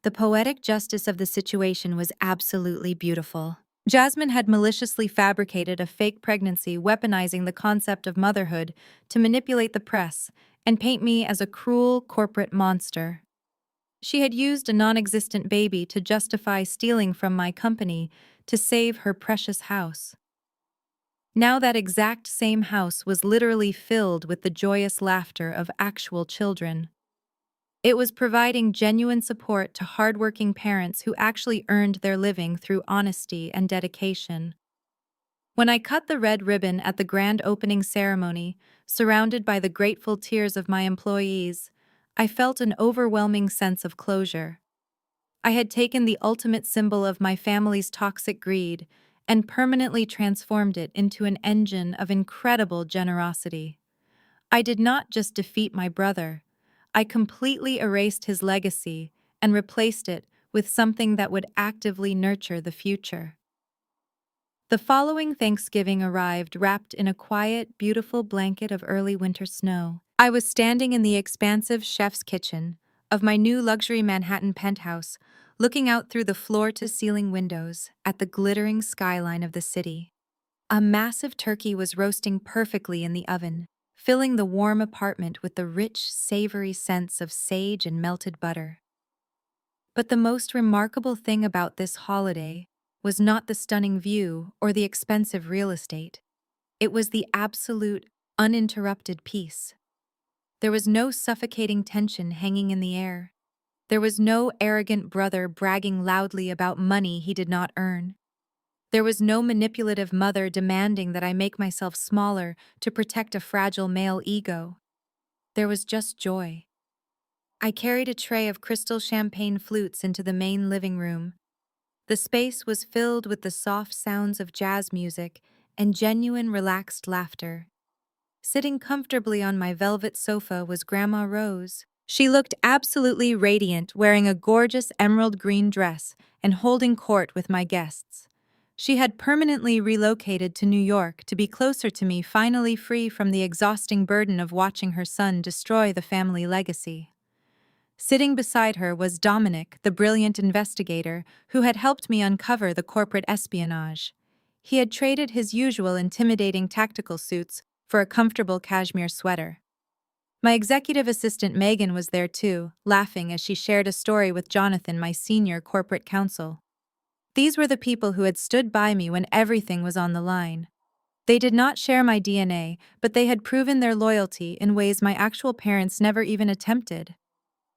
The poetic justice of the situation was absolutely beautiful. Jasmine had maliciously fabricated a fake pregnancy, weaponizing the concept of motherhood to manipulate the press and paint me as a cruel corporate monster. She had used a non-existent baby to justify stealing from my company to save her precious house. Now that exact same house was literally filled with the joyous laughter of actual children. It was providing genuine support to hardworking parents who actually earned their living through honesty and dedication. When I cut the red ribbon at the grand opening ceremony, surrounded by the grateful tears of my employees, I felt an overwhelming sense of closure. I had taken the ultimate symbol of my family's toxic greed and permanently transformed it into an engine of incredible generosity. I did not just defeat my brother. I completely erased his legacy and replaced it with something that would actively nurture the future. The following Thanksgiving arrived wrapped in a quiet, beautiful blanket of early winter snow. I was standing in the expansive chef's kitchen of my new luxury Manhattan penthouse, looking out through the floor-to-ceiling windows at the glittering skyline of the city. A massive turkey was roasting perfectly in the oven, filling the warm apartment with the rich, savory scents of sage and melted butter. But the most remarkable thing about this holiday was not the stunning view or the expensive real estate. It was the absolute, uninterrupted peace. There was no suffocating tension hanging in the air. There was no arrogant brother bragging loudly about money he did not earn. There was no manipulative mother demanding that I make myself smaller to protect a fragile male ego. There was just joy. I carried a tray of crystal champagne flutes into the main living room. The space was filled with the soft sounds of jazz music and genuine relaxed laughter. Sitting comfortably on my velvet sofa was Grandma Rose. She looked absolutely radiant, wearing a gorgeous emerald green dress and holding court with my guests. She had permanently relocated to New York to be closer to me, finally free from the exhausting burden of watching her son destroy the family legacy. Sitting beside her was Dominic, the brilliant investigator who had helped me uncover the corporate espionage. He had traded his usual intimidating tactical suits for a comfortable cashmere sweater. My executive assistant Megan was there too, laughing as she shared a story with Jonathan, my senior corporate counsel. These were the people who had stood by me when everything was on the line. They did not share my DNA, but they had proven their loyalty in ways my actual parents never even attempted.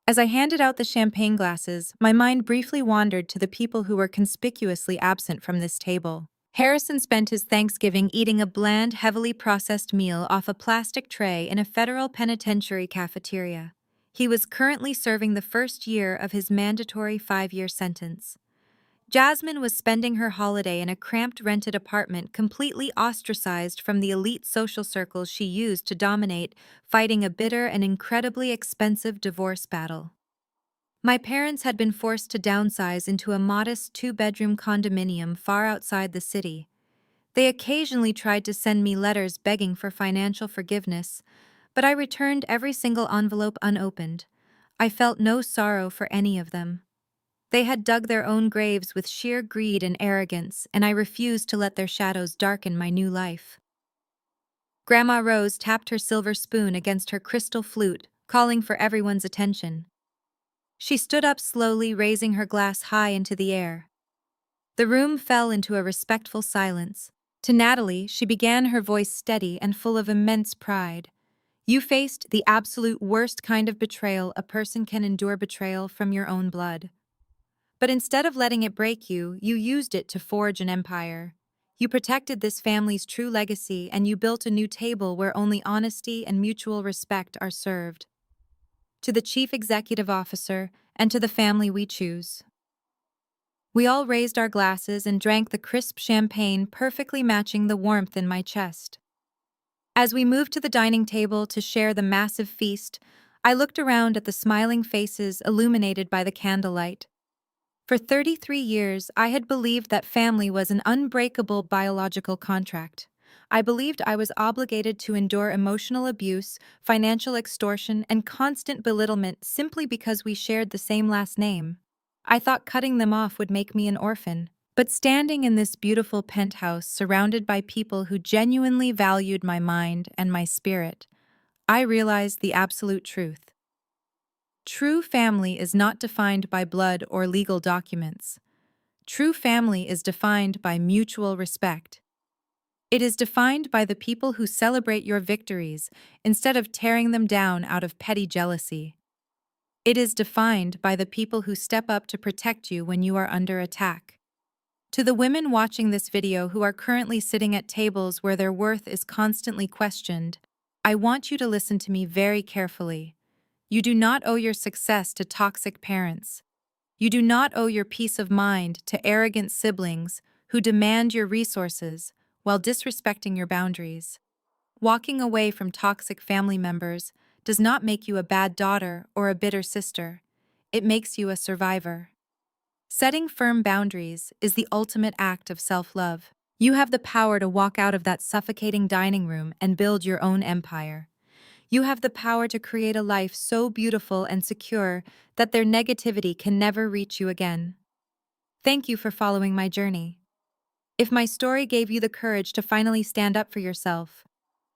As I handed out the champagne glasses, my mind briefly wandered to the people who were conspicuously absent from this table. Harrison spent his Thanksgiving eating a bland, heavily processed meal off a plastic tray in a federal penitentiary cafeteria. He was currently serving the first year of his mandatory 5-year sentence. Jasmine was spending her holiday in a cramped rented apartment, completely ostracized from the elite social circles she used to dominate, fighting a bitter and incredibly expensive divorce battle. My parents had been forced to downsize into a modest 2-bedroom condominium far outside the city. They occasionally tried to send me letters begging for financial forgiveness, but I returned every single envelope unopened. I felt no sorrow for any of them. They had dug their own graves with sheer greed and arrogance, and I refused to let their shadows darken my new life. Grandma Rose tapped her silver spoon against her crystal flute, calling for everyone's attention. She stood up slowly, raising her glass high into the air. The room fell into a respectful silence. To Natalie, she began, her voice steady and full of immense pride. You faced the absolute worst kind of betrayal a person can endure, betrayal from your own blood. But instead of letting it break you, you used it to forge an empire. You protected this family's true legacy, and you built a new table where only honesty and mutual respect are served. To the chief executive officer, and to the family we choose. We all raised our glasses and drank the crisp champagne, perfectly matching the warmth in my chest. As we moved to the dining table to share the massive feast, I looked around at the smiling faces illuminated by the candlelight. For 33 years, I had believed that family was an unbreakable biological contract. I believed I was obligated to endure emotional abuse, financial extortion, and constant belittlement simply because we shared the same last name. I thought cutting them off would make me an orphan. But standing in this beautiful penthouse surrounded by people who genuinely valued my mind and my spirit, I realized the absolute truth. True family is not defined by blood or legal documents. True family is defined by mutual respect. It is defined by the people who celebrate your victories instead of tearing them down out of petty jealousy. It is defined by the people who step up to protect you when you are under attack. To the women watching this video who are currently sitting at tables where their worth is constantly questioned, I want you to listen to me very carefully. You do not owe your success to toxic parents. You do not owe your peace of mind to arrogant siblings who demand your resources while disrespecting your boundaries. Walking away from toxic family members does not make you a bad daughter or a bitter sister. It makes you a survivor. Setting firm boundaries is the ultimate act of self-love. You have the power to walk out of that suffocating dining room and build your own empire. You have the power to create a life so beautiful and secure that their negativity can never reach you again. Thank you for following my journey. If my story gave you the courage to finally stand up for yourself,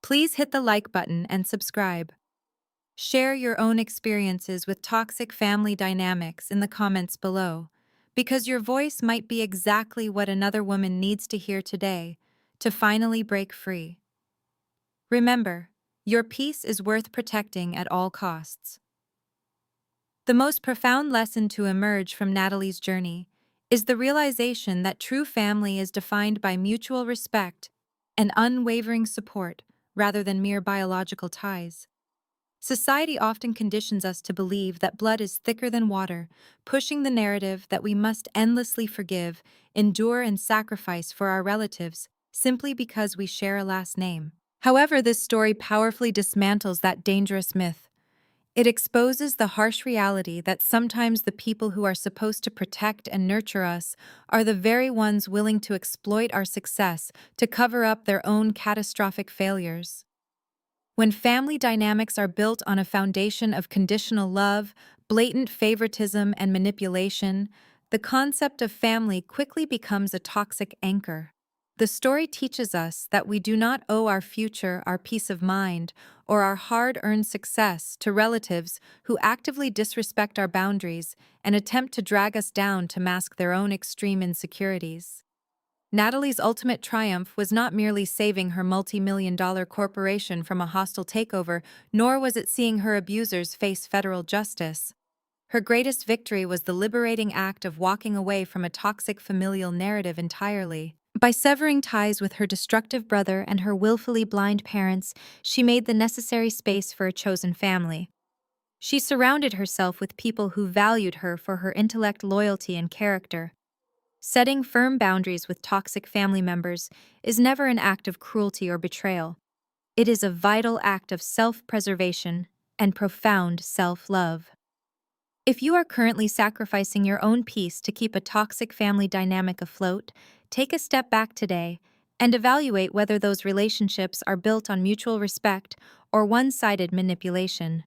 please hit the like button and subscribe. Share your own experiences with toxic family dynamics in the comments below, because your voice might be exactly what another woman needs to hear today to finally break free. Remember, your peace is worth protecting at all costs. The most profound lesson to emerge from Natalie's journey is the realization that true family is defined by mutual respect and unwavering support rather than mere biological ties. Society often conditions us to believe that blood is thicker than water, pushing the narrative that we must endlessly forgive, endure, and sacrifice for our relatives simply because we share a last name. However, this story powerfully dismantles that dangerous myth. It exposes the harsh reality that sometimes the people who are supposed to protect and nurture us are the very ones willing to exploit our success to cover up their own catastrophic failures. When family dynamics are built on a foundation of conditional love, blatant favoritism, and manipulation, the concept of family quickly becomes a toxic anchor. The story teaches us that we do not owe our future, our peace of mind, or our hard-earned success to relatives who actively disrespect our boundaries and attempt to drag us down to mask their own extreme insecurities. Natalie's ultimate triumph was not merely saving her multi-million-dollar corporation from a hostile takeover, nor was it seeing her abusers face federal justice. Her greatest victory was the liberating act of walking away from a toxic familial narrative entirely. By severing ties with her destructive brother and her willfully blind parents, she made the necessary space for a chosen family. She surrounded herself with people who valued her for her intellect, loyalty, and character. Setting firm boundaries with toxic family members is never an act of cruelty or betrayal. It is a vital act of self-preservation and profound self-love. If you are currently sacrificing your own peace to keep a toxic family dynamic afloat, take a step back today and evaluate whether those relationships are built on mutual respect or one-sided manipulation.